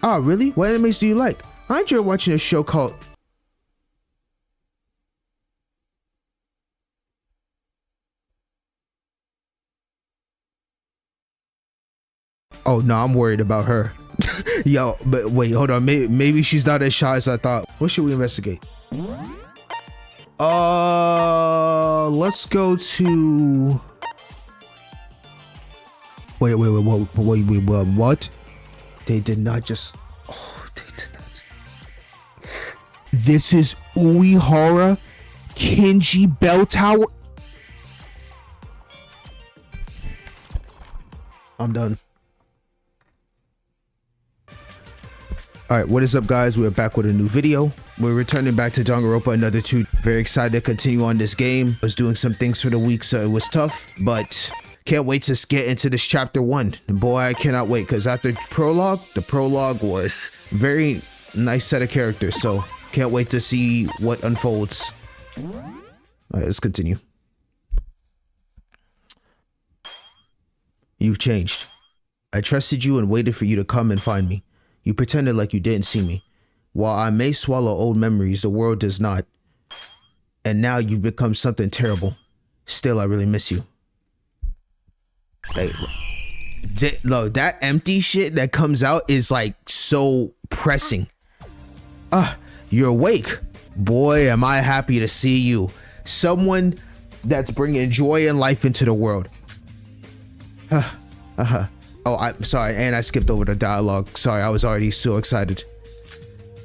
Oh, really? What animes do you like? I enjoy watching a show called... Oh, no, I'm worried about her. Yo, but wait, hold on. Maybe she's not as shy as I thought. What should we investigate? Let's go to... Wait, what? They did not just... Oh, they did not... This is Uehara Kinji Bell Tower? I'm done. Alright, what is up guys? We're back with a new video. We're returning back to Danganronpa another 2. Very excited to continue on this game. I was doing some things for the week, so it was tough, but can't wait to get into this chapter 1. And boy, I cannot wait, because after prologue, the prologue was very nice set of characters, so can't wait to see what unfolds. Alright, let's continue. You've changed. I trusted you and waited for you to come and find me. You pretended like you didn't see me. While I may swallow old memories, the world does not. And now you've become something terrible. Still, I really miss you. Like, look, that empty shit that comes out is like so pressing. You're awake. Boy, am I happy to see you. Someone that's bringing joy and life into the world. Oh, I'm sorry, and I skipped over the dialogue. Sorry, I was already so excited.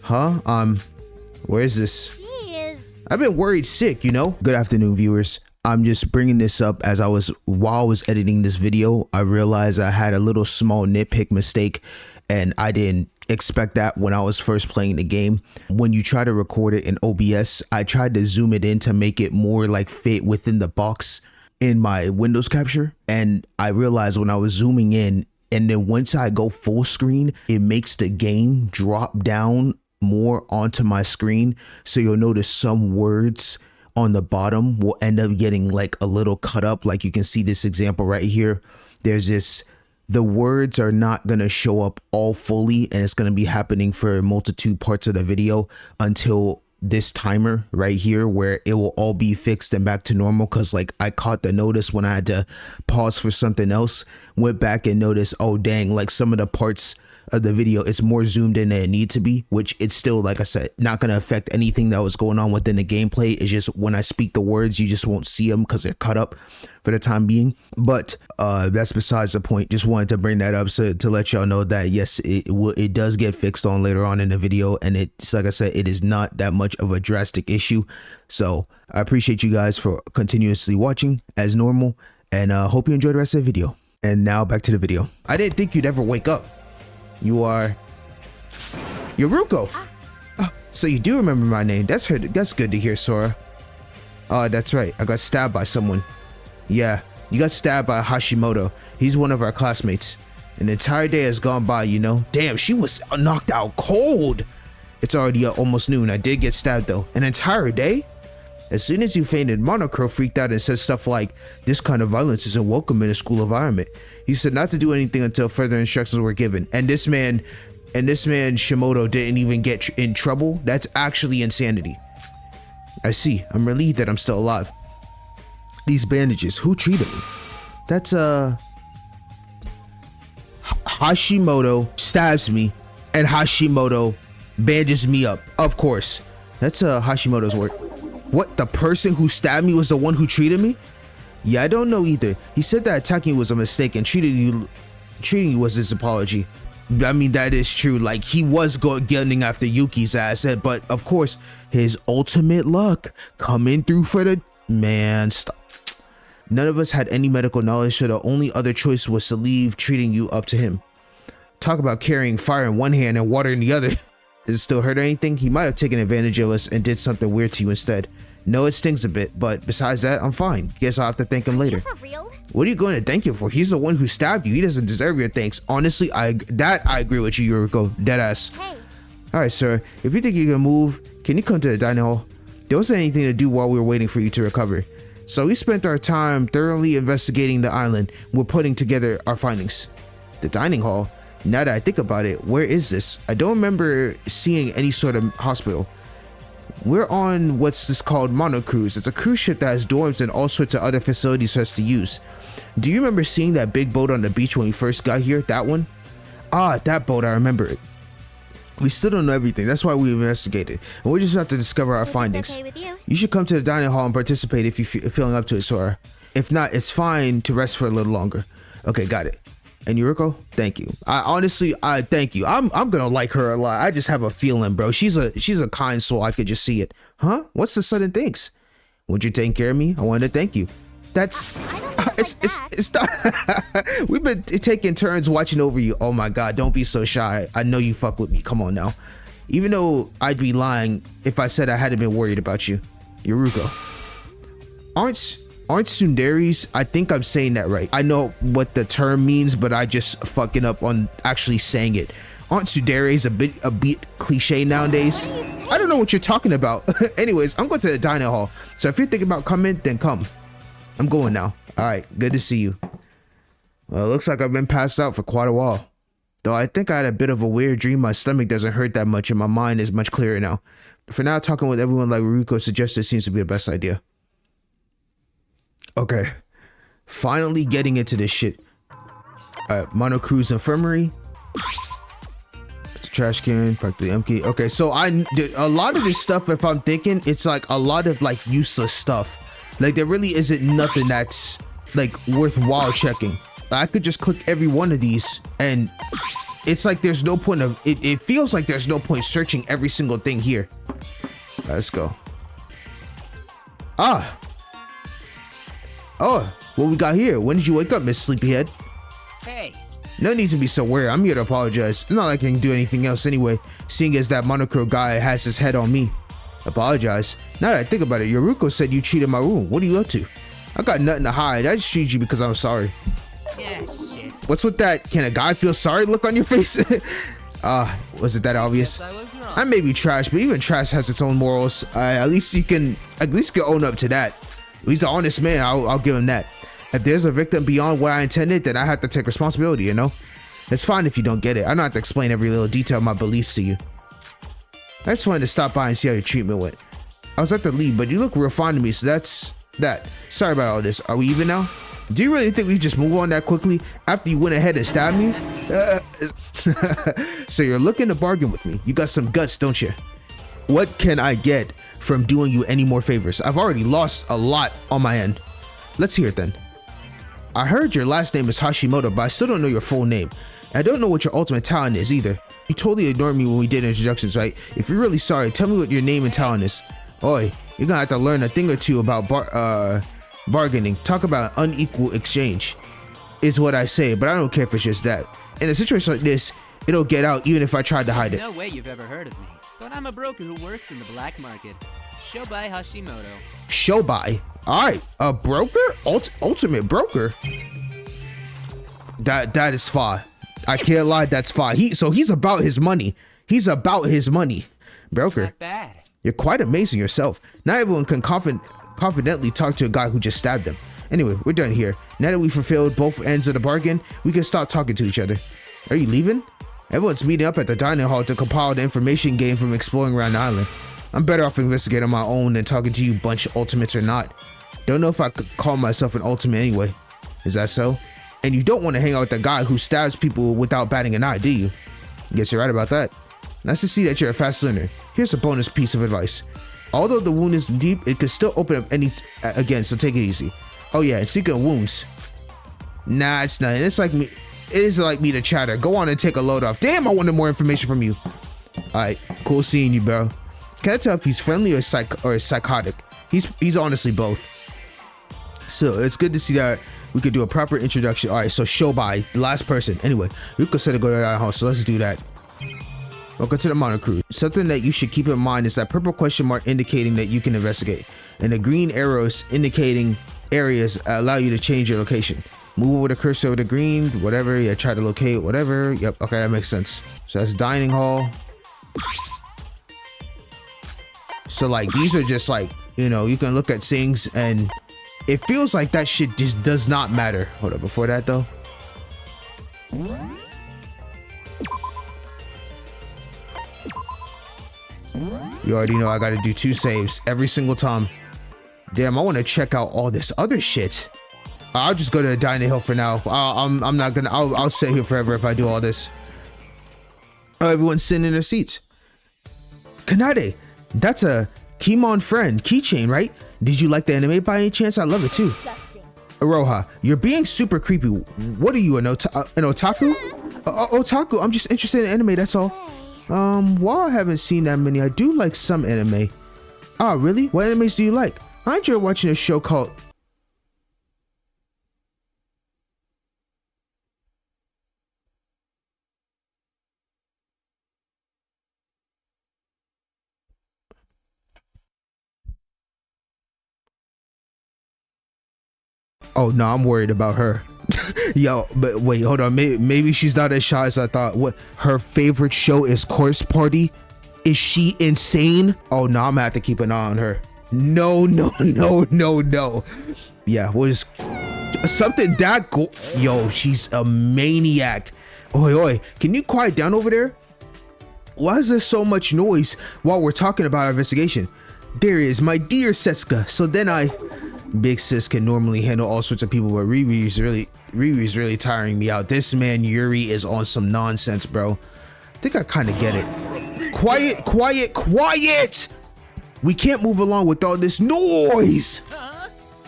Where is this? Jeez. I've been worried sick, you know? Good afternoon, viewers. I'm just bringing this up as while I was editing this video, I realized I had a little small nitpick mistake, and I didn't expect that when I was first playing the game. When you try to record it in OBS, I tried to zoom it in to make it more like fit within the box in my Windows capture, and I realized when I was zooming in, and then once I go full screen, it makes the game drop down more onto my screen. So you'll notice some words on the bottom will end up getting like a little cut up. Like you can see this example right here. There's this, the words are not going to show up all fully, and it's going to be happening for multitude parts of the video until this timer right here where it will all be fixed and back to normal. Because like I caught the notice when I had to pause for something else, went back and noticed, oh dang, like some of the parts of the video it's more zoomed in than it need to be, which it's still, like I said, not going to affect anything that was going on within the gameplay. It's just when I speak the words, you just won't see them because they're cut up for the time being. But that's besides the point. Just wanted to bring that up to let y'all know that yes, it does get fixed on later on in the video, and it's like I said, it is not that much of a drastic issue. So I appreciate you guys for continuously watching as normal, and hope you enjoy the rest of the video. And now back to the video. I didn't think you'd ever wake up. You're Ruko. So you do remember my name. That's good to hear, Sora. Oh, that's right. I got stabbed by someone. Yeah, you got stabbed by Hashimoto. He's one of our classmates. An entire day has gone by, you know. Damn, she was knocked out cold. It's already almost noon. I did get stabbed though. An entire day? As soon as you fainted, Monocro freaked out and said stuff like, this kind of violence isn't welcome in a school environment. He said not to do anything until further instructions were given. And this man Shimoto didn't even get in trouble. That's actually insanity. I see. I'm relieved that I'm still alive. These bandages, who treated me? That's Hashimoto stabs me and Hashimoto bandages me up. Of course. That's Hashimoto's work. What, the person who stabbed me was the one who treated me? Yeah, I don't know either. He said that attacking you was a mistake and treating you was his apology. I mean, that is true. Like, he was getting after Yuki's ass, but of course, his ultimate luck coming through for the... Man, stop. None of us had any medical knowledge, so the only other choice was to leave treating you up to him. Talk about carrying fire in one hand and water in the other. Does it still hurt or anything? He might have taken advantage of us and did something weird to you instead. No, it stings a bit, but besides that, I'm fine. Guess I'll have to thank him later. For real? What are you going to thank him for? He's the one who stabbed you. He doesn't deserve your thanks. Honestly, I agree with you, Yuriko. Deadass. Hey. Alright, sir. If you think you can move, can you come to the dining hall? There wasn't anything to do while we were waiting for you to recover. So we spent our time thoroughly investigating the island. We're putting together our findings. The dining hall? Now that I think about it, where is this? I don't remember seeing any sort of hospital. We're on what's this called Mono Cruise. It's a cruise ship that has dorms and all sorts of other facilities for us to use. Do you remember seeing that big boat on the beach when we first got here? That one? Ah, that boat, I remember it. We still don't know everything. That's why we investigated. And we just have to discover our findings. Okay with you? You should come to the dining hall and participate if you're feeling up to it, Sora. If not, it's fine to rest for a little longer. Okay, got it. And Yuriko, thank you. I thank you. I'm gonna like her a lot. I just have a feeling, bro. She's a kind soul. I could just see it. Huh? What's the sudden things? Would you take care of me? I wanted to thank you. That's it's not. We've been taking turns watching over you. Oh my god, don't be so shy. I know you fuck with me. Come on now. Even though I'd be lying if I said I hadn't been worried about you. Yuriko. Aren't tsunderes? I think I'm saying that right. I know what the term means, but I just fucking up on actually saying it. Aren't tsunderes a bit cliche nowadays? I don't know what you're talking about. Anyways, I'm going to the dining hall. So if you're thinking about coming, then come. I'm going now. All right, good to see you. Well, it looks like I've been passed out for quite a while. Though I think I had a bit of a weird dream. My stomach doesn't hurt that much and my mind is much clearer now. For now, talking with everyone like Ruko suggested seems to be the best idea. Okay, finally getting into this shit. Mono Cruise Infirmary. It's a trash can, practically empty. Okay, so a lot of this stuff, if I'm thinking, it's like a lot of like useless stuff. Like there really isn't nothing that's like worthwhile checking. I could just click every one of these and it's like there's no point of it feels like there's no point searching every single thing here. Let's go. Oh, what we got here? When did you wake up, Miss Sleepyhead? Hey. No need to be so worried. I'm here to apologize. It's not like I can do anything else anyway, seeing as that monochrome guy has his head on me. Apologize? Now that I think about it, Yoruko said you cheated my room. What are you up to? I got nothing to hide. I just treated you because I'm sorry. Yeah, shit. What's with that? Can a guy feel sorry look on your face? Was it that obvious? I was wrong. I may be trash, but even trash has its own morals. At least you can own up to that. He's an honest man. I'll give him that. If there's a victim beyond what I intended, then I have to take responsibility, you know? It's fine if you don't get it. I don't have to explain every little detail of my beliefs to you. I just wanted to stop by and see how your treatment went. I was at the lead, but you look real fine to me, so that's that. Sorry about all this. Are we even now? Do you really think we just move on that quickly after you went ahead and stabbed me? So you're looking to bargain with me. You got some guts, don't you? What can I get from doing you any more favors? I've already lost a lot on my end. Let's hear it then. I heard your last name is Hashimoto, but I still don't know your full name. I don't know what your ultimate talent is either. You totally ignored me when we did introductions, right? If you're really sorry, tell me what your name and talent is. Oi, you're gonna have to learn a thing or two about bargaining. Talk about unequal exchange is what I say, but I don't care if it's just that. In a situation like this, it'll get out even if I tried to hide it. No way you've ever heard of me, but I'm a broker who works in the black market. Shobai Hashimoto. Shobai? Alright, a broker? Ultimate broker? That is fine. I can't lie, that's fine. He's about his money. He's about his money. Broker. Not bad. You're quite amazing yourself. Not everyone can confidently talk to a guy who just stabbed them. Anyway, we're done here. Now that we fulfilled both ends of the bargain, we can stop talking to each other. Are you leaving? Everyone's meeting up at the dining hall to compile the information gained from exploring around the island. I'm better off investigating on my own than talking to you bunch of ultimates or not. Don't know if I could call myself an ultimate anyway. Is that so? And you don't want to hang out with the guy who stabs people without batting an eye, do you? Guess you're right about that. Nice to see that you're a fast learner. Here's a bonus piece of advice. Although the wound is deep, it could still open up again, so take it easy. Oh yeah, and speaking of wounds. Nah, it's not. It's like me. It is like me to chatter. Go on and take a load off. Damn, I wanted more information from you. Alright, cool seeing you, bro. Can't tell if he's friendly or psychotic. He's honestly both. So it's good to see that we could do a proper introduction. All right, so Shobai, the last person. Anyway, Yuko said to go to that house, so let's do that. Welcome to the Mono Cruise. Something that you should keep in mind is that purple question mark indicating that you can investigate, and the green arrows indicating areas allow you to change your location. Move with a cursor over the green, whatever. Yeah, try to locate whatever. Yep, okay, that makes sense. So that's dining hall. So like these are just like, you know, you can look at things and it feels like that shit just does not matter. Hold up, before that though. You already know I gotta do 2 saves every single time. Damn, I want to check out all this other shit. I'll just go to the dining hall for now. I'm not gonna. I'll sit here forever if I do all this. Oh, everyone's sitting in their seats. Kanade, that's a Kimon friend keychain, right? Did you like the anime by any chance? I love it too. Disgusting. Aroha, you're being super creepy. What are you, an otaku? Otaku, I'm just interested in anime, that's all. While I haven't seen that many, I do like some anime. Ah, really? What animes do you like? I enjoy watching a show called... Oh, no, I'm worried about her. Yo, but wait, hold on. Maybe she's not as shy as I thought. What? Her favorite show is Corpse Party? Is she insane? Oh, no, I'm gonna have to keep an eye on her. No. Yeah, what is something that yo, she's a maniac. Oi, can you quiet down over there? Why is there so much noise while we're talking about our investigation? There is, my dear Setsuka. So then Big sis can normally handle all sorts of people, but Riri's really tiring me out. This man Yuri is on some nonsense, bro. I think I kind of get it. Quiet! We can't move along with all this noise.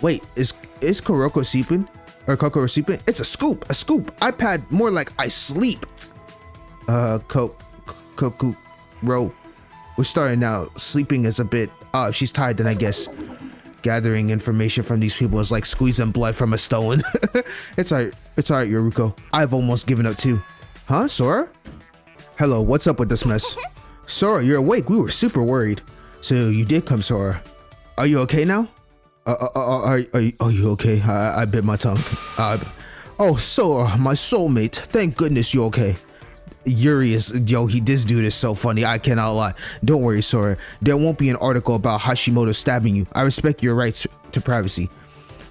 Wait, is Kuroko sleeping? Or Kokoro sleeping? It's a scoop. iPad, more like I sleep. Koku, bro. We're starting now. Sleeping is a bit. If she's tired, then I guess gathering information from these people is like squeezing blood from a stone. It's alright, Yoruko. I've almost given up too. Huh, Sora? Hello, what's up with this mess? Sora, you're awake. We were super worried. So you did come, Sora. Are you okay now? Are you okay? I bit my tongue. Oh, Sora, my soulmate. Thank goodness you're okay. Yuri is, this dude is so funny. I cannot lie. Don't worry, Sora. There won't be an article about Hashimoto stabbing you. I respect your rights to privacy.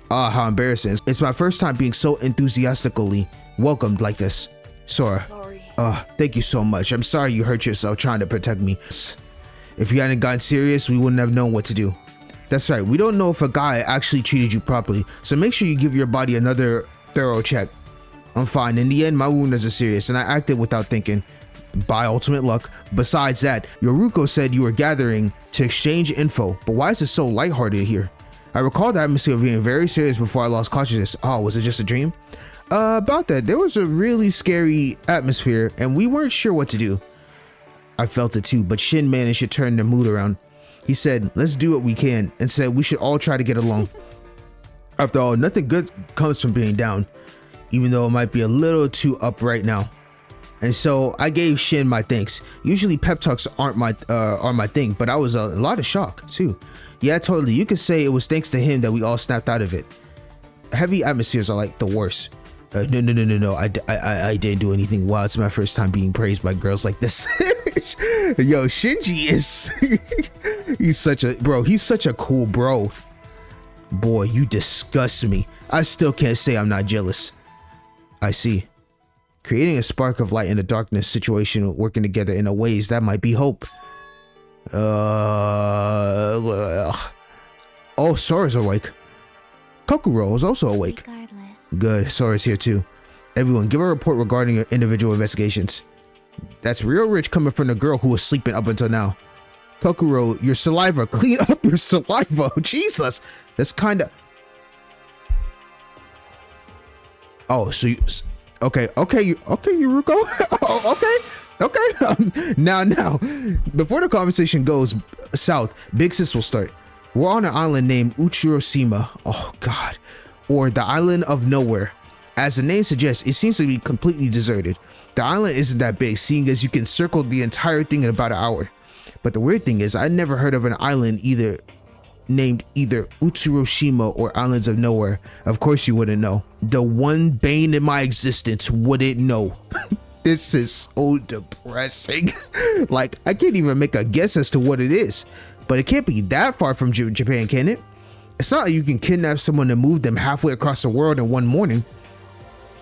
How embarrassing. It's my first time being so enthusiastically welcomed like this. Sora. Sorry. Thank you so much. I'm sorry you hurt yourself trying to protect me. If you hadn't gotten serious, we wouldn't have known what to do. That's right. We don't know if a guy actually treated you properly. So make sure you give your body another thorough check. I'm fine. In the end, my wound isn't serious, and I acted without thinking. By ultimate luck. Besides that, Yoruko said you were gathering to exchange info, but why is it so lighthearted here? I recall the atmosphere being very serious before I lost consciousness. Oh, was it just a dream? About that, there was a really scary atmosphere, and we weren't sure what to do. I felt it too, but Shin managed to turn the mood around. He said, let's do what we can, and said we should all try to get along. After all, nothing good comes from being down, even though it might be a little too up right now. And so I gave Shin my thanks. Usually pep talks aren't my thing, but I was a lot of shock too. Yeah, totally. You could say it was thanks to him that we all snapped out of it. Heavy atmospheres are like the worst. No. I didn't do anything wild. It's my first time being praised by girls like this. Yo, Shinji is he's such a cool bro. Boy, you disgust me. I still can't say I'm not jealous. I see. Creating a spark of light in the darkness situation, working together in a ways that might be hope. Oh, Sora's awake. Kokoro is also awake. Regardless. Good, Sora's here too. Everyone, give a report regarding your individual investigations. That's real rich coming from the girl who was sleeping up until now. Kokoro, your saliva. Clean up your saliva. Jesus. That's kind of... Oh, so you... Okay, Yuruko. Okay. Now, before the conversation goes south, Big Sis will start. We're on an island named Uchiroshima. Oh, God. Or the Island of Nowhere. As the name suggests, it seems to be completely deserted. The island isn't that big, seeing as you can circle the entire thing in about an hour. But the weird thing is, I never heard of an island named either Uchiroshima or Islands of Nowhere. Of course you wouldn't know. The one bane in my existence wouldn't know. This is so depressing. Like, I can't even make a guess as to what it is. But it can't be that far from Japan, can it? It's not like you can kidnap someone and move them halfway across the world in one morning.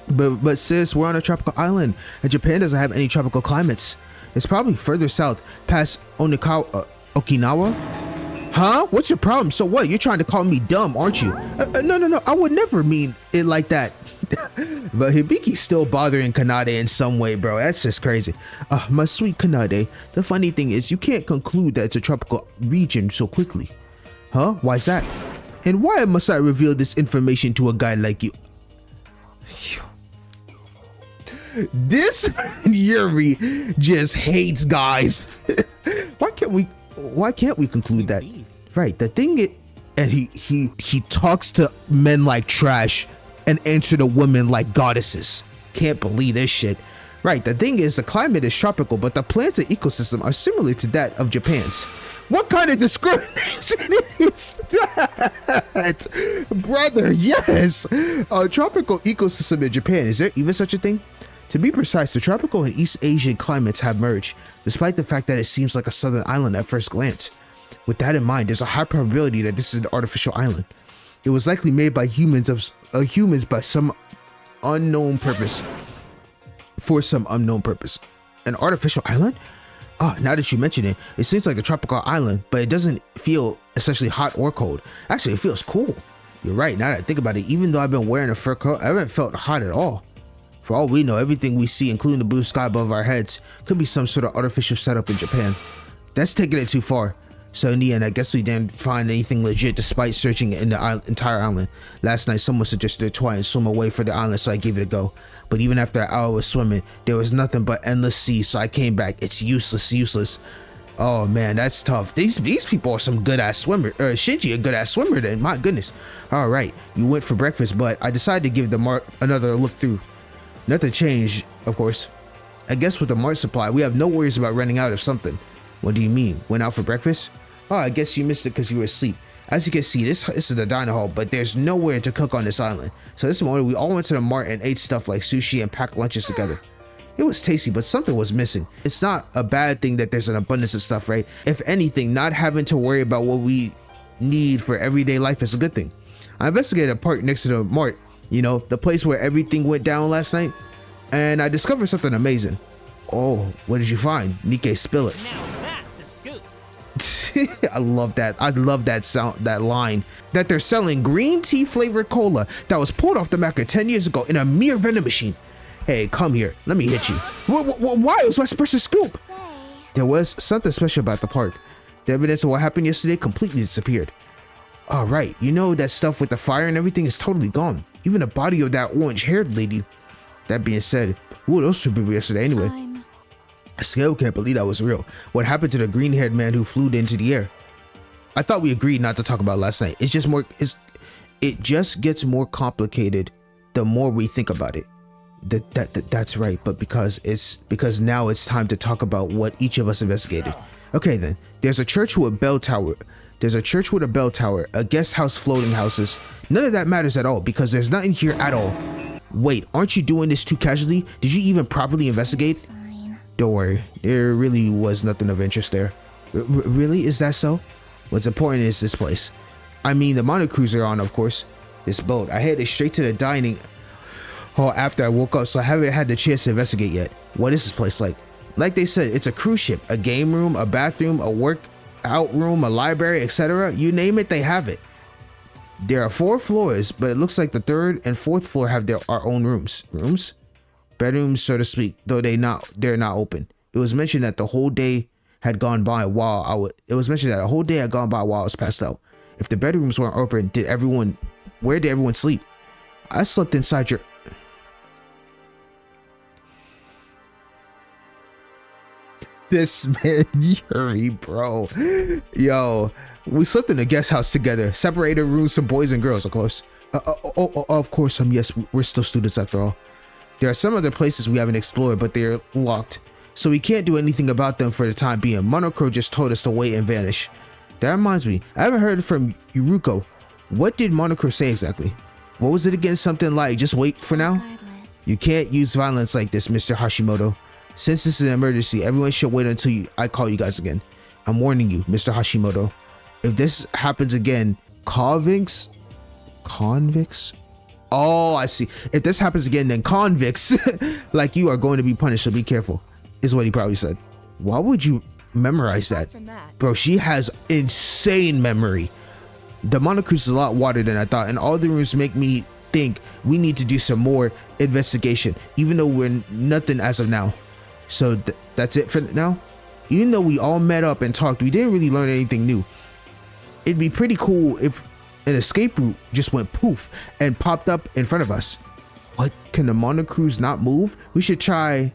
But sis, we're on a tropical island, and Japan doesn't have any tropical climates. It's probably further south, past Okinawa. Huh? What's your problem? So what? You're trying to call me dumb, aren't you? No. I would never mean it like that. But Hibiki's still bothering Kanade in some way, bro. That's just crazy. My sweet Kanade, the funny thing is you can't conclude that it's a tropical region so quickly. Huh? Why's that? And why must I reveal this information to a guy like you? This Yuri just hates guys. Why can't we conclude that? Right, the thing is, and he talks to men like trash and answer to women like goddesses. Can't believe this shit. Right, the thing is, the climate is tropical, but the plants and ecosystem are similar to that of Japan's. What kind of discrimination is that? Brother, yes! A tropical ecosystem in Japan, is there even such a thing? To be precise, the tropical and East Asian climates have merged, despite the fact that it seems like a southern island at first glance. With that in mind, there's a high probability that this is an artificial island. It was likely made by humans by some unknown purpose. For some unknown purpose. An artificial island? Oh, now that you mention it, it seems like a tropical island, but it doesn't feel especially hot or cold. Actually, it feels cool. You're right, now that I think about it, even though I've been wearing a fur coat, I haven't felt hot at all. For all we know, everything we see, including the blue sky above our heads, could be some sort of artificial setup in Japan. That's taking it too far. So in the end, I guess we didn't find anything legit despite searching in the entire island. Last night, someone suggested to try and swim away from the island, so I gave it a go. But even after an hour of swimming, there was nothing but endless sea, so I came back. It's useless. Oh man, that's tough. These people are some good-ass swimmer. Shinji, a good-ass swimmer then, my goodness. All right, you went for breakfast, but I decided to give the mart another look through. Nothing changed, of course. I guess with the mart supply, we have no worries about running out of something. What do you mean? Went out for breakfast? Oh, I guess you missed it because you were asleep. As you can see, this is the diner hall, but there's nowhere to cook on this island. So this morning, we all went to the mart and ate stuff like sushi and packed lunches together. It was tasty, but something was missing. It's not a bad thing that there's an abundance of stuff, right? If anything, not having to worry about what we need for everyday life is a good thing. I investigated a park next to the mart, you know, the place where everything went down last night, and I discovered something amazing. Oh, what did you find? Nikei, spill it. Now that's a scoop. I love that sound, that line. That they're selling green tea flavored cola that was pulled off the market 10 years ago in a mere vending machine. Hey, come here. Let me hit you. Why? It was my special scoop. There was something special about the park. The evidence of what happened yesterday completely disappeared. All right, you know that stuff with the fire and everything is totally gone. Even the body of that orange-haired lady. That being said, who were those two people yesterday anyway? I still can't believe that was real. What happened to the green-haired man who flew into the air? I thought we agreed not to talk about last night. It just gets more complicated the more we think about it. That's right, but because now it's time to talk about what each of us investigated. Okay then, there's a church with a bell tower. A guest house, floating houses. None of that matters at all because there's nothing here at all. Wait, aren't you doing this too casually? Did you even properly investigate? Don't worry, there really was nothing of interest there. Really? Is that so? What's important is this place. I mean, the monocruiser on, of course. This boat. I headed straight to the dining hall after I woke up, so I haven't had the chance to investigate yet. What is this place like? Like they said, it's a cruise ship, a game room, a bathroom, a workout room, a library, etc. You name it, they have it. There are 4 floors, but it looks like the 3rd and 4th floor have our own rooms. Bedrooms, so to speak, though they're not open. It was mentioned that the whole day had gone by while I was passed out. If the bedrooms weren't open, where did everyone sleep? I slept inside your... This man, Yuri, bro. Yo, we slept in a guest house together. Separated rooms from boys and girls, of course. Of course, yes, we're still students after all. There are some other places we haven't explored, but they're locked. So we can't do anything about them for the time being. Monokuro just told us to wait and vanish. That reminds me, I haven't heard from Yuruko. What did Monokuro say exactly? What was it again? Something like, just wait for now? You can't use violence like this, Mr. Hashimoto. Since this is an emergency, everyone should wait until I call you guys again. I'm warning you, Mr. Hashimoto. If this happens again, convicts? Oh, I see. If this happens again, then convicts like you are going to be punished, so be careful, is what he probably said. Why would you memorize that? Bro, she has insane memory. The Monocruise is a lot wider than I thought, and all the rooms make me think we need to do some more investigation, even though we're nothing as of now. So that's it for now. Even though we all met up and talked, we didn't really learn anything new. It'd be pretty cool if an escape route just went poof and popped up in front of us. What, can the Monocruise not move? We should try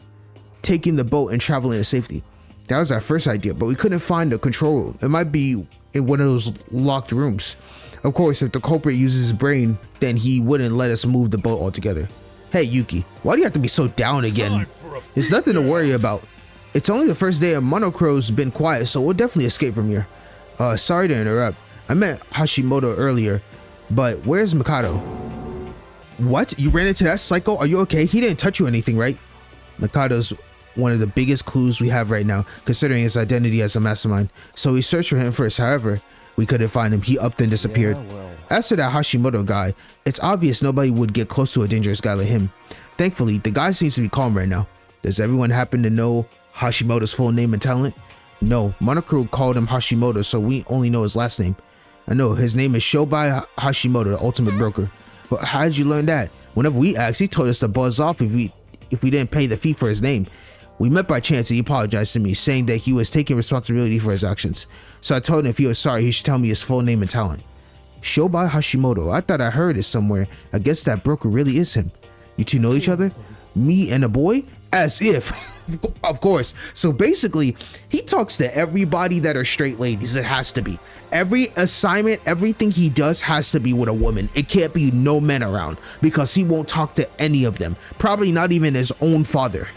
taking the boat and traveling to safety. That was our first idea, but we couldn't find the control room. It might be in one of those locked rooms. Of course, if the culprit uses his brain, then he wouldn't let us move the boat altogether. Hey Yuki, why do you have to be so down again? There's nothing to worry about. It's only the first day of Monocro's been quiet, so we'll definitely escape from here. Sorry to interrupt. I met Hashimoto earlier, but where's Mikado? What? You ran into that psycho? Are you okay? He didn't touch you or anything, right? Mikado's one of the biggest clues we have right now, considering his identity as a mastermind. So we searched for him first. However, we couldn't find him. He upped and disappeared. Yeah, well. As for that Hashimoto guy, it's obvious nobody would get close to a dangerous guy like him. Thankfully, the guy seems to be calm right now. Does everyone happen to know Hashimoto's full name and talent? No, Monocro called him Hashimoto, so we only know his last name. I know, his name is Shobai Hashimoto, the ultimate broker. But how did you learn that? Whenever we asked, he told us to buzz off if we didn't pay the fee for his name. We met by chance and he apologized to me, saying that he was taking responsibility for his actions. So I told him if he was sorry, he should tell me his full name and talent. Shobai Hashimoto, I thought I heard it somewhere. I guess that broker really is him. You two know each other? Me and a boy? As if. Of course. So basically, he talks to everybody that are straight ladies. It has to be. Every assignment, everything he does has to be with a woman. It can't be no men around, because he won't talk to any of them. Probably not even his own father.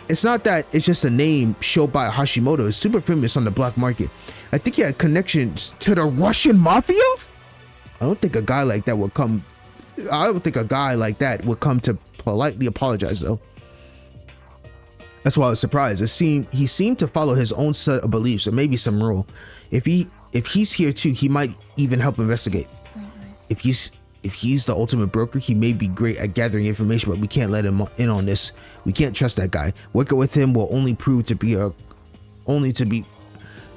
It's not that it's just a name. Shobai Hashimoto is super famous on the black market. I think he had connections to the Russian mafia. I don't think a guy like that would come to politely apologize though. That's why I was surprised. He seemed to follow his own set of beliefs, or maybe some rule. If he's here too, he might even help investigate. If he's the ultimate broker, he may be great at gathering information, but we can't let him in on this. We can't trust that guy. Working with him will only prove to be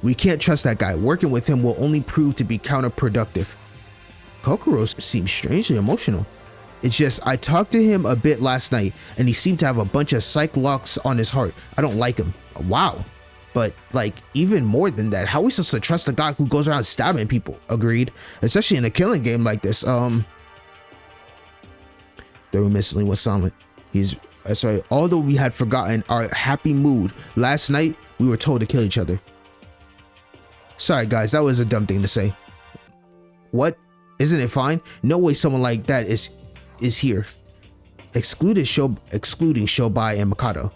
we can't trust that guy. Working with him will only prove to be counterproductive. Kokoro seems strangely emotional. It's just, I talked to him a bit last night and he seemed to have a bunch of psych locks on his heart. I don't like him. Wow. But like, even more than that, how are we supposed to trust a guy who goes around stabbing people? Agreed. Especially in a killing game like this. The room instantly was silent. That's right. Although we had forgotten our happy mood last night, we were told to kill each other. Sorry guys, that was a dumb thing to say. What? Isn't it fine? No way someone like that is here. Excluding Shobai and Mikado.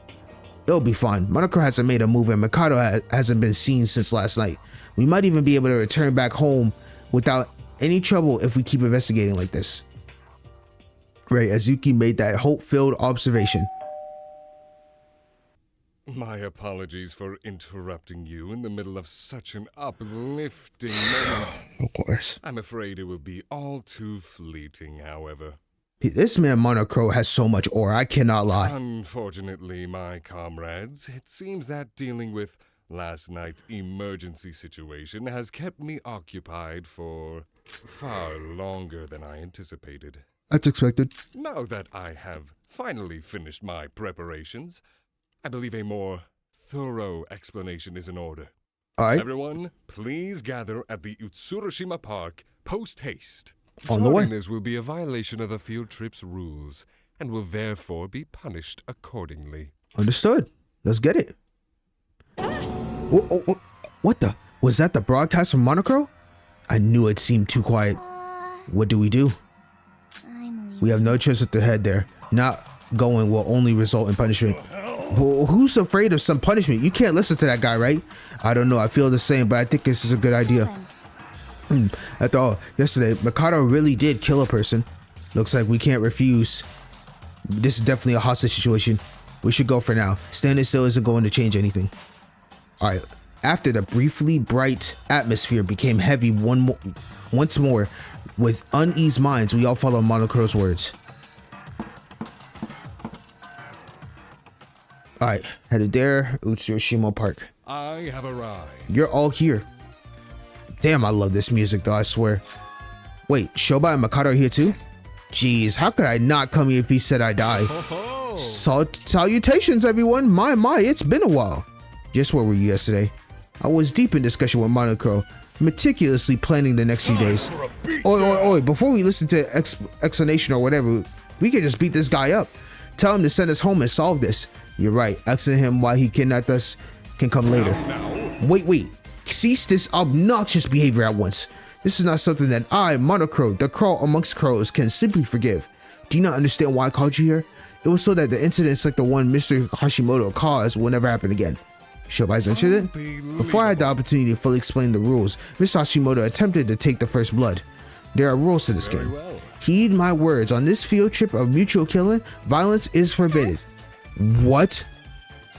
It'll be fine. Monoko hasn't made a move and Mikado hasn't been seen since last night. We might even be able to return back home without any trouble if we keep investigating like this. Right, Azuki made that hope-filled observation. My apologies for interrupting you in the middle of such an uplifting moment. Of course. I'm afraid it will be all too fleeting, however. This man Monocro has so much aura, I cannot lie. Unfortunately, my comrades, it seems that dealing with last night's emergency situation has kept me occupied for far longer than I anticipated. That's expected. Now that I have finally finished my preparations, I believe a more thorough explanation is in order. All right. Everyone, please gather at the Utsurushima Park post-haste. On the way. Tardiness will be a violation of the field trip's rules and will therefore be punished accordingly. Understood. Let's get it. What the? Was that the broadcast from Monocro? I knew it seemed too quiet. What do? We have no choice but to head there. Not going will only result in punishment. Well, who's afraid of some punishment? You can't listen to that guy, right? I don't know. I feel the same, but I think this is a good idea. After all, yesterday, Mikado really did kill a person. Looks like we can't refuse. This is definitely a hostage situation. We should go for now. Standing still isn't going to change anything. All right. After the briefly bright atmosphere became heavy once more, with uneased minds, we all follow Monocro's words. All right, headed there. Utsuyoshima Park. I have arrived. You're all here. Damn, I love this music though, I swear. Wait, Shoba and Makoto are here too? Jeez, how could I not come here if he said I die? Salutations, everyone. My, it's been a while. Just where were you yesterday? I was deep in discussion with Monokuro, meticulously planning the next few days. Oi, before we listen to explanation or whatever, we can just beat this guy up. Tell him to send us home and solve this. You're right, asking him why he kidnapped us can come later. Wait. Cease this obnoxious behavior at once. This is not something that I, Monokuro, the crow amongst crows, can simply forgive. Do you not understand why I called you here? It was so that the incidents like the one Mr. Hashimoto caused will never happen again. Shoba's incident? Before I had the opportunity to fully explain the rules, Mr. Hashimoto attempted to take the first blood. There are rules to this game. Heed my words. On this field trip of mutual killing, violence is forbidden. What?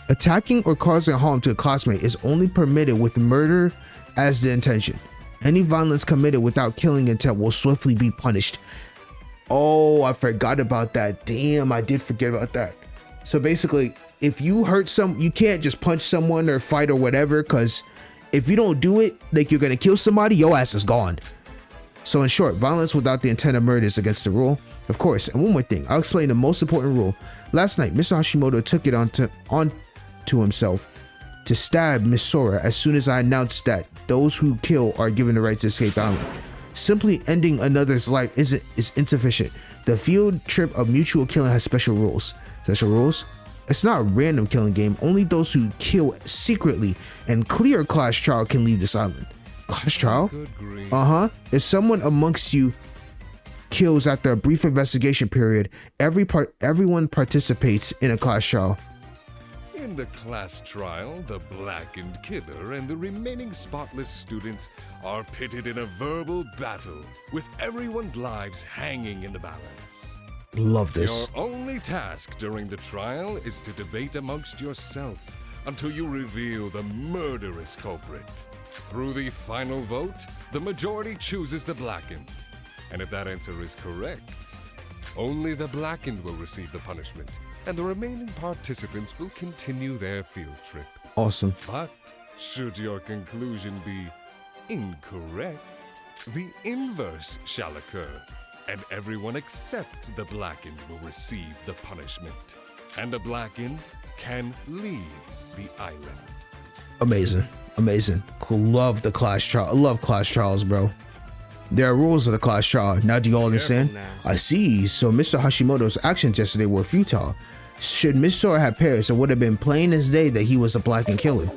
Attacking or causing harm to a classmate is only permitted with murder as the intention. Any violence committed without killing intent will swiftly be punished. Oh, I forgot about that. Damn, I did forget about that. So basically, if you hurt you can't just punch someone or fight or whatever, because if you don't do it, like you're gonna kill somebody, your ass is gone. So in short, violence without the intent of murder is against the rule. Of course, and one more thing, I'll explain the most important rule. Last night, Mr. Hashimoto took it on to himself to stab Miss Sora as soon as I announced that those who kill are given the right to escape the island. Simply ending another's life is insufficient. The field trip of mutual killing has special rules. Special rules? It's not a random killing game. Only those who kill secretly and clear class trial can leave this island. Class trial? If someone amongst you kills after a brief investigation period, everyone participates in a class trial. In the class trial, the blackened killer and the remaining spotless students are pitted in a verbal battle, with everyone's lives hanging in the balance. Love this. Your only task during the trial is to debate amongst yourself until you reveal the murderous culprit. Through the final vote, the majority chooses the blackened. And if that answer is correct, only the blackened will receive the punishment, and the remaining participants will continue their field trip. Awesome. But should your conclusion be incorrect, the inverse shall occur, and everyone except the blackened will receive the punishment, and the blackened can leave the island. Amazing. Love the class trial. I love class trials, bro. There are rules of the class trial. Now do you all understand? I see. So Mr. Hashimoto's actions yesterday were futile. Should Miss Sora have perished, it would have been plain as day that he was a blackened killer.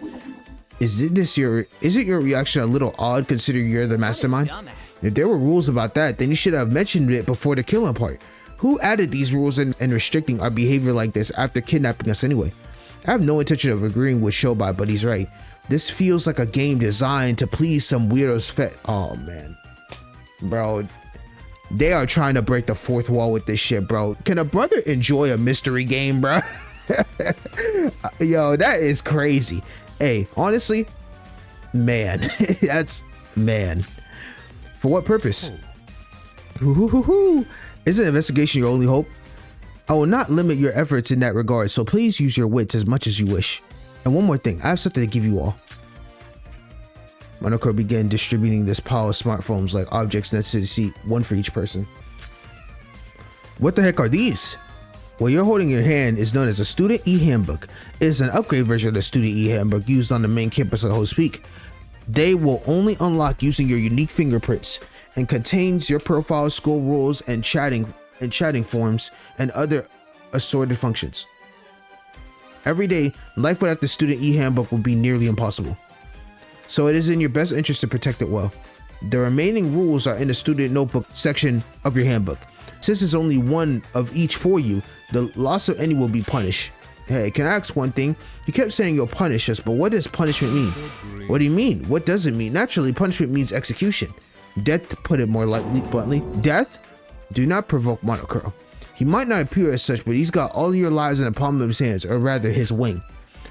Is it your reaction a little odd considering you're the mastermind? If there were rules about that, then you should have mentioned it before the killing part. Who added these rules and restricting our behavior like this after kidnapping us anyway? I have no intention of agreeing with Shobai, but he's right. This feels like a game designed to please some weirdo's Oh man. Bro, they are trying to break the fourth wall with this shit, bro. Can a brother enjoy a mystery game, bro? Yo, that is crazy. Hey, honestly, man, man. For what purpose? Isn't investigation your only hope? I will not limit your efforts in that regard, so please use your wits as much as you wish. And one more thing, I have something to give you all. Monokuro began distributing this pile of smartphones like objects next to the seat, one for each person. What the heck are these? What you're holding in your hand is known as a student e-handbook. It is an upgrade version of the student e-handbook used on the main campus of Host Peak. They will only unlock using your unique fingerprints and contains your profile, school rules, and chatting forms and other assorted functions. Every day, life without the student e-handbook would be nearly impossible. So it is in your best interest to protect it well. The remaining rules are in the student notebook section of your handbook. Since there's only one of each for you, the loss of any will be punished. Hey, can I ask one thing? You kept saying you'll punish us, but what does punishment mean? What do you mean? What does it mean? Naturally, punishment means execution. Death, to put it more bluntly. Death? Do not provoke Monokuro. He might not appear as such, but he's got all your lives in the palm of his hands, or rather his wing.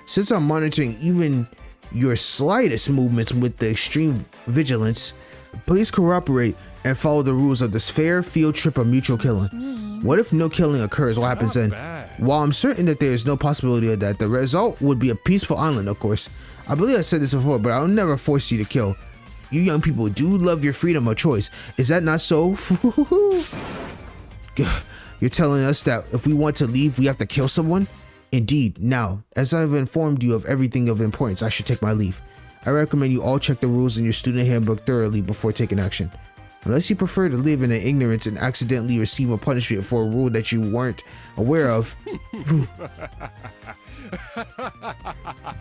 Since I'm monitoring even your slightest movements with the extreme vigilance, please cooperate and follow the rules of this fair field trip of mutual killing. What if no killing occurs? What happens then? Bad. While I'm certain that there is no possibility that the result would be a peaceful island, of course, I believe I said this before, but I'll never force you to kill. You young people do love your freedom of choice. Is that not so? You're telling us that if we want to leave, we have to kill someone? Indeed. Now, as I've informed you of everything of importance, I should take my leave. I recommend you all check the rules in your student handbook thoroughly before taking action. Unless you prefer to live in ignorance and accidentally receive a punishment for a rule that you weren't aware of.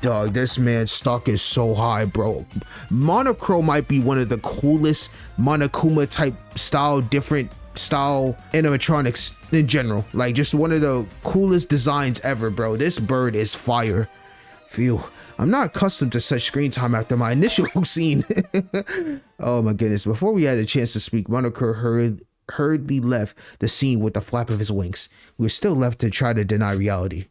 Dog, this man's stock is so high, bro. Monochrome might be one of the coolest Monokuma type style, different style animatronics in general. Like, just one of the coolest designs ever, bro. This bird is fire. Phew. I'm not accustomed to such screen time after my initial scene. Oh my goodness. Before we had a chance to speak, Monokuma hurriedly left the scene with the flap of his wings. We were still left to try to deny reality.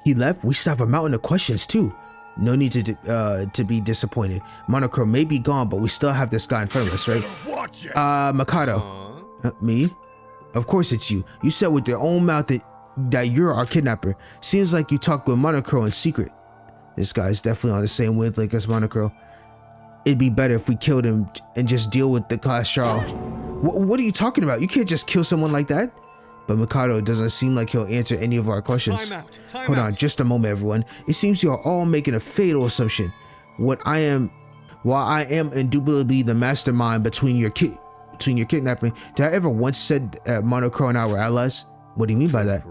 He left? We still have a mountain of questions too. No need to be disappointed. Monokuma may be gone, but we still have this guy in front of us, right? Mikado. Me? Of course it's you. You said with your own mouth that you're our kidnapper. Seems like you talked with Monokuma in secret. This guy's definitely on the same wavelength as Monokuma. It'd be better if we killed him and just deal with the class trial. What are you talking about? You can't just kill someone like that. But Mikado doesn't seem like he'll answer any of our questions. Hold on, just a moment, everyone. It seems you are all making a fatal assumption. While I am indubitably the mastermind between your kidnapping, did I ever once said Monokuma and I were allies? What do you mean by that?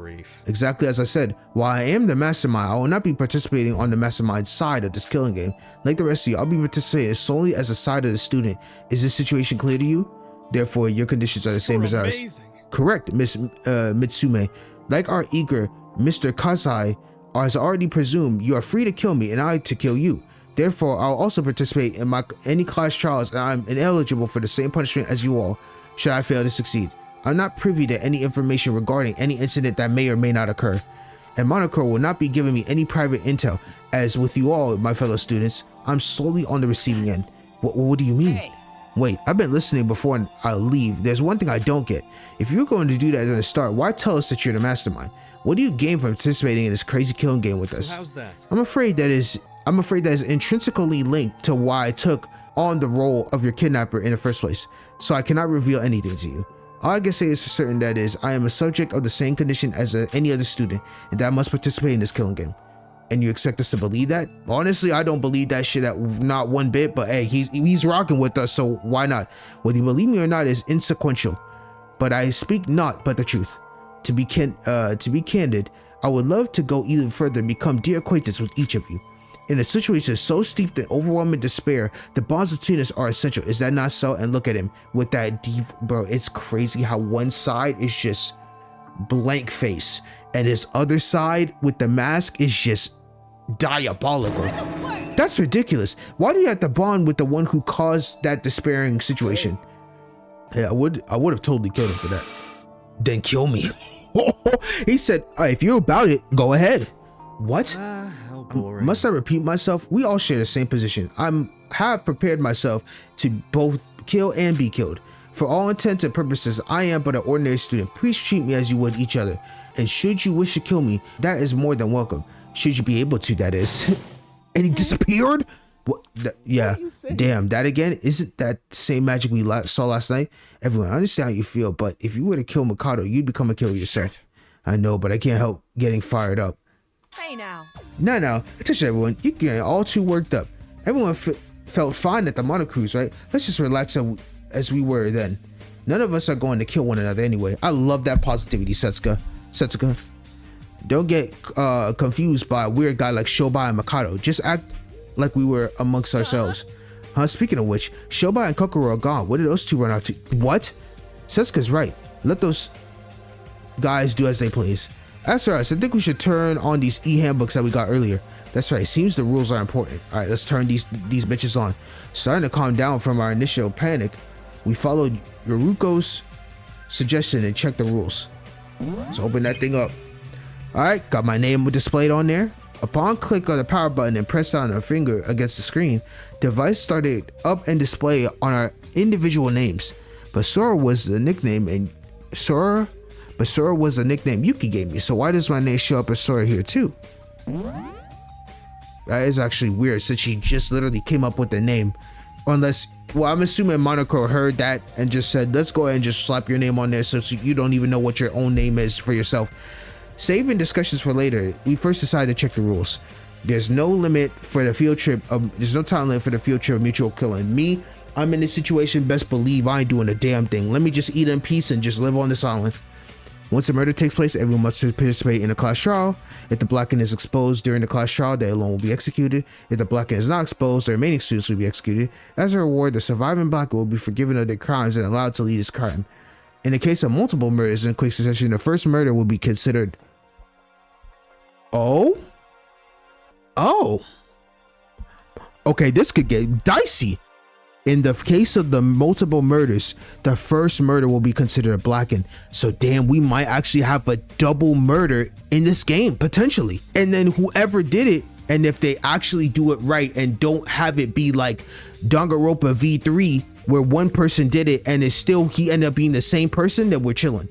Exactly as I said, while I am the mastermind, I will not be participating on the mastermind side of this killing game. Like the rest of you, I'll be participating solely as a side of the student. Is this situation clear to you? Therefore, your conditions are the same as ours. Correct, Miss Mitsume. Like our eager Mr. Kazai has already presumed, you are free to kill me and I to kill you. Therefore, I'll also participate in any class trials and I'm ineligible for the same punishment as you all, should I fail to succeed. I'm not privy to any information regarding any incident that may or may not occur. And Monokuma will not be giving me any private intel, as with you all, my fellow students, I'm solely on the receiving end. What do you mean? Hey. Wait, I've been listening before I leave. There's one thing I don't get. If you're going to do that at the start, why tell us that you're the mastermind? What do you gain from participating in this crazy killing game with us? How's that? I'm afraid that is intrinsically linked to why I took on the role of your kidnapper in the first place. So I cannot reveal anything to you. All I can say is for certain that is, I am a subject of the same condition as any other student, and that I must participate in this killing game. And you expect us to believe that? Honestly, I don't believe that shit not one bit, but hey, he's rocking with us, so why not? Whether you believe me or not is insequential, but I speak not but the truth. To be candid, I would love to go even further and become dear acquaintance with each of you. In a situation so steeped in overwhelming despair, the bonds between us are essential. Is that not so? And look at him with that deep, bro. It's crazy how one side is just blank face and his other side with the mask is just diabolical. That's ridiculous. Why do you have to bond with the one who caused that despairing situation? Yeah, I would have totally killed him for that. Then kill me. He said, if you're about it, go ahead. What? Must I repeat myself? We all share the same position. Have prepared myself to both kill and be killed. For all intents and purposes, I am but an ordinary student. Please treat me as you would each other. And should you wish to kill me, that is more than welcome. Should you be able to, that is. And he disappeared? What? Yeah. Damn, that again? Isn't that same magic we saw last night? Everyone, I understand how you feel, but if you were to kill Mikado, you'd become a killer yourself. I know, but I can't help getting fired up. Hey now. Now, attention everyone, you're getting all too worked up. Everyone felt fine at the Mono Cruise, right? Let's just relax as we were then. None of us are going to kill one another anyway. I love that positivity, Setsuka. Don't get confused by a weird guy like Shobai and Mikado. Just act like we were amongst ourselves. Speaking of which, Shobai and Kokoro are gone. What did those two run out to? What? Setsuka's right. Let those guys do as they please. As for us, I think we should turn on these e-handbooks that we got earlier. That's right, seems the rules are important. Alright, let's turn these bitches on. Starting to calm down from our initial panic, we followed Yoruko's suggestion and checked the rules. Let's open that thing up. Alright, got my name displayed on there. Upon click of the power button and press down our finger against the screen, the device started up and display on our individual names. But Sora was the nickname and but Sora was a nickname Yuki gave me, so why does my name show up as Sora here too? That is actually weird since she just literally came up with the name. Unless, well, I'm assuming Monokuro heard that and just said, let's go ahead and just slap your name on there so you don't even know what your own name is for yourself. Saving discussions for later, we first decided to check the rules. There's no limit for the field trip. There's no time limit for the field trip of mutual killing. Me, I'm in this situation, best believe I ain't doing a damn thing. Let me just eat in peace and just live on this island. Once a murder takes place, everyone must participate in a class trial. If the Blacken is exposed during the class trial, they alone will be executed. If the Blacken is not exposed, the remaining students will be executed. As a reward, the surviving Blacken will be forgiven of their crimes and allowed to lead his crime. In the case of multiple murders in quick succession, the first murder will be considered. Oh? Okay, this could get dicey. In the case of the multiple murders, the first murder will be considered a Blacken. So damn, we might actually have a double murder in this game, potentially. And then whoever did it, and if they actually do it right and don't have it be like Danganronpa V3, where one person did it and he ended up being the same person, then we're chilling.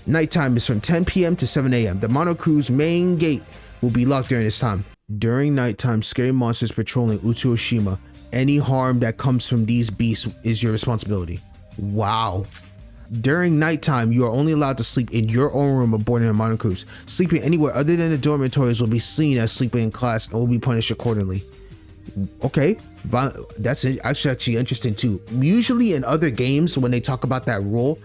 Nighttime is from 10 p.m. to 7 a.m. The Mono Crew's main gate will be locked during this time. During nighttime, scary monsters patrolling Utsuoshima. Any harm that comes from these beasts is your responsibility. Wow. During nighttime, you are only allowed to sleep in your own room aboard the Mono Crews. Sleeping anywhere other than the dormitories will be seen as sleeping in class and will be punished accordingly. Okay, that's actually interesting too. Usually in other games, when they talk about that rule,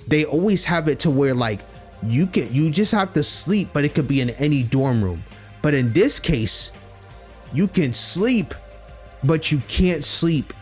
they always have it to where like you just have to sleep, but it could be in any dorm room. But in this case, you can sleep, but you can't sleep,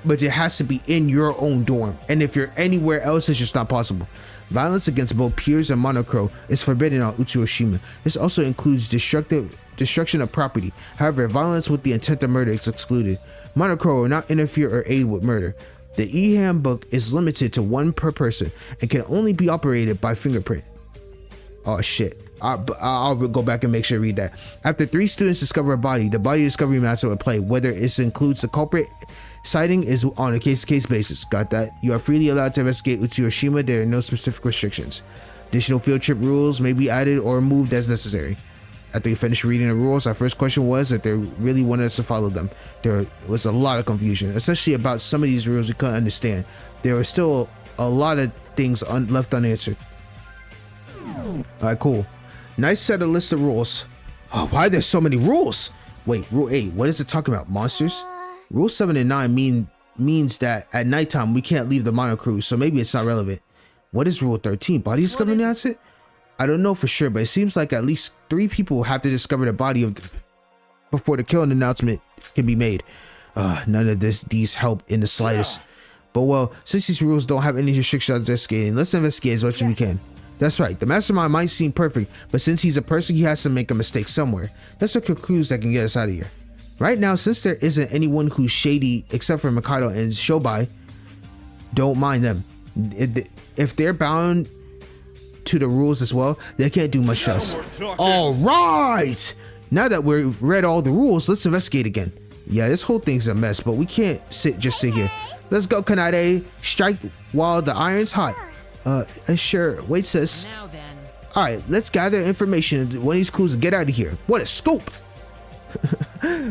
but it has to be in your own dorm. And if you're anywhere else, it's just not possible. Violence against both peers and Monokuro is forbidden on Utsuoshima. This also includes destruction of property. However, violence with the intent of murder is excluded. Monokuro will not interfere or aid with murder. The e-handbook is limited to 1 per person and can only be operated by fingerprint. Oh shit. I'll go back and make sure to read that. After 3 students discover a body, the body discovery master will play. Whether it includes the culprit, sighting is on a case-to-case basis. Got that? You are freely allowed to investigate Utsuoshima. There are no specific restrictions. Additional field trip rules may be added or removed as necessary. After we finished reading the rules, our first question was if they really wanted us to follow them. There was a lot of confusion, especially about some of these rules we couldn't understand. There were still a lot of things left unanswered. Alright, cool. Nice set of list of rules. Oh, why are there so many rules? Wait, rule 8, what is it talking about? Monsters? Rule 7 and 9 means that at nighttime we can't leave the Mono Crew, so maybe it's not relevant. What is rule 13? Body discovery announcement? I don't know for sure, but it seems like at least 3 people have to discover the body before the killing announcement can be made. None of these help in the slightest. But well, since these rules don't have any restrictions on investigating, let's investigate as much as we can. That's right, the mastermind might seem perfect, but since he's a person, he has to make a mistake somewhere. Let's look at clues that can get us out of here. Right now, since there isn't anyone who's shady except for Mikado and Shobai, don't mind them. If they're bound to the rules as well, they can't do much to us. All right! Now that we've read all the rules, let's investigate again. Yeah, this whole thing's a mess, but we can't just sit here. Let's go, Kanade. Strike while the iron's hot. Sure. Wait, sis. Now then. All right, let's gather information. One of these clues and get out of here. What a scoop!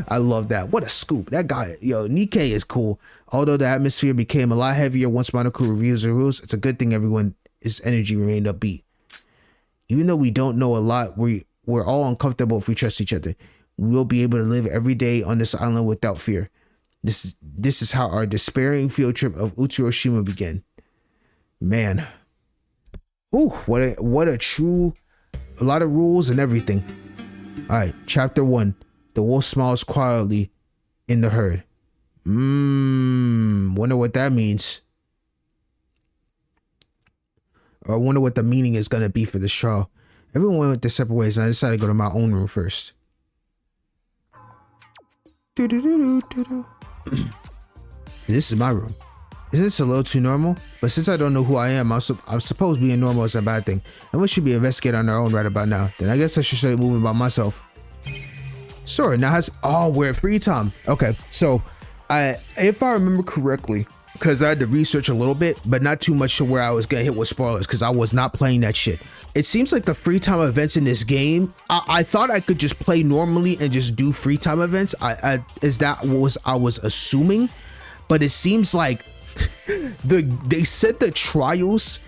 I love that. What a scoop. That guy, yo, Nikei is cool. Although the atmosphere became a lot heavier once Monokuro reviews the rules, it's a good thing everyone's energy remained upbeat. Even though we don't know a lot, we're all uncomfortable if we trust each other. We'll be able to live every day on this island without fear. This is how our despairing field trip of Utsuoshima began. Man. Ooh, what a true, a lot of rules and everything. All right, chapter 1. The wolf smiles quietly in the herd. Wonder what that means. Or I wonder what the meaning is going to be for this trial. Everyone went their separate ways and I decided to go to my own room first. This is my room. Isn't this a little too normal? But since I don't know who I am, I'm supposed being normal is a bad thing. And we should be investigating on our own right about now. Then I guess I should start moving by myself. Sora now has... Oh, we're at free time. Okay, so if I remember correctly, because I had to research a little bit, but not too much to where I was gonna hit with spoilers, because I was not playing that shit. It seems like the free time events in this game, I thought I could just play normally and just do free time events. Is that what I was assuming? But it seems like they said the trials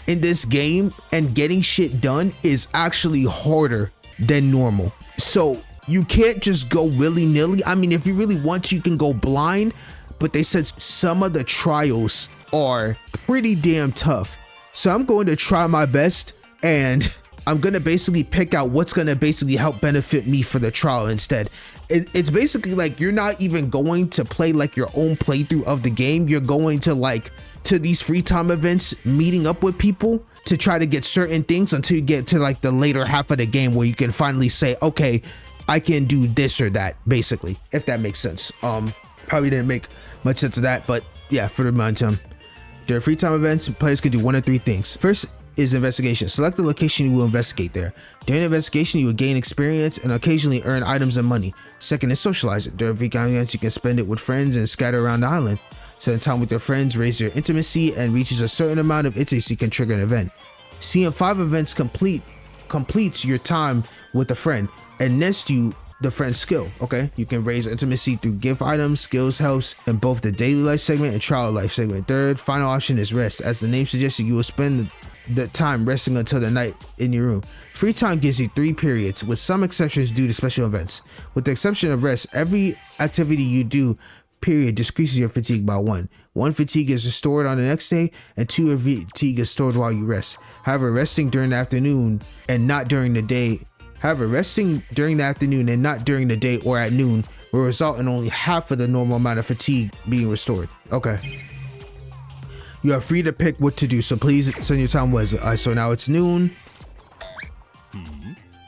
in this game and getting shit done is actually harder than normal. So you can't just go willy-nilly. I mean, if you really want to, you can go blind, but they said some of the trials are pretty damn tough. So I'm going to try my best, and I'm gonna basically pick out what's gonna basically help benefit me for the trial instead. It's basically like you're not even going to play like your own playthrough of the game. You're going to like to these free time events, meeting up with people to try to get certain things until you get to like the later half of the game where you can finally say, okay, I can do this or that, basically, if that makes sense. Probably didn't make much sense of that, but yeah, for the meantime, during free time events, players can do one of three things. First is investigation. Select the location you will investigate there. During the investigation, you will gain experience and occasionally earn items and money. Second is socializing. During free time events, you can spend it with friends and scatter around the island. Spend time with your friends, raise your intimacy, and reaches a certain amount of intimacy can trigger an event. Seeing 5 events completes your time with a friend and nests you the friend's skill. Okay, you can raise intimacy through gift items, skills helps in both the daily life segment and trial life segment. Third, final option is rest. As the name suggests, you will spend the time resting until the night in your room. Free time gives you 3 periods, with some exceptions due to special events. With the exception of rest, every activity you do period decreases your fatigue by 1. 1 fatigue is restored on the next day, and 2 of fatigue is stored while you rest. However, resting during the afternoon and not during the day or at noon will result in only half of the normal amount of fatigue being restored. Okay. You are free to pick what to do, so please send your time was. So now it's noon.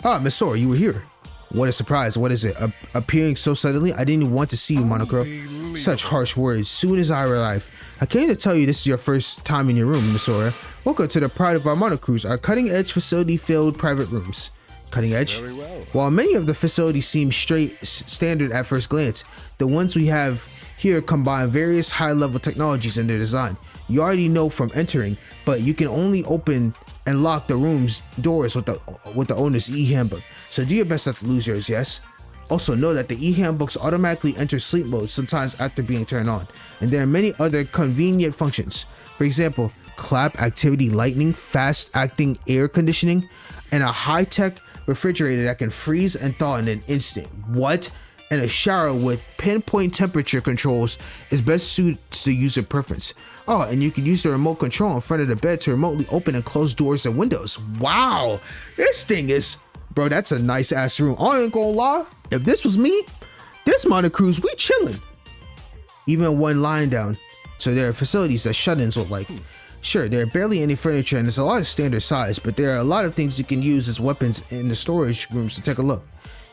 Ah, Miss Sora, you were here. What a surprise. What is it? Appearing so suddenly? I didn't even want to see you, Monocro. Such harsh words. Soon as I arrived, I came to tell you this is your first time in your room, Miss Sora. Welcome to the pride of our Monocruise, our cutting-edge facility-filled private rooms. Cutting edge? Very well. While many of the facilities seem standard at first glance, the ones we have here combine various high-level technologies in their design. You already know from entering, but you can only open and lock the room's doors with the owner's e-handbook. So do your best not to lose yours, yes? Also know that the e-handbooks automatically enter sleep mode sometimes after being turned on, and there are many other convenient functions. For example, clap activity lightning, fast acting air conditioning, and a high-tech refrigerator that can freeze and thaw in an instant. What? And a shower with pinpoint temperature controls is best suited to user preference. Oh, and you can use the remote control in front of the bed to remotely open and close doors and windows. Wow, this thing is, bro, that's a nice ass room. I ain't gonna lie, if this was me, this Monocruise, we chilling. Even one lying down. So there are facilities that shut-ins look like. Sure, there are barely any furniture and there's a lot of standard size, but there are a lot of things you can use as weapons in the storage rooms. To take a look.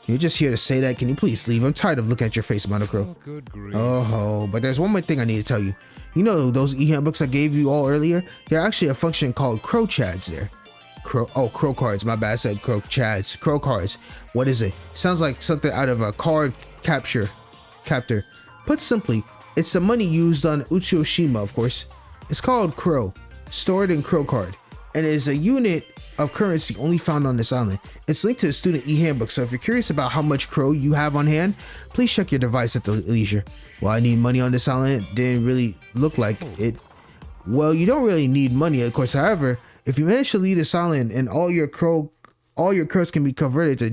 You're just here to say that. Can you please leave? I'm tired of looking at your face, Monocro. Oh, good grief. Oh, but there's one more thing I need to tell you. You know those e-handbooks I gave you all earlier? They're actually a function called Crow Chads there. Crow cards. My bad. I said Crow Chads. Crow cards. What is it? Sounds like something out of a card captor. Put simply, it's the money used on Utsushima, of course. It's called Crow, stored in Crow card, and is a unit of currency only found on this island. It's linked to the student e-handbook, so if you're curious about how much Crow you have on hand, please check your device at the leisure. Well, I need money on this island. It didn't really look like it. Well, you don't really need money, of course. However, if you manage to leave this island and all your crows can be converted to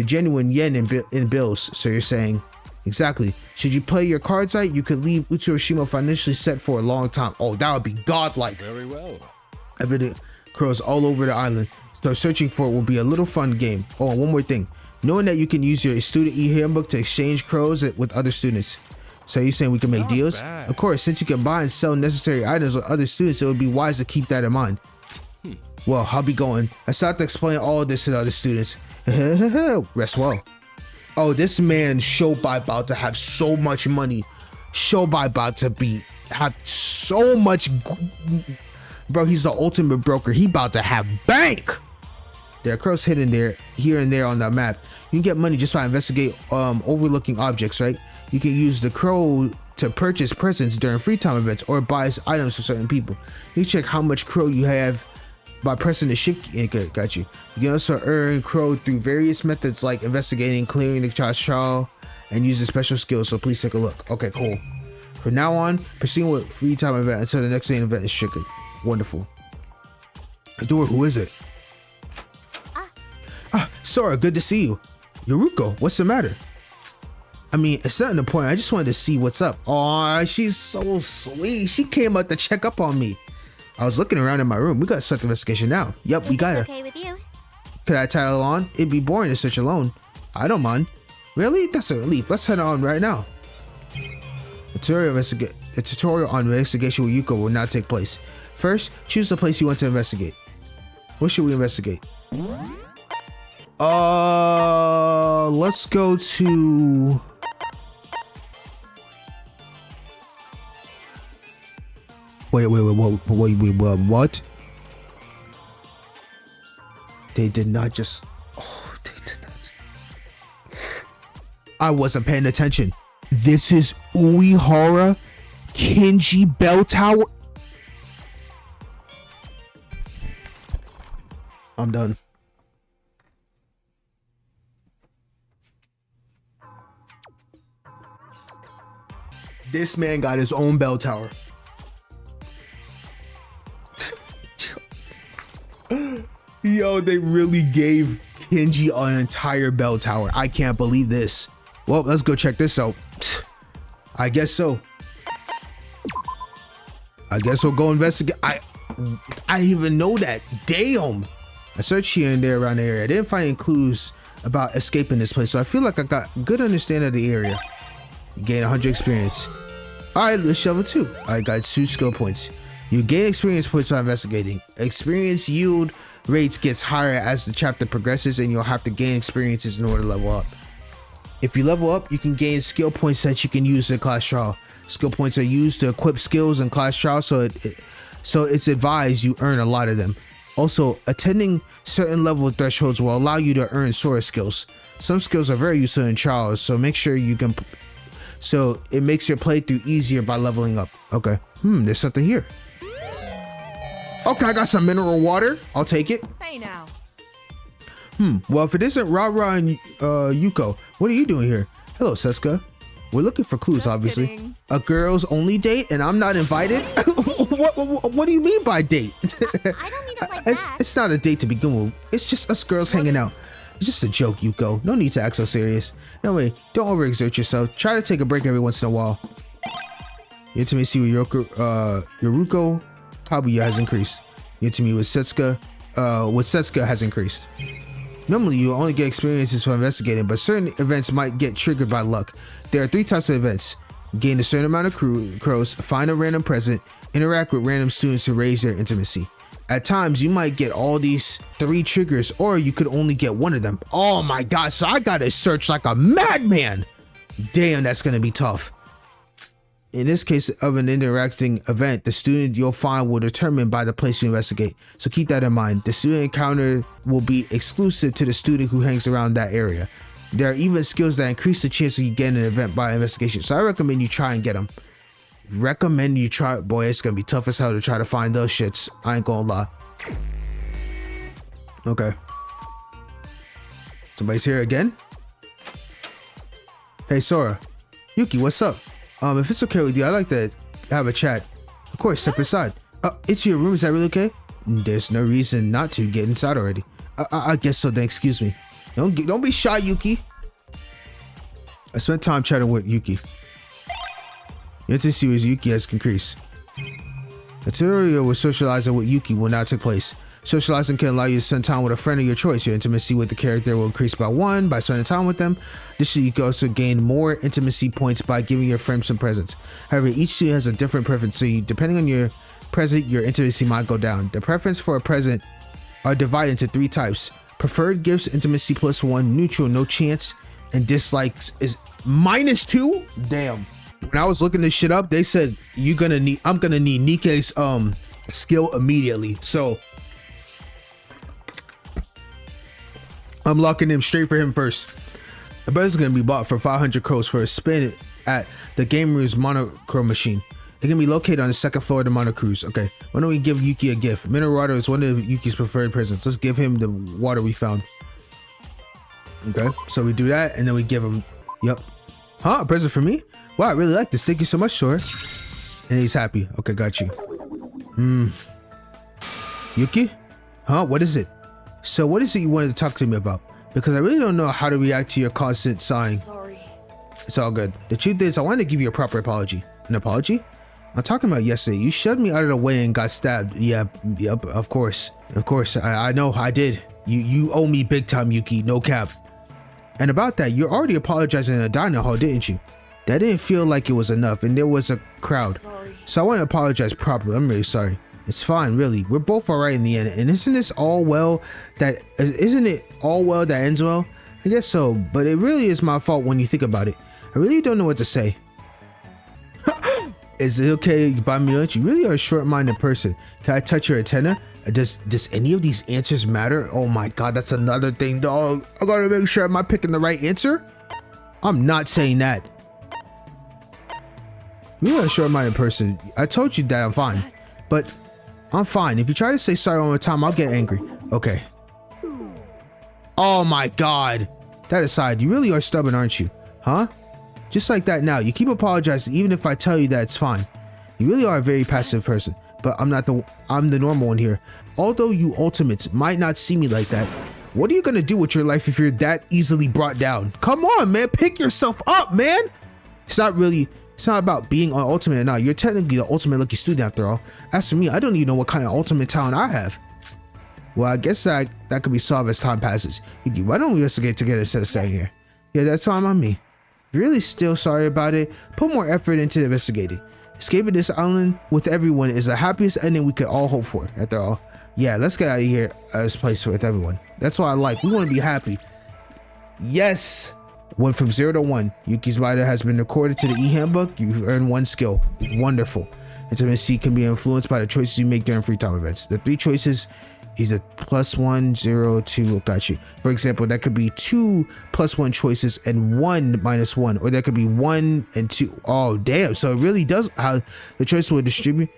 genuine yen in bills. So you're saying, exactly. Should you play your cards right, you could leave Utsushima financially set for a long time. Oh, that would be godlike. Very well. Evident crows all over the island, so searching for it will be a little fun game. Oh, and one more thing. Knowing that you can use your student e-handbook to exchange crows with other students. So you're saying we can make Not deals? bad. Of course, since you can buy and sell necessary items with other students, it would be wise to keep that in mind. Well, I'll be going. I start to explain all of this to the other students. Rest well. Oh, this man Shobai about to have so much money. Shobai about to have so much. Bro, he's the ultimate broker. He about to have bank. There are crows hidden here and there on the map. You can get money just by investigating overlooking objects, right? You can use the crow to purchase presents during free time events or buy items for certain people. You check how much crow you have by pressing the shift key. Okay, got you. You can also earn crow through various methods like investigating, clearing the trial, and using special skills. So please take a look. Okay, cool. From now on, proceeding with free time event until the next main event is triggered. Wonderful. Door, who is it? Sora, good to see you. Yoruko, what's the matter? I mean, it's nothing important. I just wanted to see what's up. Aw, she's so sweet. She came up to check up on me. I was looking around in my room. We gotta start the investigation now. Yep, we gotta. Okay with you? Could I tag along? It'd be boring to search alone. I don't mind. Really? That's a relief. Let's head on right now. A tutorial on investigation with Yuko will now take place. First, choose the place you want to investigate. What should we investigate? Let's go to... Wait, what? They did not just... Oh, they did not... I wasn't paying attention. This is Uehara Kinji Bell Tower. I'm done. This man got his own bell tower. Yo, they really gave Kinji an entire bell tower. I can't believe this. Well, let's go check this out. I guess so. I guess we'll go investigate. I didn't even know that. Damn. I searched here and there around the area. I didn't find any clues about escaping this place, so I feel like I got a good understanding of the area. Gain 100 experience. Alright, let's level 2. I got 2 skill points. You gain experience points by investigating. Experience yield rates gets higher as the chapter progresses, and you'll have to gain experiences in order to level up. If you level up, you can gain skill points that you can use in class trial. Skill points are used to equip skills in class trial, so it's advised you earn a lot of them. Also, attending certain level thresholds will allow you to earn Sora skills. Some skills are very useful in trials, so make sure you can... So it makes your playthrough easier by leveling up. Okay. There's something here. Okay, I got some mineral water. I'll take it. Hey now. Well, if it isn't Ra-Ra and Yuko, what are you doing here? Hello, Setsuka. We're looking for clues, Just obviously. kidding. A girls only date and I'm not invited? what do you mean by date? I don't mean it like that. It's not a date to begin with. It's just us girls hanging out. It's just a joke, Yuko. No need to act so serious. Anyway, don't overexert yourself. Try to take a break every once in a while. Your intimacy with Yoruko Kabuya has increased. Your intimacy with Setsuka has increased. Normally, you only get experiences for investigating, but certain events might get triggered by luck. There are 3 types of events. Gain a certain amount of crows, find a random present, interact with random students to raise their intimacy. At times, you might get all these 3 triggers, or you could only get one of them. Oh my god, so I gotta search like a madman! Damn, that's gonna be tough. In this case of an interacting event, the student you'll find will determine by the place you investigate. So keep that in mind. The student encounter will be exclusive to the student who hangs around that area. There are even skills that increase the chance of you getting an event by investigation. So I recommend you try and get them. Recommend you try. Boy, it's gonna be tough as hell to try to find those shits. I ain't gonna lie. Okay. Somebody's here again? Hey, Sora. Yuki, what's up? If it's okay with you, I'd like to have a chat. Of course, step aside. It's your room. Is that really okay? There's no reason not to. Get inside already. I guess so then. Excuse me. Don't be shy, Yuki. I spent time chatting with Yuki. Your intimacy with Yuki has increased. A tutorial with socializing with Yuki will now take place. Socializing can allow you to spend time with a friend of your choice. Your intimacy with the character will increase by 1 by spending time with them. Additionally, you can also gain more intimacy points by giving your friend some presents. However, each student has a different preference, so depending on your present, your intimacy might go down. The preference for a present are divided into 3 types. Preferred gifts, intimacy +1, neutral, no chance, and dislikes is -2. Damn. When I was looking this shit up, they said I'm gonna need Nikei's skill immediately. So I'm locking him straight for him first. The bird is gonna be bought for 500 crows for a spin at the game room's monochrome machine. It can be located on the second floor of the monocruise. Okay, why don't we give Yuki a gift? Mineral water is one of Yuki's preferred presents. Let's give him the water we found. Okay, so we do that, and then we give him, yep. Huh, a present for me? Wow, I really like this. Thank you so much, Sora. And he's happy. Okay, got you. Yuki? Huh, what is it? So what is it you wanted to talk to me about? Because I really don't know how to react to your constant sighing. Sorry. It's all good. The truth is, I wanted to give you a proper apology. An apology? I'm talking about yesterday. You shoved me out of the way and got stabbed. Yep, of course. Of course, I know, I did. You owe me big time, Yuki, no cap. And about that, you're already apologizing in a diner hall, didn't you? That didn't feel like it was enough, and there was a crowd. Sorry. So I want to apologize properly. I'm really sorry. It's fine, really. We're both alright in the end. And isn't it all well that ends well? I guess so, but it really is my fault when you think about it. I really don't know what to say. Is it okay you buy me lunch? You really are a short-minded person. Can I touch your antenna? Does any of these answers matter? Oh my god, that's another thing, dog. I gotta make sure am I picking the right answer? I'm not saying that. You're a short-minded person. I told you that I'm fine. But I'm fine. If you try to say sorry one more time, I'll get angry. Okay. Oh my god. That aside, you really are stubborn, aren't you? Huh? Just like that now. You keep apologizing even if I tell you that it's fine. You really are a very passive person. But I'm the normal one here. Although you ultimates might not see me like that, what are you gonna do with your life if you're that easily brought down? Come on, man. Pick yourself up, man. It's not about being an ultimate or not. You're technically the ultimate lucky student after all. As for me, I don't even know what kind of ultimate talent I have. Well, I guess that could be solved as time passes. Why don't we investigate together instead of staying here? Yeah, that's fine on me. If you're really still sorry about it, put more effort into investigating. Escaping this island with everyone is the happiest ending we could all hope for, after all. Yeah, let's get out of here, this place with everyone. That's what I like. We want to be happy. Yes! Went from 0 to 1. Yuki's rider has been recorded to the e-handbook. You've earned 1 skill. Wonderful. Intimacy can be influenced by the choices you make during free time events. The 3 choices is a +1, 0, 2. Got you. For example, that could be 2 +1 choices and 1 -1, or that could be 1 and 2. Oh, damn. So it really does how the choices will distribute.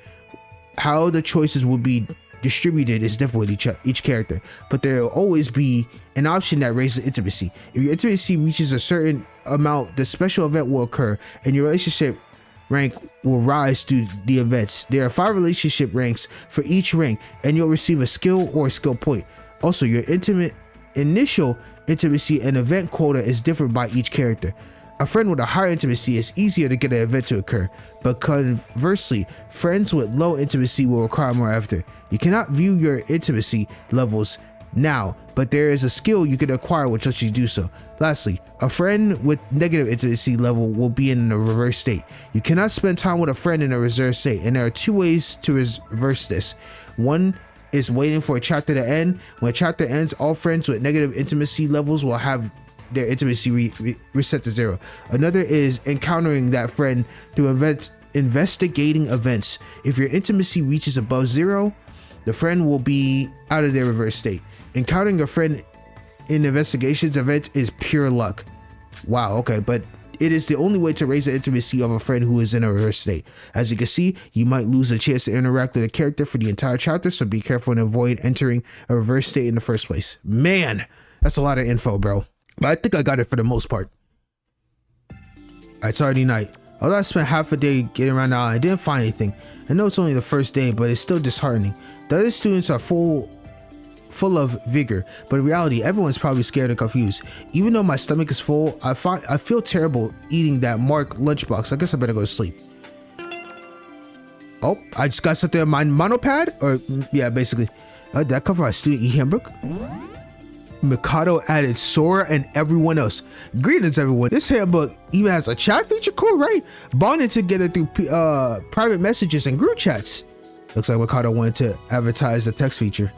How the choices will be distributed is different with each character, but there will always be an option that raises intimacy. If your intimacy reaches a certain amount, the special event will occur and your relationship rank will rise through the events. There are 5 relationship ranks for each rank, and you'll receive a skill or a skill point. Also, your initial intimacy and event quota is different by each character. A friend with a higher intimacy is easier to get an event to occur, but conversely, friends with low intimacy will require more effort. You cannot view your intimacy levels now, but there is a skill you can acquire which lets you do so. Lastly, a friend with negative intimacy level will be in a reverse state. You cannot spend time with a friend in a reserved state, and there are 2 ways to reverse this. One is waiting for a chapter to end. When a chapter ends, all friends with negative intimacy levels will have their intimacy reset to 0. Another is encountering that friend through investigating events. If your intimacy reaches above 0, the friend will be out of their reverse state. Encountering a friend in investigations events is pure luck. Wow, okay, but it is the only way to raise the intimacy of a friend who is in a reverse state. As you can see, you might lose a chance to interact with a character for the entire chapter, so be careful and avoid entering a reverse state in the first place. Man, that's a lot of info, bro. But I think I got it for the most part. It's already night. Although I spent half a day getting around the island, I didn't find anything. I know it's only the first day, but it's still disheartening. The other students are full of vigor, but in reality, everyone's probably scared and confused. Even though my stomach is full, I feel terrible eating that marked lunchbox. I guess I better go to sleep. Oh, I just got something on my monopad? Or, yeah, basically. Did that cover our student e-handbook? Mikado added Sora and everyone else. Greetings, everyone. This handbook even has a chat feature. Cool, right? Bonded together through private messages and group chats. Looks like Mikado wanted to advertise the text feature.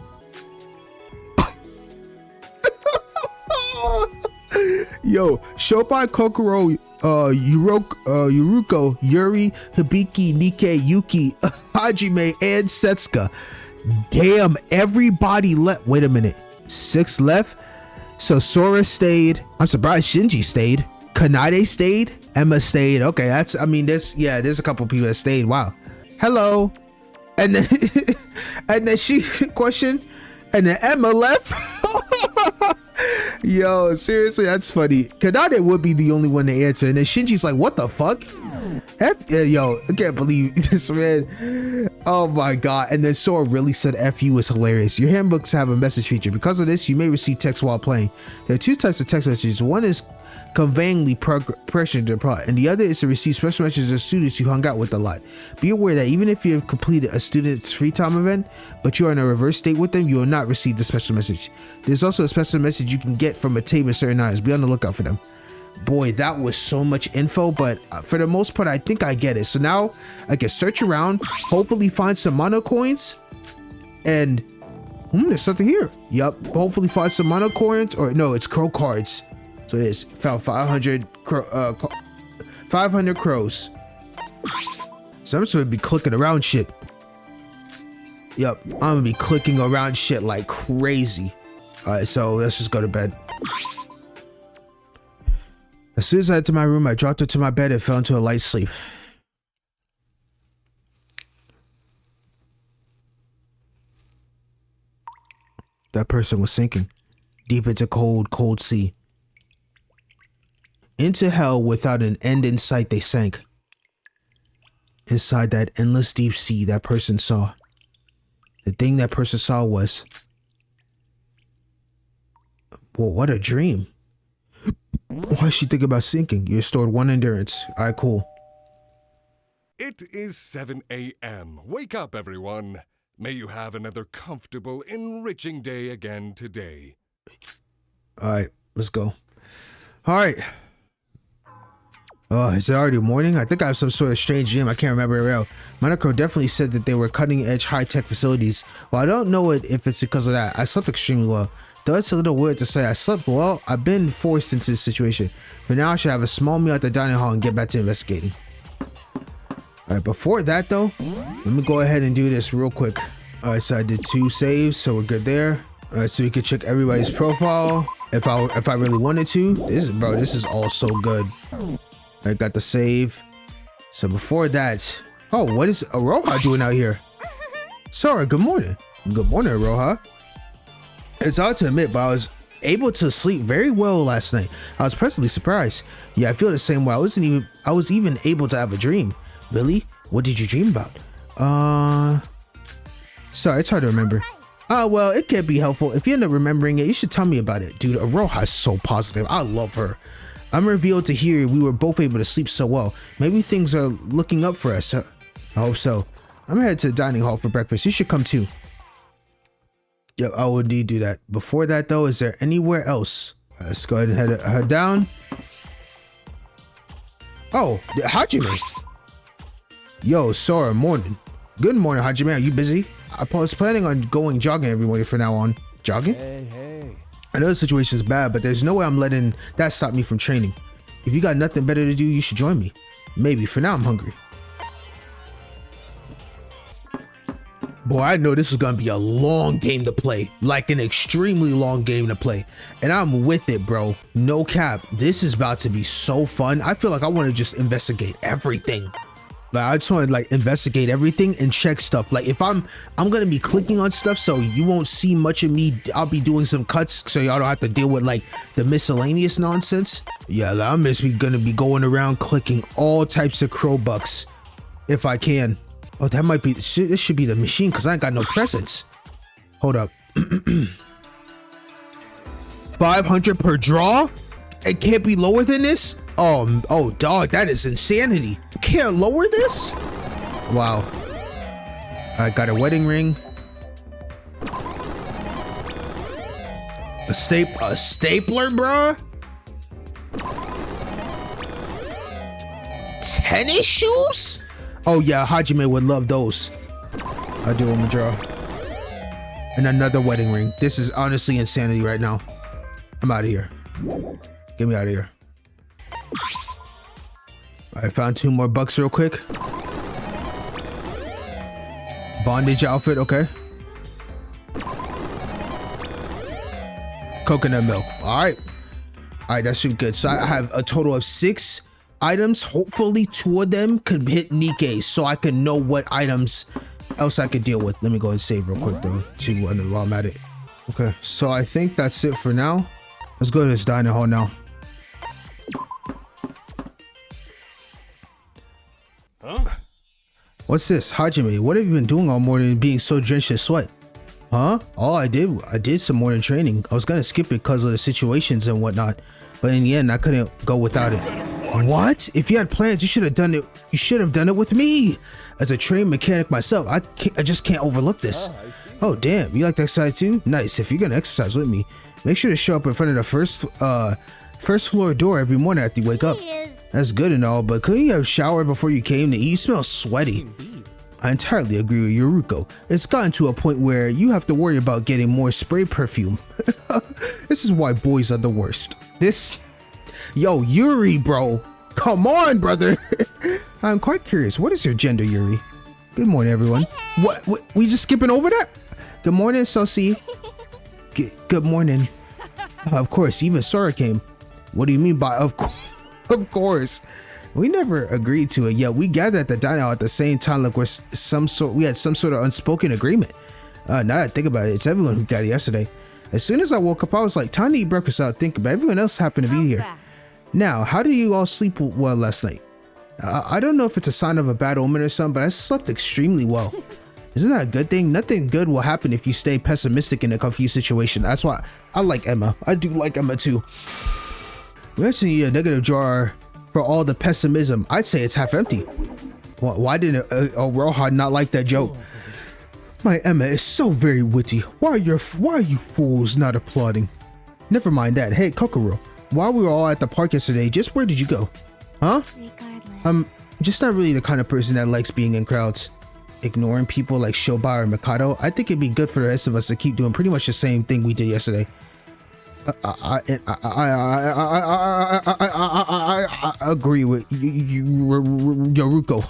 Yo, Shopai, Kokoro, Yuruko, Yuri, Hibiki, Nikei, Yuki, Hajime, and Setsuka. Damn, everybody left. Wait a minute. 6 left. So Sora stayed. I'm surprised Shinji stayed. Kanade stayed. Emma stayed. Okay, that's, I mean, there's a couple people that stayed. Wow. Hello. And then and then she questioned, and then Emma left. Yo, seriously, that's funny. Kanade would be the only one to answer, and then Shinji's like, what the fuck? Yo, I can't believe this, man. Oh my god. And then Sora really said F you is hilarious. Your handbooks have a message feature. Because of this, you may receive text while playing. There are two types of text messages. One is conveyingly pressure to the plot, and the other is to receive special messages of students you hung out with a lot. Be aware that even if you have completed a student's free time event, but you are in a reverse state with them, you will not receive the special message. There's also a special message you can get from a table in certain eyes. Be on the lookout for them. Boy, that was so much info, but for the most part, I think I get it. So now I can search around, hopefully find some mono coins, and there's something here. Yup, hopefully find some mono coins, or no, it's crow cards. So it is. Found 500 crows. So I'm just gonna be clicking around shit. Yup, I'm gonna be clicking around shit like crazy. Alright, so let's just go to bed. As soon as I entered my room, I dropped into my bed and fell into a light sleep. That person was sinking deep into cold sea. Into hell without an end in sight, they sank. Inside that endless deep sea, that person saw. The thing that person saw was... well, what a dream. Why is she thinking about sinking? You restored 1 endurance. Alright, cool. It is 7 a.m. Wake up, everyone. May you have another comfortable, enriching day again today. Alright, let's go. Alright. Oh, is it already morning? I think I have some sort of strange dream. I can't remember it well. Monochrome definitely said that they were cutting-edge, high-tech facilities. Well, I don't know if it's because of that. I slept extremely well. Though it's a little weird to say I slept well, I've been forced into this situation. But now I should have a small meal at the dining hall and get back to investigating. Alright, before that though, let me go ahead and do this real quick. Alright, so I did 2 saves, so we're good there. Alright, so we can check everybody's profile if I really wanted to. This is all so good. I got the save. So before that, oh, what is Aroha doing out here? Sora, good morning. Good morning, Aroha. It's odd to admit, but I was able to sleep very well last night. I was pleasantly surprised. Yeah, I feel the same way. I was even able to have a dream. Really? What did you dream about? Sorry, it's hard to remember. Well, it can be helpful. If you end up remembering it, you should tell me about it. Dude, Aroha is so positive. I love her. I'm revealed to hear we were both able to sleep so well. Maybe things are looking up for us. I hope so. I'm headed to the dining hall for breakfast. You should come too. Yep, I will indeed do that. Before that though, is there anywhere else? Let's go ahead and head down. Oh, Hajime. Yo, Sora, morning. Good morning, Hajime. Are you busy? I was planning on going jogging every morning from now on. Jogging? Hey. I know the situation is bad, but there's no way I'm letting that stop me from training. If you got nothing better to do, you should join me. Maybe. For now, I'm hungry. Boy, I know this is gonna be a long game to play, like an extremely long game to play, and I'm with it, bro. No cap, this is about to be so fun. I feel like I want to just investigate everything. Like I just want to like investigate everything and check stuff. Like if I'm gonna be clicking on stuff, so you won't see much of me. I'll be doing some cuts, so y'all don't have to deal with like the miscellaneous nonsense. Yeah, like, I'm just gonna be going around clicking all types of crow bucks if I can. Oh, that might be, this should be the machine because I ain't got no presents. Hold up. 500 per draw? It can't be lower than this? Oh, dog, that is insanity. Can't lower this? Wow. I got a wedding ring. A stapler, bruh? Tennis shoes? Oh yeah, Hajime would love those. I'll do one more draw. And another wedding ring. This is honestly insanity right now. I'm out of here. Get me out of here. I found 2 more bucks real quick. Bondage outfit, okay. Coconut milk. Alright. All right, that should be good. So I have a total of 6 items. Hopefully 2 of them could hit Nikei so I can know what items else I could deal with. Let me go and save real quick though, see while I'm at it. Okay, so I think that's it for now. Let's go to this dining hall now. Huh? What's this? Hajime, what have you been doing all morning being so drenched in sweat? Huh? All I did some morning training. I was gonna skip it because of the situations and whatnot, but in the end I couldn't go without it. What? If you had plans, you should have done it. You should have done it with me. As a trained mechanic myself, I just can't overlook this. Oh damn, you like to exercise too? Nice. If you're gonna exercise with me, make sure to show up in front of the first floor door every morning after you wake up. That's good and all, but couldn't you have showered before you came to eat? You smell sweaty. I entirely agree with Yuruko. It's gotten to a point where you have to worry about getting more spray perfume. This is why boys are the worst. Yo, Yuri, bro. Come on, brother. I'm quite curious. What is your gender, Yuri? Good morning, everyone. What? We just skipping over that? Good morning, Sosi. Good morning. Of course, even Sora came. What do you mean by of course? Of course. We never agreed to it, yet we gathered at the dining hall at the same time like we had some sort of unspoken agreement. Now that I think about it, it's everyone who got it yesterday. As soon as I woke up, I was like, time to eat breakfast out thinking, but everyone else happened to be here. Now, how did you all sleep well last night? I don't know if it's a sign of a bad omen or something, but I slept extremely well. Isn't that a good thing? Nothing good will happen if you stay pessimistic in a confused situation. That's why I like Emma. I do like Emma too. We actually need a negative jar for all the pessimism. I'd say it's half empty. Why didn't Roha not like that joke? My Emma is so very witty. Why are you fools not applauding? Never mind that. Hey, Kokoro, while we were all at the park yesterday, just where did you go? Huh? I'm just not really the kind of person that likes being in crowds. Ignoring people like Shoba or Mikado, I think it'd be good for the rest of us to keep doing pretty much the same thing we did yesterday. I agree with Yoruko.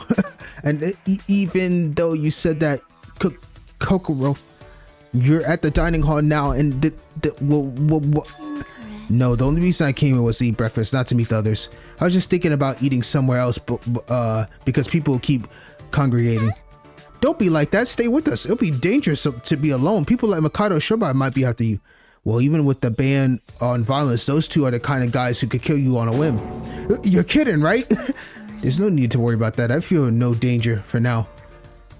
And even though you said that, Kokoro, you're at the dining hall now, and no, the only reason I came here was to eat breakfast, not to meet the others. I was just thinking about eating somewhere else, because people keep congregating. Don't be like that. Stay with us. It'll be dangerous to be alone. People like Mikado Shoba might be after you. Well, even with the ban on violence, those two are the kind of guys who could kill you on a whim. You're kidding, right? There's no need to worry about that. I feel no danger for now.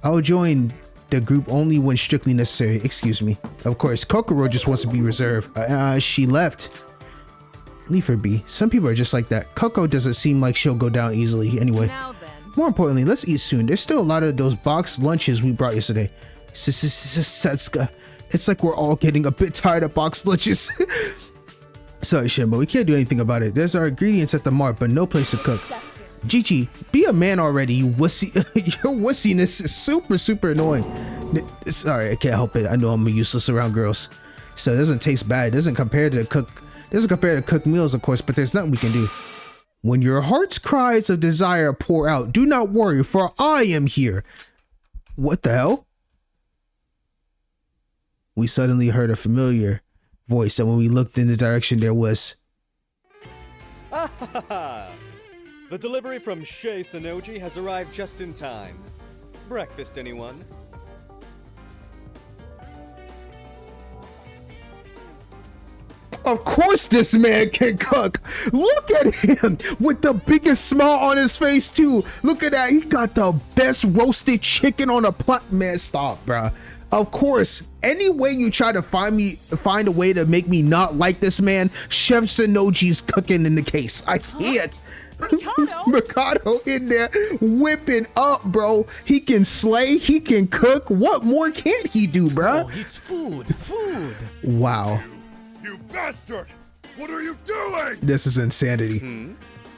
I'll join the group only when strictly necessary. Excuse me. Of course, Kokoro just wants to be reserved. She left. Leave her be. Some people are just like that. Coco doesn't seem like she'll go down easily anyway. More importantly, let's eat soon. There's still a lot of those boxed lunches we brought yesterday. Setsuka. It's like we're all getting a bit tired of boxed lunches. Sorry, Shin, but we can't do anything about it. There's our ingredients at the mart, but no place to cook. Jichi, be a man already, you wussy. Your wussiness is super annoying. Sorry, I can't help it. I know I'm useless around girls. So it doesn't taste bad. It doesn't compare to cook meals, of course, but there's nothing we can do. When your heart's cries of desire pour out, do not worry, for I am here. What the hell? We suddenly heard a familiar voice, and when we looked in the direction, there was... The delivery from Shei Sonoji has arrived just in time. Breakfast, anyone? Of course this man can cook. Look at him with the biggest smile on his face too. Look at that. He got the best roasted chicken on a plate. Man, stop, bruh. Of course, any way you try to find a way to make me not like this man, Chef Sonoji's cooking in the case. I can't. Mikado in there whipping up, bro. He can slay, he can cook. What more can't he do, bro? Oh, it's food. Wow. You bastard! What are you doing? This is insanity.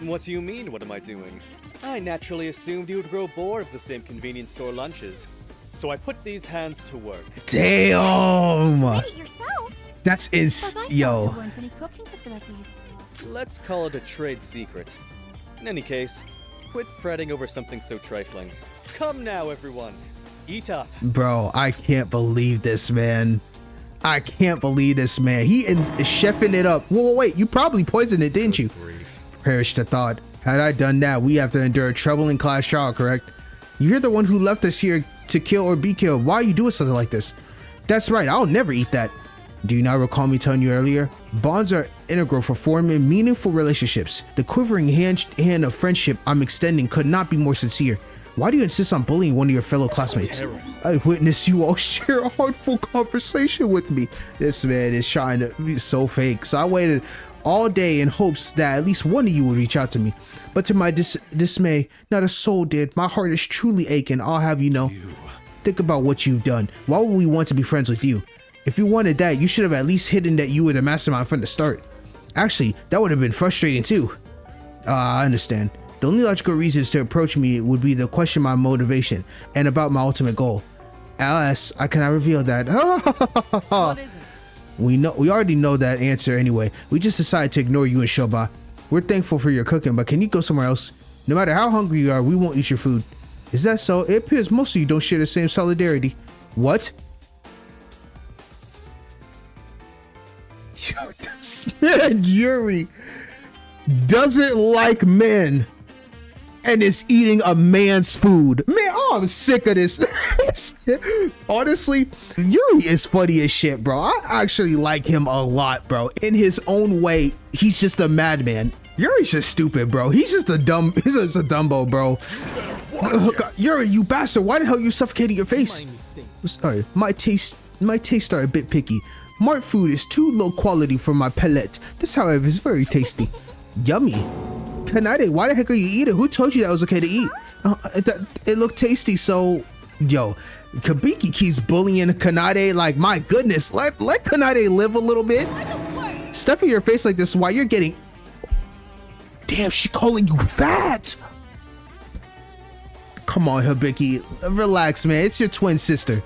What do you mean, what am I doing? I naturally assumed you would grow bored of the same convenience store lunches. So I put these hands to work. Damn. Made it yourself? That's yo. There weren't any cooking facilities. Let's call it a trade secret. In any case, quit fretting over something so trifling. Come now, everyone. Eat up. Bro, I can't believe this, man. I can't believe this, man. He is chefing it up. Whoa, wait, you probably poisoned it, didn't you? Perish the thought. Had I done that, we have to endure a troubling class trial, correct? You're the one who left us here to kill or be killed. Why are you doing something like this? That's right, I'll never eat that. Do you not recall me telling you earlier? Bonds are integral for forming meaningful relationships. The quivering hand of friendship I'm extending could not be more sincere. Why do you insist on bullying one of your fellow classmates? I witnessed you all share a heartful conversation with me. This man is trying to be so fake. So I waited all day in hopes that at least one of you would reach out to me. But to my dismay, not a soul did. My heart is truly aching, I'll have you know. Think about what you've done. Why would we want to be friends with you? If you wanted that, you should have at least hidden that you were the mastermind from the start. Actually, that would have been frustrating too. I understand. The only logical reasons to approach me would be to question my motivation and about my ultimate goal. Alas, I cannot reveal that. What is it? We already know that answer anyway. We just decided to ignore you and Shoba. We're thankful for your cooking, but can you go somewhere else? No matter how hungry you are, we won't eat your food. Is that so? It appears most of you don't share the same solidarity. What? Yo, this man Yuri doesn't like men and is eating a man's food. Man, oh, I'm sick of this. Honestly, Yuri is funny as shit, bro. I actually like him a lot, bro. In his own way, he's just a madman. Yuri's just stupid, bro. He's just a dumbo, bro. Yuri, you bastard. Why the hell are you suffocating your face? Sorry, my tastes are a bit picky. Mart food is too low quality for my palate. This, however, is very tasty. Yummy. Kanade, why the heck are you eating? Who told you that was okay to eat? It looked tasty, so... Yo, Kabiki keeps bullying Kanade. Like, my goodness. Let Kanade live a little bit. Stuffing your face like this while you're getting... Damn, she calling you fat. Come on, Hibiki. Relax, man. It's your twin sister.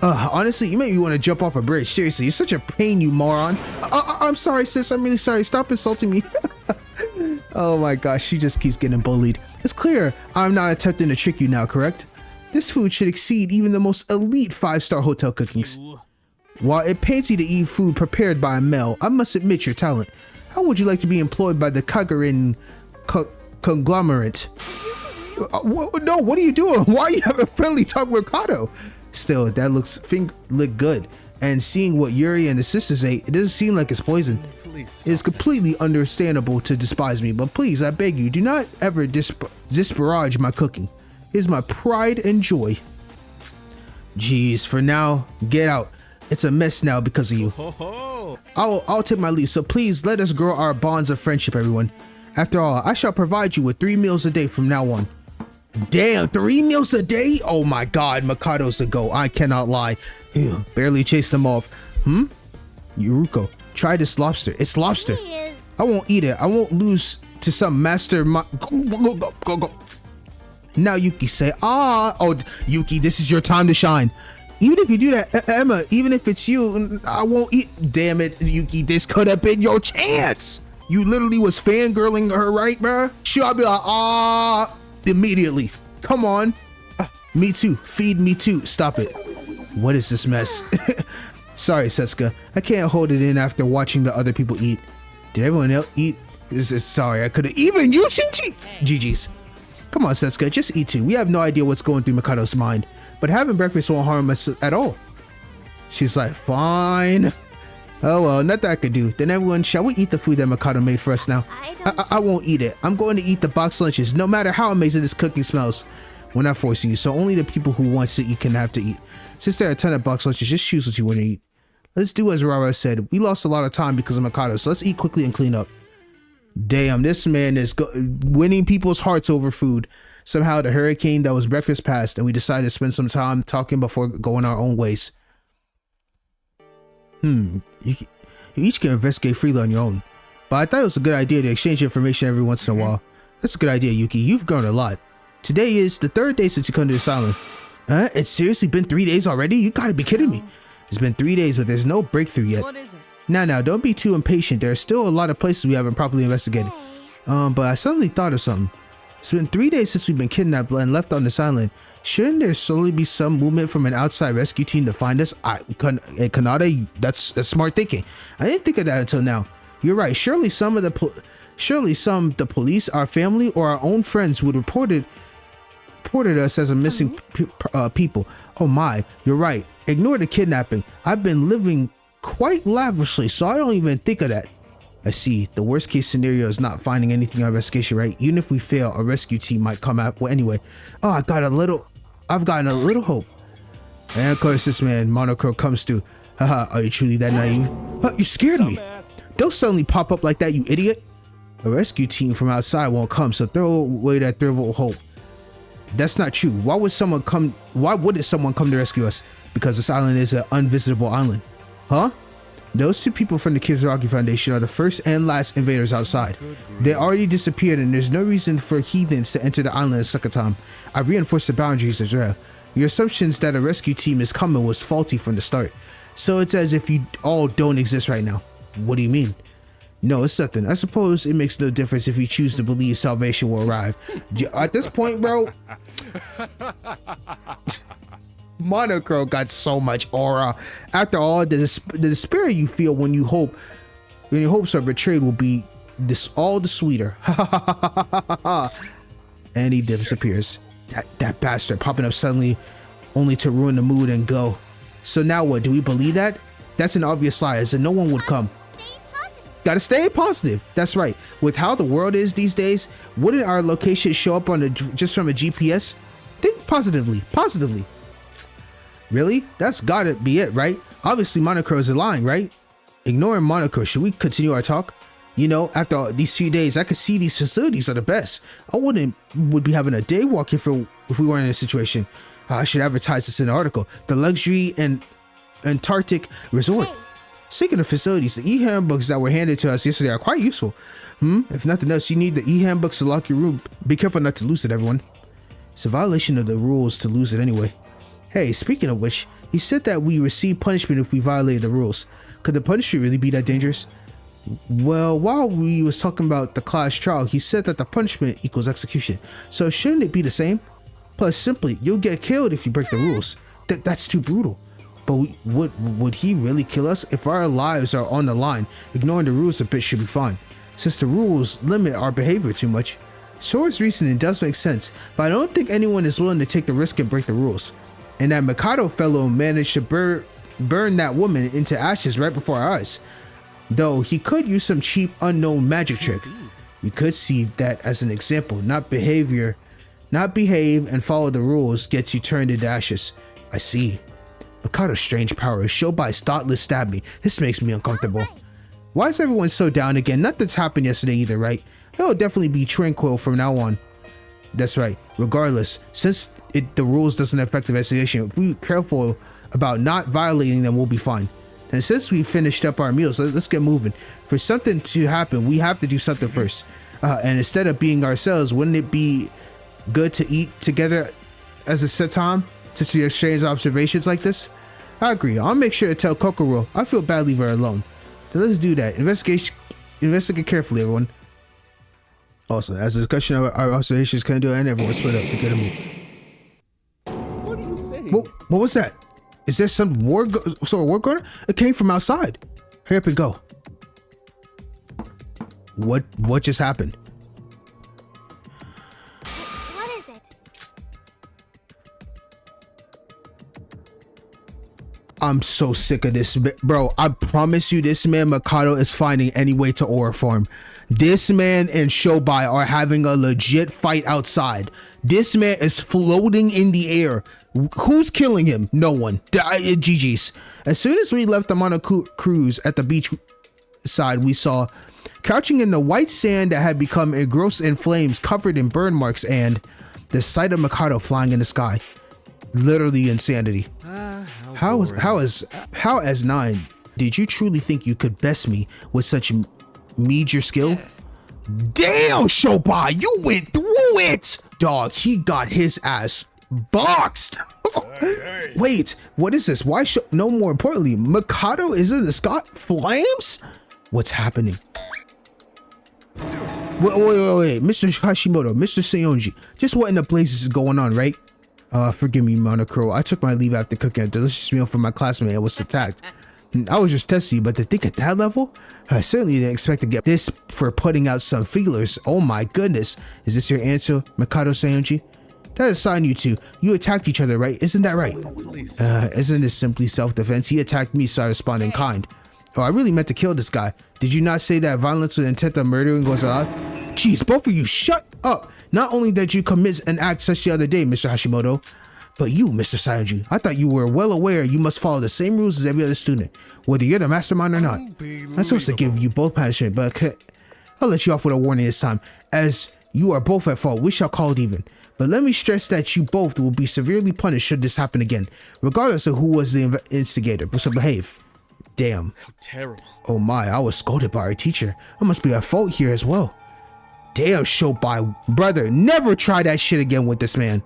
Honestly, you make me want to jump off a bridge. Seriously, you're such a pain, you moron. I'm sorry, sis. I'm really sorry. Stop insulting me. Oh my gosh, she just keeps getting bullied. It's clear I'm not attempting to trick you now, correct? This food should exceed even the most elite 5-star hotel cookings. While it pains you to eat food prepared by a male, I must admit your talent. How would you like to be employed by the Kagarin conglomerate? No, what are you doing? Why are you having a friendly talk with Kato? Still, that look good. And seeing what Yuri and the sisters ate, it doesn't seem like it's poison. It is completely understandable to despise me, but please, I beg you, do not ever disparage my cooking. It is my pride and joy. Jeez, for now, get out. It's a mess now because of you. I'll take my leave, so please let us grow our bonds of friendship, everyone. After all, I shall provide you with 3 meals a day from now on. Damn, 3 meals a day? Oh my god, Mikado's the go. I cannot lie. Ew, barely chased them off. Yuruko, try this lobster. It's lobster. I won't eat it. I won't lose to some master. Go. Now Yuki say, oh, Yuki, this is your time to shine. Even if you do that, Emma, even if it's you, I won't eat. Damn it, Yuki, this could have been your chance. You literally was fangirling her, right, bruh? Sure, I'll be like, immediately. Come on. Me too. Feed me too. Stop it. What is this mess? Sorry, Setsuka. I can't hold it in after watching the other people eat. Did everyone else eat? Sorry, I couldn't. Even you, Shinji? GG's. Come on, Setsuka. Just eat too. We have no idea what's going through Mikado's mind. But having breakfast won't harm us at all. She's like, fine. Oh well, nothing I could do. Then everyone, shall we eat the food that Mikado made for us now? I won't eat it. I'm going to eat the box lunches, no matter how amazing this cooking smells. We're not forcing you, so only the people who want to eat can have to eat. Since there are a ton of box lunches, just choose what you want to eat. Let's do as Rara said. We lost a lot of time because of Mikado, so let's eat quickly and clean up. Damn, this man is winning people's hearts over food. Somehow the hurricane that was breakfast passed, and we decided to spend some time talking before going our own ways. You each can investigate freely on your own. But I thought it was a good idea to exchange information every once in a while. That's a good idea, Yuki. You've grown a lot. Today is the 3rd day since you come to this island. It's seriously been 3 days already? You gotta be kidding me. It's been 3 days, but there's no breakthrough yet. What is it? Now, don't be too impatient. There are still a lot of places we haven't properly investigated. But I suddenly thought of something. It's been 3 days since we've been kidnapped and left on this island. Shouldn't there slowly be some movement from an outside rescue team to find us? Kanade, that's smart thinking. I didn't think of that until now. You're right. Surely some of the police, our family, or our own friends would reported us as a missing people. Oh my, you're right. Ignore the kidnapping. I've been living quite lavishly, so I don't even think of that. I see. The worst case scenario is not finding anything on investigation, right? Even if we fail, a rescue team might come out. Well, anyway. Oh, I've gotten a little hope. And of course, this man, Monochrome, comes through. Haha, are you truly that naive? Huh, you scared me. Don't suddenly pop up like that, you idiot. A rescue team from outside won't come, so throw away that thrill of hope. That's not true. Why wouldn't someone come to rescue us? Because this island is an unvisitable island. Huh? Those two people from the Kizaragi Foundation are the first and last invaders outside. They already disappeared, and there's no reason for heathens to enter the island a second time. I reinforced the boundaries as well. Your assumptions that a rescue team is coming was faulty from the start. So it's as if you all don't exist right now. What do you mean? No, it's nothing. I suppose it makes no difference if you choose to believe salvation will arrive. At this point, bro, Monochrome got so much aura. After all, the despair you feel when your hopes are betrayed will be all the sweeter. And he disappears. That bastard popping up suddenly, only to ruin the mood and go. So now what? Do we believe that? That's an obvious lie, as in no one would come. Gotta stay positive. That's right. With how the world is these days, wouldn't our location show up on just from a GPS? Think positively. Really? That's gotta be it, right? Obviously, Monochrome is lying, right? Ignoring Monochrome, should we continue our talk? You know, after these few days, I could see these facilities are the best. I would be having a day walk if we weren't in this situation. I should advertise this in an article. The luxury and Antarctic resort. Speaking of facilities, the e-handbooks that were handed to us yesterday are quite useful. If nothing else, you need the e-handbooks to lock your room. Be careful not to lose it, everyone. It's a violation of the rules to lose it anyway. Hey, speaking of which, he said that we receive punishment if we violate the rules. Could the punishment really be that dangerous? Well, while we was talking about the class trial, he said that the punishment equals execution. So shouldn't it be the same? Plus, simply, you'll get killed if you break the rules. That's too brutal. But would he really kill us? If our lives are on the line, ignoring the rules a bit should be fine, since the rules limit our behavior too much. Sora's reasoning does make sense, but I don't think anyone is willing to take the risk and break the rules. And that Mikado fellow managed to burn that woman into ashes right before our eyes. Though he could use some cheap unknown magic trick. We could see that as an example. Not behave and follow the rules gets you turned into ashes. I see. Mikado's strange power is shown by his thoughtless stab me. This makes me uncomfortable. Why is everyone so down again? Nothing's happened yesterday either, right? It'll definitely be tranquil from now on. That's right. Regardless, since the rules doesn't affect the investigation, if we're careful about not violating them, we'll be fine. And since we finished up our meals, let's get moving. For something to happen, we have to do something first. And instead of being ourselves, wouldn't it be good to eat together as a set time? Since we exchange observations like this? I agree. I'll make sure to tell Kokoro. I feel bad leaving her alone. Then let's do that. Investigate carefully, everyone. Also, as a discussion of our observations can do, and everyone split up to get a move. What are you saying? What was that? Is there some war going on? It came from outside. Hurry up and go. What just happened? What is it? I'm so sick of this, bro. I promise you, this man Mikado is finding any way to aura form. This man and Shobai are having a legit fight outside. This man is floating in the air. Who's killing him? No one. GG's. As soon as we left the Mono cruise at the beach side, we saw crouching in the white sand that had become engrossed in flames, covered in burn marks, and the sight of Mikado flying in the sky. Literally insanity. How as 9 did you truly think you could best me with such major skill? Damn, Shobai, you went through it! Dog, he got his ass boxed. Wait, what is this? Why no, more importantly, Mikado is in the sky? Flames? What's happening? Wait, Mr. Hashimoto, Mr. Seonji, just what in the blazes is going on, right? Forgive me, Monocro. I took my leave after cooking a delicious meal for my classmate and was attacked. I was just testy, but to think at that level, I certainly didn't expect to get this for putting out some feelers. Oh my goodness. Is this your answer, Mikado Sayonji? That assigned you two. You attacked each other, right? Isn't that right? Isn't this simply self-defense? He attacked me, so I responded in kind. Oh, I really meant to kill this guy. Did you not say that violence with intent of murdering was allowed? Jeez, both of you, shut up. Not only did you commit an act such the other day, Mr. Hashimoto, but you, Mr. Sayonji, I thought you were well aware you must follow the same rules as every other student, whether you're the mastermind or not. I'm supposed to give you both punishment, but I'll let you off with a warning this time. As you are both at fault, we shall call it even. But let me stress that you both will be severely punished should this happen again, regardless of who was the instigator. So behave. Damn. How terrible. Oh my, I was scolded by our teacher. I must be at fault here as well. Damn, Shobai, brother, never try that shit again with this man.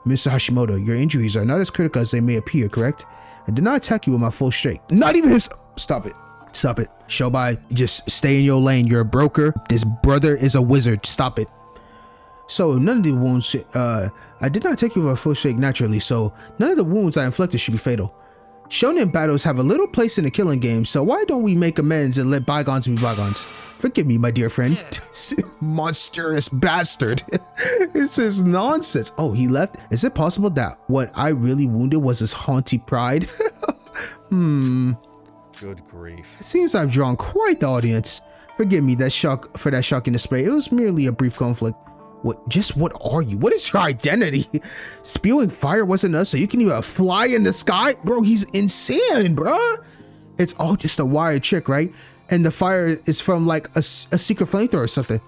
Mr. Hashimoto, your injuries are not as critical as they may appear, correct? I did not attack you with my full strength. Not even his... Stop it. Stop it. Shobai, just stay in your lane. You're a broker. This brother is a wizard. Stop it. So none of the wounds... I did not take you with a full strength naturally, so none of the wounds I inflicted should be fatal. Shonen battles have a little place in the killing game, so why don't we make amends and let bygones be bygones? Forgive me, my dear friend. Monstrous bastard. This is nonsense. Oh, he left? Is it possible that what I really wounded was his haughty pride? Good grief. It seems I've drawn quite the audience. Forgive me for that shocking display. It was merely a brief conflict. What are you? What is your identity? Spewing fire wasn't enough so you can even fly in the sky? Bro, he's insane, bro. It's all just a wired trick, right? And the fire is from like a secret flamethrower or something.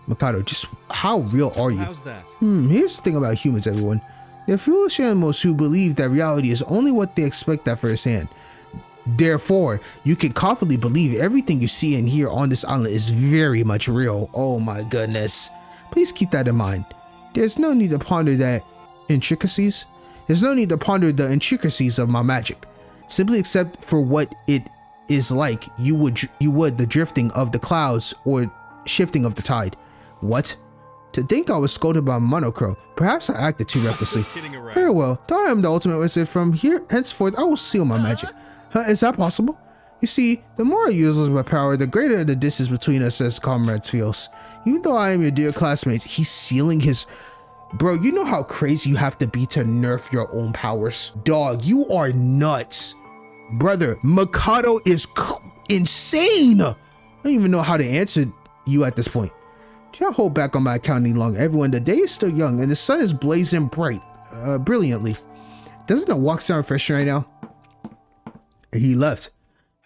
Mikado, just how real are you? How's that? Here's the thing about humans, everyone. They're foolish animals who believe that reality is only what they expect at first hand. Therefore, you can confidently believe everything you see and hear on this island is very much real. Oh my goodness. Please keep that in mind. There's no need to ponder the intricacies of my magic. Simply accept for what it is like you would the drifting of the clouds or shifting of the tide. What? To think I was scolded by Monocro. Perhaps I acted too recklessly. Very well. Though I am the ultimate wizard, from here henceforth I will seal my magic. Is that possible? You see, the more I use my power, the greater the distance between us as comrades feels. Even though I am your dear classmates, he's sealing his... Bro, you know how crazy you have to be to nerf your own powers? Dog, you are nuts. Brother, Mikado is insane. I don't even know how to answer you at this point. Do not hold back on my account any longer. Everyone, the day is still young and the sun is blazing brilliantly. Doesn't it walk sound refreshing right now? He left.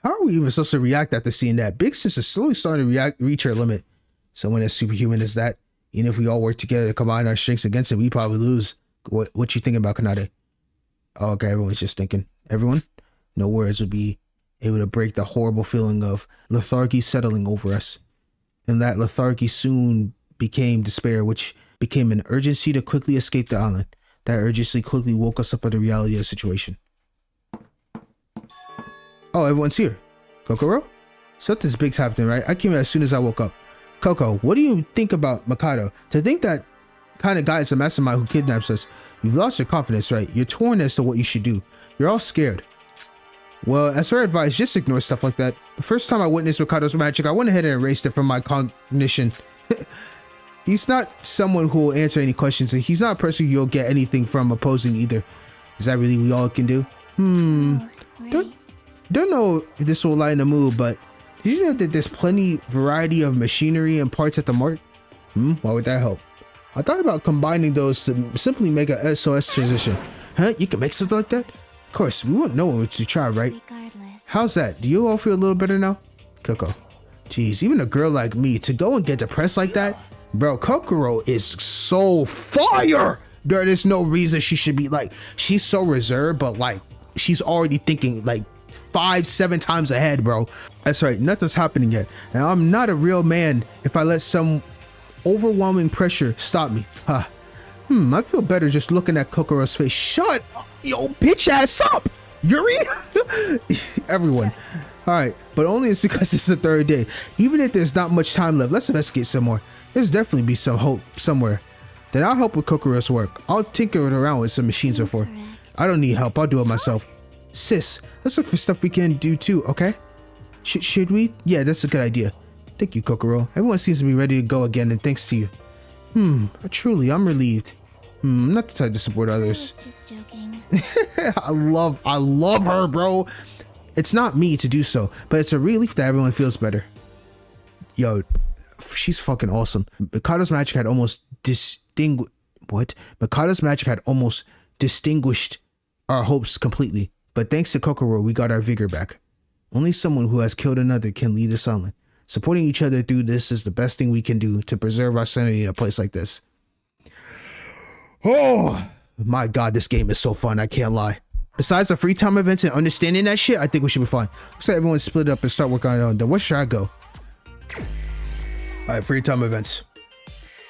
How are we even supposed to react after seeing that? Big Sis is slowly starting to reach her limit. Someone as superhuman as that, even if we all work together to combine our strengths against it, we probably lose. What you thinking about, Kanade? Oh, okay, everyone's just thinking. Everyone? No words would be able to break the horrible feeling of lethargy settling over us. And that lethargy soon became despair, which became an urgency to quickly escape the island. That urgency quickly woke us up to the reality of the situation. Oh, everyone's here. Kokoro? Something's big's happening, right? I came here as soon as I woke up. Coco, what do you think about Mikado? To think that kind of guy is a mastermind who kidnaps us. You've lost your confidence, right? You're torn as to what you should do. You're all scared. Well, as for advice, just ignore stuff like that. The first time I witnessed Mikado's magic, I went ahead and erased it from my cognition. He's not someone who will answer any questions, and he's not a person you'll get anything from opposing either. Is that really all can do? Don't know if this will lighten the mood, but did you know that there's plenty variety of machinery and parts at the mart? Why would that help? I thought about combining those to simply make a SOS transition. Huh? You can make something like that? Of course, we won't know what to try, right? How's that? Do you all feel a little better now? Coco. Jeez, even a girl like me to go and get depressed like that? Bro, Kokoro is so fire! There's no reason she should be like, she's so reserved, but like, she's already thinking like 5-7 times ahead, bro. That's right, nothing's happening yet. And I'm not a real man if I let some overwhelming pressure stop me. I feel better just looking at Kokoro's face. Shut up, yo, bitch ass up, Yuri. Everyone. All right, but only it's because it's the third day. Even if there's not much time left, let's investigate some more. There's definitely be some hope somewhere. Then I'll help with Kokoro's work. I'll tinker it around with some machines before. I don't need help. I'll do it myself. Sis, let's look for stuff we can do too, okay? Should we? Yeah, that's a good idea. Thank you, Kokoro. Everyone seems to be ready to go again, and thanks to you. Truly, I'm relieved. I'm not the type to support others. Just joking. I love her, bro. It's not me to do so, but it's a relief that everyone feels better. Yo, she's fucking awesome. Mikado's magic had almost distinguished our hopes completely. But thanks to Kokoro, we got our vigor back. Only someone who has killed another can lead us on. Supporting each other through this is the best thing we can do to preserve our sanity in a place like this. Oh my god, this game is so fun, I can't lie. Besides the free time events and understanding that shit, I think we should be fine. Looks like everyone split up and start working on their own. Then where should I go? Alright, free time events.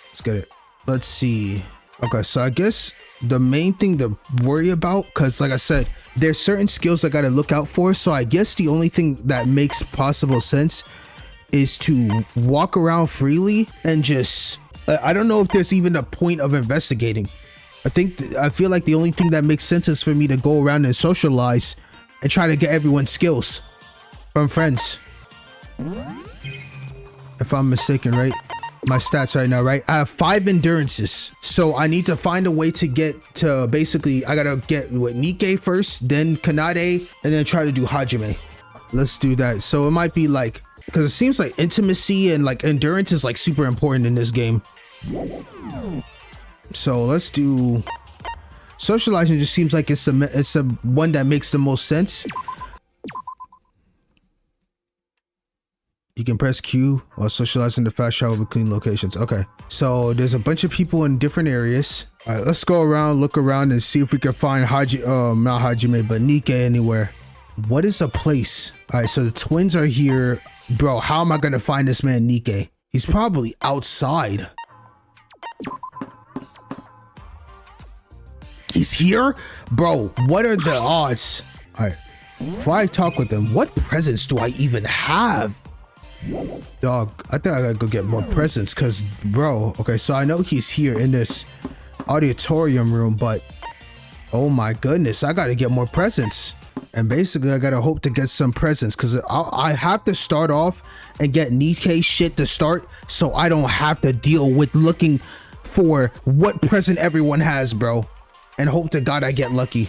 Let's get it. Let's see. Okay, so I guess the main thing to worry about, because like I said, there's certain skills I gotta look out for, so I guess the only thing that makes possible sense is to walk around freely and just I don't know if there's even a point of investigating. I feel like the only thing that makes sense is for me to go around and socialize and try to get everyone's skills from friends. If I'm mistaken, right? My stats right now, right? I have 5 endurances, so I need to find a way to get to basically I gotta get with Nikei first, then Kanade, and then try to do Hajime. Let's do that. So it might be like, because it seems like intimacy and like endurance is like super important in this game. So let's do socializing. Just seems like it's a one that makes the most sense. You can press Q while socializing to fast travel between locations. Okay, so there's a bunch of people in different areas. All right, let's go around, look around, and see if we can find not Hajime, but Nikei anywhere. What is a place? All right, so the twins are here. Bro, how am I gonna find this man Nikei? He's probably outside. He's here? Bro, what are the odds? All right, before I talk with him, what presents do I even have? Dog, I think I gotta go get more presents because, bro, okay, so I know he's here in this auditorium room, but oh my goodness, I gotta get more presents. And basically, I gotta hope to get some presents because I have to start off and get Nikei shit to start so I don't have to deal with looking for what present everyone has, bro. And hope to God I get lucky.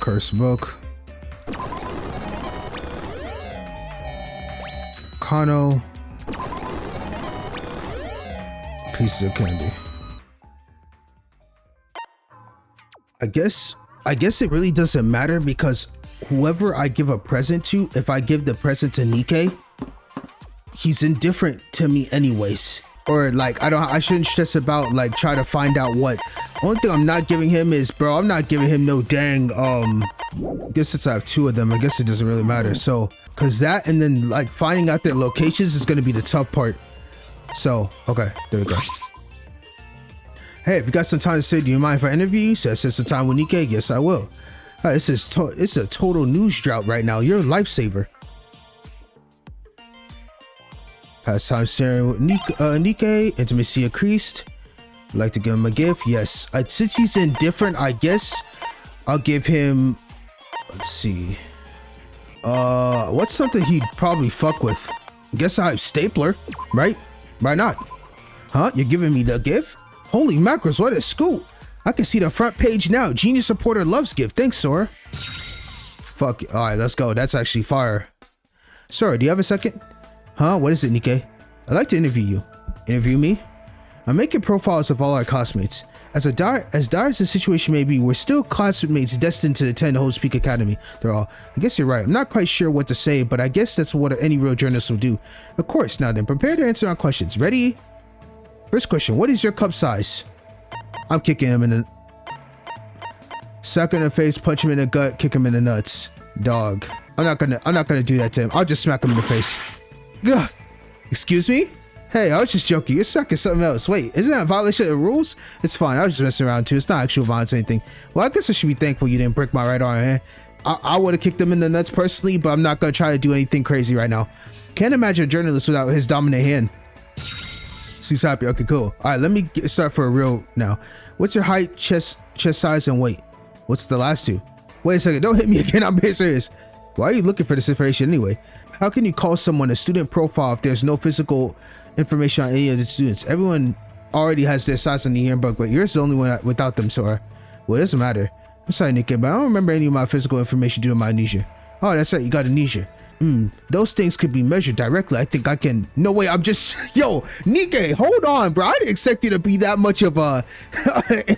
Curse book. Kano. Pieces of candy. I guess it really doesn't matter because whoever I give a present to, if I give the present to Nikei, he's indifferent to me anyways. Or like I shouldn't stress about like try to find out what. Only thing I'm not giving him is, bro, I'm not giving him no dang I guess since I have 2 of them, I guess it doesn't really matter. So cause that and then like finding out their locations is gonna be the tough part. So okay, there we go. Hey, if you got some time to say, do you mind if I interview you? So I said some time with Nikei. Yes, I will. This is it's a total news drought right now. You're a lifesaver. Past time staring with Nikei. Intimacy increased. Like to give him a gift. Yes. Since he's indifferent, I guess I'll give him. Let's see. What's something he'd probably fuck with? Guess I have stapler, right? Why not? Huh? You're giving me the gift? Holy macros, what a scoop! I can see the front page now. Genius supporter loves gift. Thanks, Sora. Fuck. All right, let's go. That's actually fire. Sora, do you have a second? Huh? What is it, Nikei? I'd like to interview you. Interview me? I'm making profiles of all our classmates. As dire as the situation may be, we're still classmates destined to attend the Whole Speak Academy. They're all. I guess you're right. I'm not quite sure what to say, but I guess that's what any real journalist will do. Of course. Now then, prepare to answer our questions. Ready? First question. What is your cup size? I'm kicking him in the... Suck in the face, punch him in the gut, kick him in the nuts. Dog. I'm not gonna do that to him. I'll just smack him in the face. Gah. Excuse me? Hey, I was just joking. You're sucking something else. Wait, isn't that a violation of the rules? It's fine. I was just messing around too. It's not actual violence or anything. Well, I guess I should be thankful you didn't break my right arm, eh? I would have kicked him in the nuts personally, but I'm not gonna try to do anything crazy right now. Can't imagine a journalist without his dominant hand. He's happy. Okay, cool. All right, let me start for a real now. What's your height, chest size, and weight? What's the last two? Wait a second. Don't hit me again. I'm being serious. Why are you looking for this information anyway? How can you call someone a student profile if there's no physical information on any of the students? Everyone already has their size in the yearbook, but yours is the only one without them, Sora. Well, it doesn't matter. I'm sorry, Nikei, but I don't remember any of my physical information due to my amnesia. Oh, that's right. You got amnesia. Those things could be measured directly. I think I can. No way. I'm just. Yo, Nikei, hold on, bro. I didn't expect you to be that much of a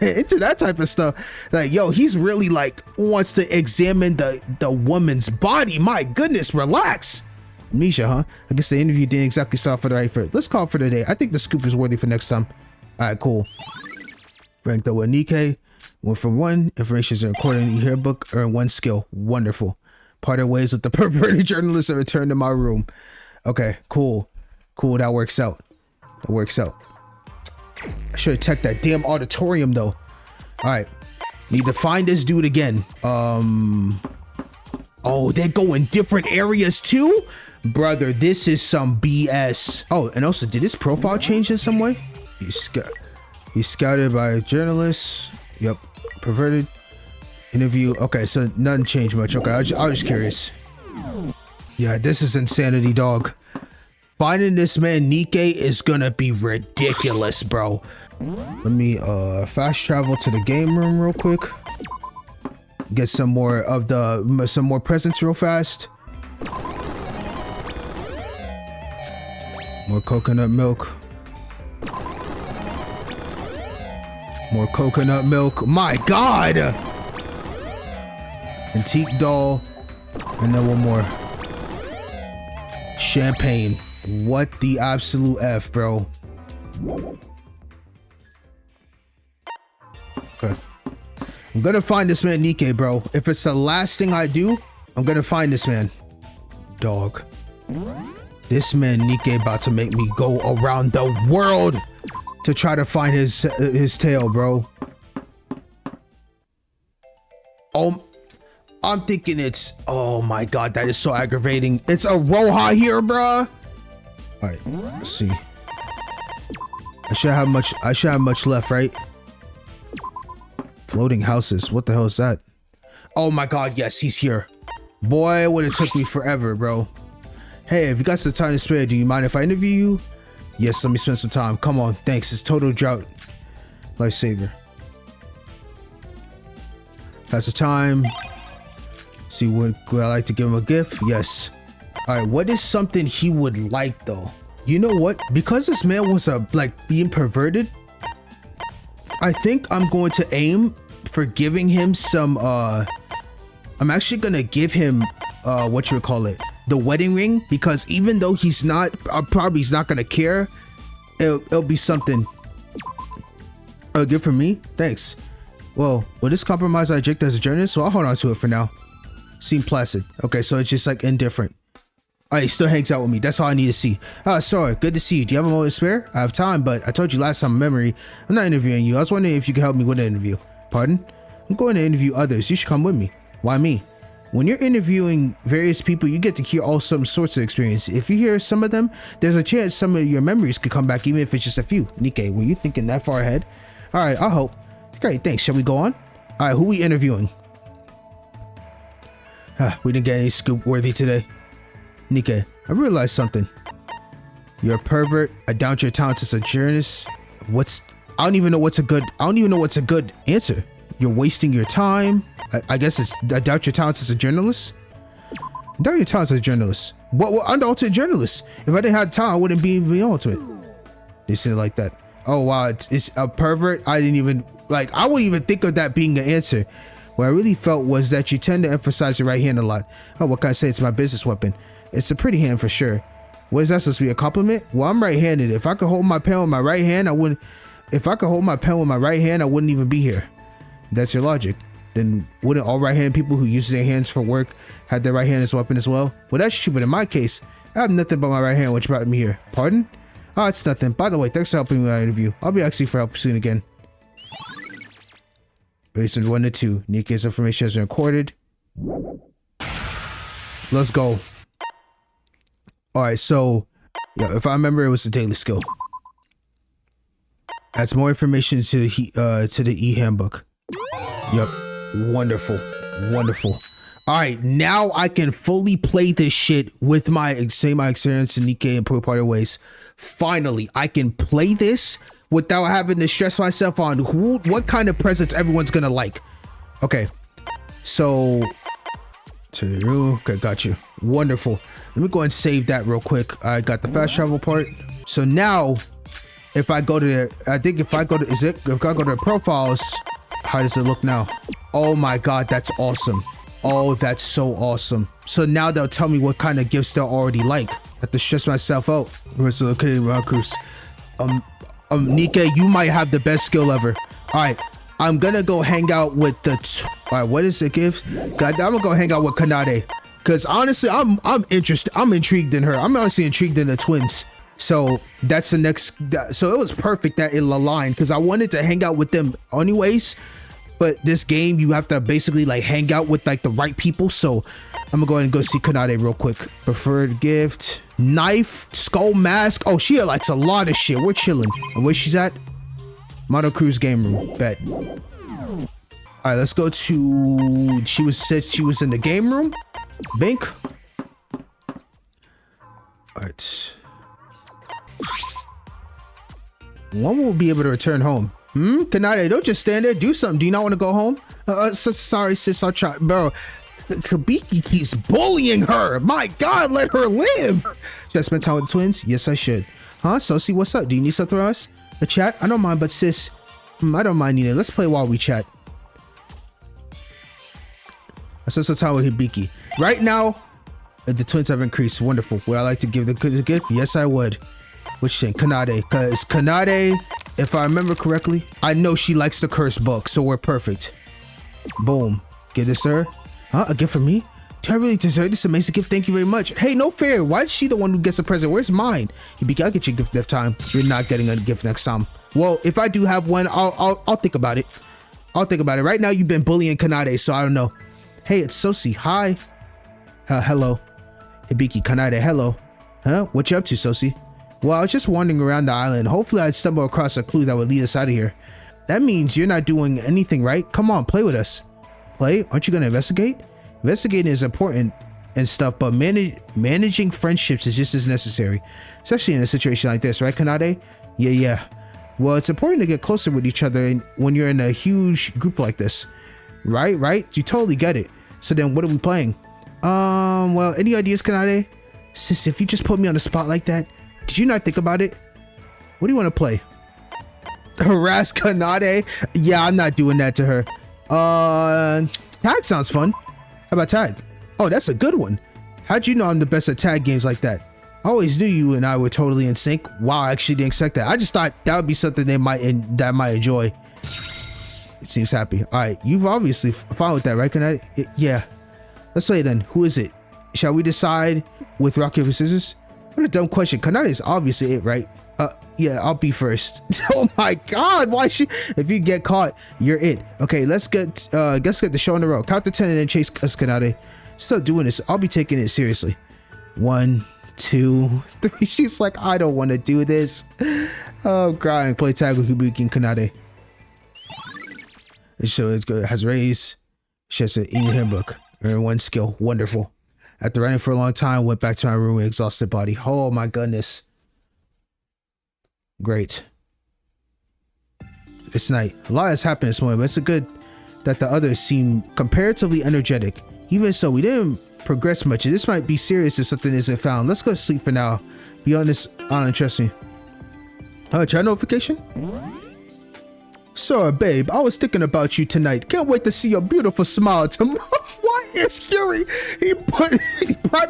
into that type of stuff. Like, yo, he's really like wants to examine the woman's body. My goodness, relax. Amnesia, huh? I guess the interview didn't exactly start for the right foot. Let's call it for the day. I think the scoop is worthy for next time. All right, cool. Ranked up with Nikei. Went from 1. Information is recorded in the yearbook. Earn 1 skill. Wonderful. Parted ways with the perverted journalist and returned to my room. Okay, cool. Cool, that works out. That works out. I should have checked that damn auditorium though. Alright. Need to find this dude again. Oh, they're going different areas too? Brother, this is some BS. Oh, and also, did his profile change in some way? He's scouted by journalists. Yep. Perverted. Interview. Okay, so nothing changed much. Okay, I was just curious. Yeah, this is insanity, dog. Finding this man Nikei is gonna be ridiculous, bro. Let me fast travel to the game room real quick. Get some more presents real fast. More coconut milk. More coconut milk. My God! Antique doll, and then one more. Champagne. What the absolute F, bro? Okay. I'm gonna find this man Nikei, bro. If it's the last thing I do, I'm gonna find this man. Dog. This man Nikei about to make me go around the world to try to find his tail, bro. Oh. I'm thinking it's, oh my God, that is so aggravating. It's a Roha here, bruh. All right, let's see. I should have much left, right? Floating houses. What the hell is that? Oh my God, yes, he's here. Boy, it would have took me forever, bro. Hey, if you got some time to spare, do you mind if I interview you? Yes, let me spend some time. Come on, thanks. It's total drought. Lifesaver. Pass the time. See, would I like to give him a gift? Yes. All right, what is something he would like though? You know what? Because this man was being perverted, I think I'm going to aim for giving him some. I'm actually gonna give him what you would call it, the wedding ring, because even though he's not, probably he's not gonna care. It'll be something. Good for me. Thanks. Well, will this compromise I eject as a journalist? So I'll hold on to it for now. Seem placid. Okay, so it's just like indifferent. He still hangs out with me. That's all I need to see. Sorry, good to see you. Do you have a moment to spare? I have time, but I told you last time, memory, I'm not interviewing you. I was wondering if you could help me with an interview. Pardon? I'm going to interview others. You should come with me. Why me? When you're interviewing various people, you get to hear all some sorts of experience. If you hear some of them, there's a chance some of your memories could come back, even if it's just a few. Nikei, were you thinking that far ahead? All right, I hope. Great, thanks. Shall we go on? All right, who we interviewing? We didn't get any scoop worthy today. Nikei, I realized something. You're a pervert. I doubt your talents as a journalist. I don't even know what's a good answer. You're wasting your time. I guess it's, I doubt your talents as a journalist. I doubt your talents as a journalist. What I'm the ultimate journalist. If I didn't have time, I wouldn't be the ultimate. They said it like that. Oh wow, it's a pervert. I wouldn't even think of that being the answer. What I really felt was that you tend to emphasize your right hand a lot. Oh, what can I say? It's my business weapon. It's a pretty hand for sure. What is that supposed to be, a compliment? Well, I'm right-handed. If I could hold my pen with my right hand, I wouldn't. If I could hold my pen with my right hand, I wouldn't even be here. That's your logic. Then wouldn't all right-handed people who use their hands for work have their right hand as a weapon as well? Well, that's true, but in my case, I have nothing but my right hand, which brought me here. Pardon? Oh, it's nothing. By the way, thanks for helping me with my interview. I'll be asking for help soon again. Based on 1 to 2, Nikei's information has been recorded. Let's go. All right, so yeah, if I remember, it was the daily skill. Adds more information to the e-handbook. Yep, wonderful, wonderful. All right, now I can fully play this shit with my experience in Nikei and Pro Party Ways. Finally, I can play this without having to stress myself on what kind of presents everyone's gonna like. Okay, so okay, got you. Wonderful. Let me go and save that real quick. I got the fast travel part. So now, if I go to if I go to the profiles, how does it look now? Oh my god, that's awesome. Oh, that's so awesome. So now they'll tell me what kind of gifts they'll already like. I have to stress myself out. Okay, Cruz. Nikei, you might have the best skill ever. All right, I'm gonna go hang out with the. All right, what is the gift? I'm gonna go hang out with Kanade, cause honestly, I'm interested. I'm intrigued in her. I'm honestly intrigued in the twins. So that's the next. So it was perfect that it aligned, cause I wanted to hang out with them anyways. But this game, you have to basically like hang out with like the right people. So I'm gonna go ahead and go see Kanade real quick. Preferred gift, knife, skull mask. Oh, she likes a lot of shit. We're chilling. And where she's at? Mono Cruz game room. Bet. All right, let's go to. Said she was in the game room. Bink. All right. One will be able to return home. Kanade, don't just stand there. Do something. Do you not want to go home? Sorry, sis. I'll try. Bro, Hibiki keeps bullying her. My God, let her live. Should I spend time with the twins? Yes, I should. Huh? Sosi, what's up? Do you need something from us? A chat? I don't mind, but sis, I don't mind either. Let's play while we chat. I spent some time with Hibiki. Right now, the twins have increased. Wonderful. Would I like to give the gift? Yes, I would. Which thing? Kanade. Because Kanade, if I remember correctly, I know she likes the curse book, so we're perfect. Boom. Give this to her. Huh? A gift for me? Do I really deserve this amazing gift? Thank you very much. Hey, no fair. Why is she the one who gets a present? Where's mine? Hibiki, I'll get you a gift next time. You're not getting a gift next time. Well, if I do have one, I'll think about it. I'll think about it. Right now, you've been bullying Kanade, so I don't know. Hey, it's Sosi. Hi. Hello. Hibiki, Kanade, hello. Huh? What you up to, Sosi? Well, I was just wandering around the island. Hopefully, I'd stumble across a clue that would lead us out of here. That means you're not doing anything, right? Come on, play with us. Play? Aren't you going to investigate? Investigating is important and stuff, but managing friendships is just as necessary. Especially in a situation like this, right, Kanade? Yeah. Well, it's important to get closer with each other when you're in a huge group like this. Right? You totally get it. So then what are we playing? Well, any ideas, Kanade? Sis, if you just put me on the spot like that, did you not think about it? What do you want to play? Harass Kanade? Yeah, I'm not doing that to her. Tag sounds fun. How about tag? Oh, that's a good one. How'd you know I'm the best at tag games like that? I always knew you and I were totally in sync. Wow, I actually didn't expect that. I just thought that would be something that I might enjoy. It seems happy. All right, you've obviously fine with that, right, Kanade? Yeah. Let's play then. Who is it? Shall we decide with rock, paper, scissors? What a dumb question. Kanade is obviously it, right? Yeah, I'll be first. Oh my God, why if you get caught, you're it. Okay, let's get the show on the road. Count to 10 and then chase us, Kanade. Still doing this. I'll be taking it seriously. 1, 2, 3. She's like, I don't want to do this. Oh, I'm crying. Play tag with Hibiki and Kanade. So it's good. Has raised. She has an e-handbook. Earn 1 skill. Wonderful. After running for a long time, went back to my room with exhausted body. Oh my goodness. Great. It's night. A lot has happened this morning, but it's good that the others seem comparatively energetic. Even so, we didn't progress much. This might be serious if something isn't found. Let's go to sleep for now. Be on this island, trust me. Chat notification? Sorry, babe. I was thinking about you tonight. Can't wait to see your beautiful smile tomorrow. Why is Yuri? He private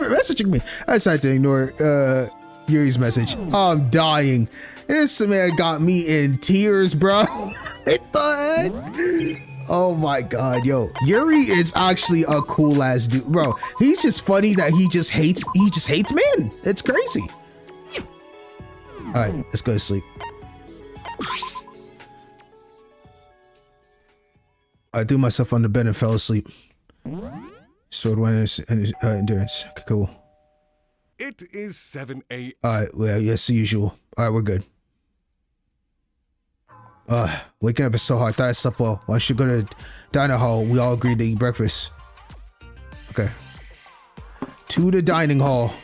messaging me. I decided to ignore Yuri's message. I'm dying. This man got me in tears, bro. What the heck? Oh my God, yo. Yuri is actually a cool ass dude, bro. He's just funny that he just hates men. It's crazy. All right, let's go to sleep. I threw myself on the bed and fell asleep. Sword 1 and endurance. Okay, cool. It is 7 a.m. Alright, well, yes, the usual. Alright, we're good. Waking up is so hard. Thought I slept well. Why should go to diner hall? We all agreed to eat breakfast. Okay. To the dining hall.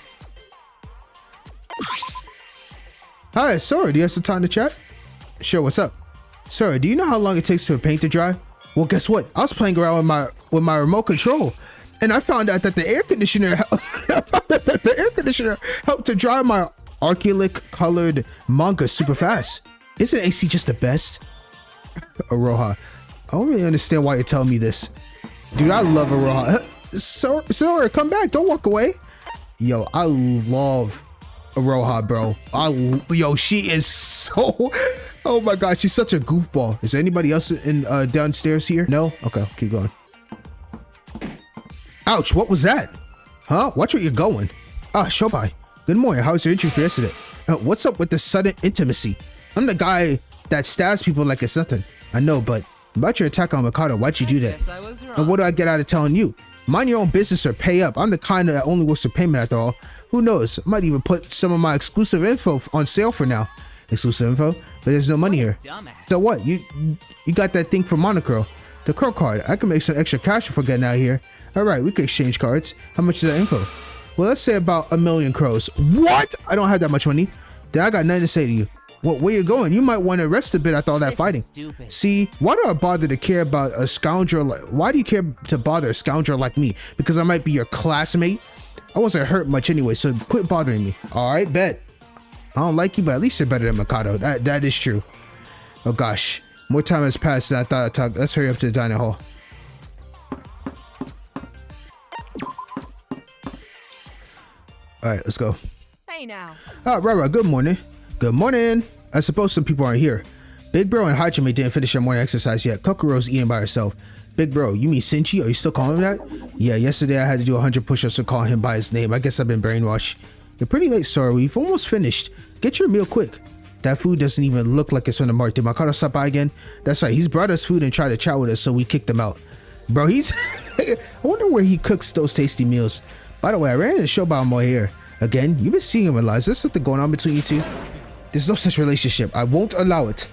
Hi, sorry, do you have some time to chat? Sure, what's up? Sorry, do you know how long it takes for paint to dry? Well, guess what? I was playing around with my remote control, and I found out that the air conditioner helped to dry my archaic colored manga super fast. Isn't AC just the best? Aroha, I don't really understand why you're telling me this. Dude, I love Aroha. Sorry, come back. Don't walk away. Yo, I love Aroha, bro. Yo, she is so... Oh my god, she's such a goofball. Is there anybody else in downstairs here? No? Okay, keep going. Ouch, what was that? Huh? Watch where you're going. Shobai. Good morning. How was your interview for yesterday? What's up with the sudden intimacy? I'm the guy that stabs people like it's nothing. I know, but about your attack on Mikado, why'd you do that? And what do I get out of telling you? Mind your own business or pay up. I'm the kind that only works for payment after all. Who knows? I might even put some of my exclusive info on sale for now. Exclusive info? But there's no money here. So what? You got that thing for Monocro. The crow card. I can make some extra cash before getting out of here. Alright, we could exchange cards. How much is that info? Well, let's say about 1 million crows. What? I don't have that much money. Then I got nothing to say to you. Where you going? You might want to rest a bit after all that fighting. See, why do I bother to care about a scoundrel? Why do you care to bother a scoundrel like me? Because I might be your classmate? I wasn't hurt much anyway, so quit bothering me. Alright, bet. I don't like you, but at least you're better than Mikado. That is true. Oh gosh. More time has passed than I thought I'd talk. Let's hurry up to the dining hall. Alright, let's go. Hey now. Right. Good morning. Good morning. I suppose some people aren't here. Big Bro and Hajime didn't finish their morning exercise yet. Kokuro's eating by herself. Big Bro, you mean Sinchi? Are you still calling him that? Yeah, yesterday I had to do 100 push-ups to call him by his name. I guess I've been brainwashed. You're pretty late, Sora. We've almost finished. Get your meal quick. That food doesn't even look like it's from the market. Did Mikado stop by again? That's right. He's brought us food and tried to chat with us, so we kicked him out. Bro, he's... I wonder where he cooks those tasty meals. By the way, I ran into Shoutout more here. Again, you've been seeing him a lot. Is there something going on between you two? There's no such relationship. I won't allow it.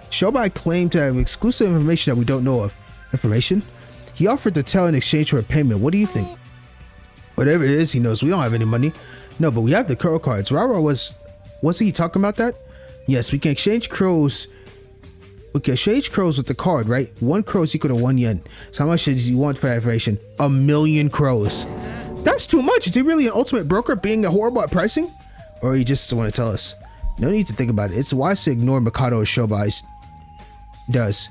Shoutout claimed to have exclusive information that we don't know of. Information? He offered to tell in exchange for a payment. What do you think? Whatever it is, he knows we don't have any money. No, but we have the crow cards. Rara wasn't he talking about that? Yes, we can exchange crows. We can exchange crows with the card, right? 1 crow is equal to 1 yen. So how much does he want for that information? 1 million crows. That's too much. Is he really an ultimate broker being horrible at pricing? Or he just want to tell us? No need to think about it. It's wise to ignore Mikado as Shobai does.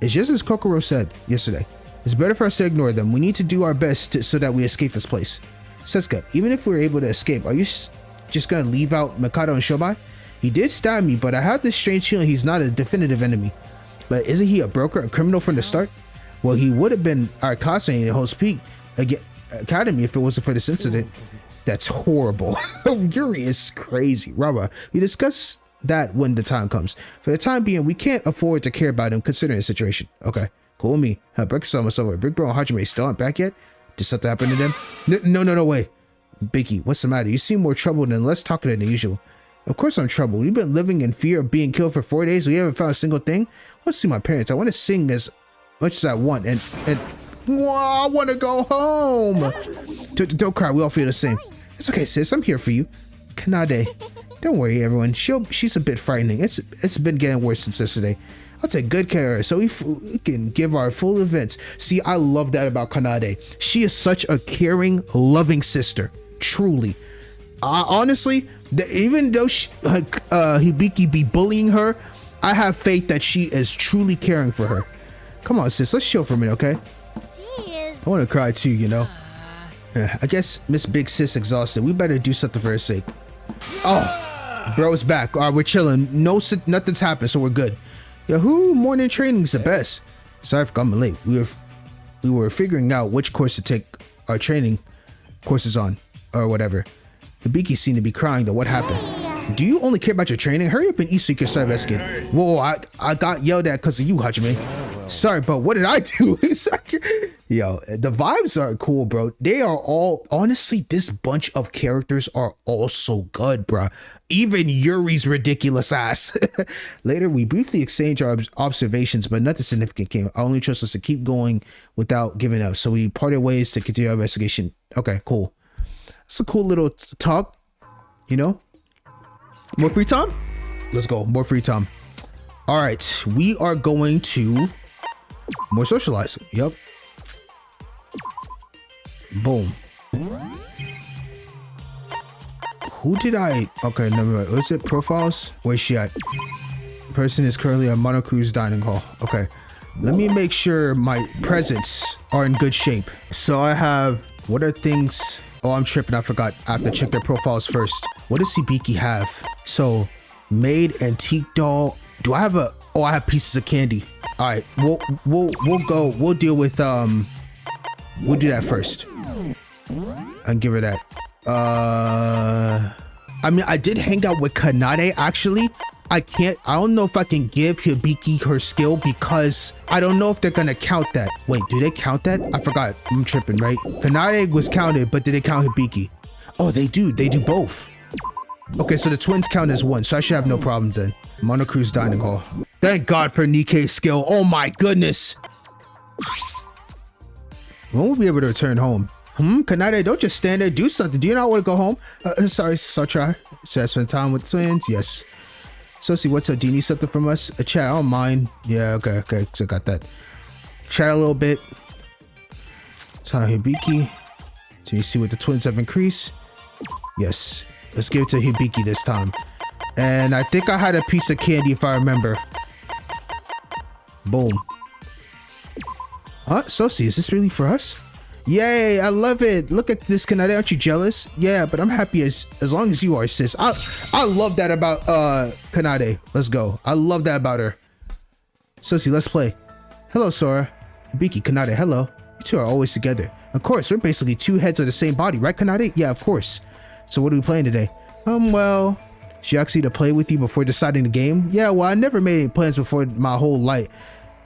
It's just as Kokoro said yesterday. It's better for us to ignore them. We need to do our best so that we escape this place. Sesuke, even if we're able to escape, are you just gonna leave out Mikado and Shobai? He did stab me, but I have this strange feeling he's not a definitive enemy. But isn't he a broker, a criminal from the start? Well, he would have been our classmate in Host Peak Academy if it wasn't for this incident. That's horrible. Yuri is crazy. Rara, we discuss that when the time comes. For the time being, we can't afford to care about him considering the situation. Okay, cool with me. Breakfast almost over. Big Bro and Hajime still aren't back yet? Did something happen to them? No, wait. Biggie, what's the matter? You seem more troubled and less talkative than usual. Of course I'm troubled. We've been living in fear of being killed for 4 days. We haven't found a single thing. I want to see my parents. I want to sing as much as I want. And I want to go home. Don't cry. We all feel the same. It's okay, sis. I'm here for you. Kanade. Don't worry, everyone. She's a bit frightening. It's been getting worse since yesterday. I'll take good care of her so we can give our full events. See, I love that about Kanade. She is such a caring, loving sister. Truly. Honestly, even though Hibiki be bullying her, I have faith that she is truly caring for her. Come on, sis. Let's chill for a minute, okay? Jeez. I want to cry too, you know? I guess Miss Big Sis exhausted. We better do something for her sake. Oh, bro's back. All right, we're chilling. Nothing's happened, so we're good. Yahoo! Morning training's the best. Sorry for coming late. We were figuring out which course to take our training courses on, or whatever. Hibiki seemed to be crying though. What happened? Do you only care about your training? Hurry up and eat so you can start investigating. Whoa! I got yelled at because of you, Hajime. Sorry, but what did I do? It's like, yo, the vibes are cool, bro. They are all, honestly, this bunch of characters are all so good, bro. Even Yuri's ridiculous ass. Later, we briefly exchanged our observations, but nothing significant came. I only trust us to keep going without giving up. So we parted ways to continue our investigation. Okay, cool. It's a cool little talk, you know? More free time? Let's go. More free time. All right, we are going to more socializing. Yep. Boom. Who did I? Okay, never mind. Was it profiles? Where's she at? Person is currently at Monocru's dining hall. Okay, let me make sure my presents are in good shape. So I have, what are things? Oh, I'm tripping. I forgot. I have to check their profiles first. What does Hibiki have? So, maid, antique doll. Do I have a? Oh, I have pieces of candy. All right, we'll go. We'll deal with we'll do that first and give her that. I mean, I did hang out with Kanade actually. I don't know if I can give Hibiki her skill because I don't know if they're gonna count that. Wait, do they count that? I forgot. I'm tripping, right? Kanade was counted, but did they count Hibiki? Oh, they do. They do both. Okay, so the twins count as one, so I should have no problems then. Monocru's dining hall. Thank God for Nikei's skill. Oh my goodness. When will we be able to return home? Kanade, don't just stand there. Do something. Do you not want to go home? Sorry, so I'll try. Should I spend time with the twins? Yes. Sosi, what's up? Do you need something from us? A chat, I don't mind. Yeah, okay. So I got that. Chat a little bit. Tell Hibiki. So you see what the twins have increased? Yes. Let's give it to Hibiki this time. And I think I had a piece of candy if I remember. Boom. Huh? Sosi, is this really for us? Yay, I love it. Look at this, Kanade. Aren't you jealous? Yeah, but I'm happy as long as you are, sis. I love that about Kanade. Let's go. I love that about her. Sosi, let's play. Hello, Sora. Hibiki, Kanade, hello. You two are always together. Of course, we're basically two heads of the same body, right, Kanade? Yeah, of course. So what are we playing today? Well, she asked you to play with you before deciding the game? Yeah, well, I never made any plans before my whole life.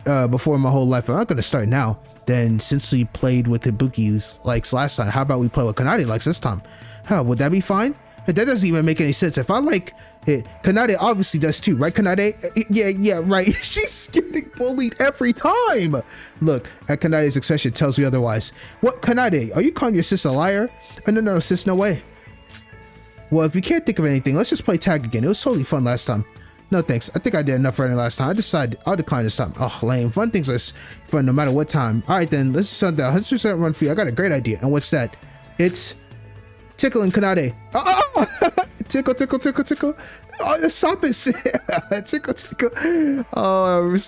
I'm not gonna start now. Then since we played with Hibiki likes last time, how about we play with Kanade likes this time? Huh, would that be fine? That doesn't even make any sense. If I like it, Kanade obviously does too, right, Kanade? Yeah, right. She's getting bullied every time. Look, at Kanade's expression tells me otherwise. What, Kanade? Are you calling your sister a liar? No, sis, no way. Well, if you can't think of anything, let's just play tag again. It was totally fun last time. No thanks. I think I did enough running last time. I decided I'll decline this time. Oh, lame. Fun things are fun no matter what time. All right, then. Let's just that 100% run for you. I got a great idea. And what's that? It's tickling Kanade. Oh! Tickle. Oh, stop it. Tickle. Oh,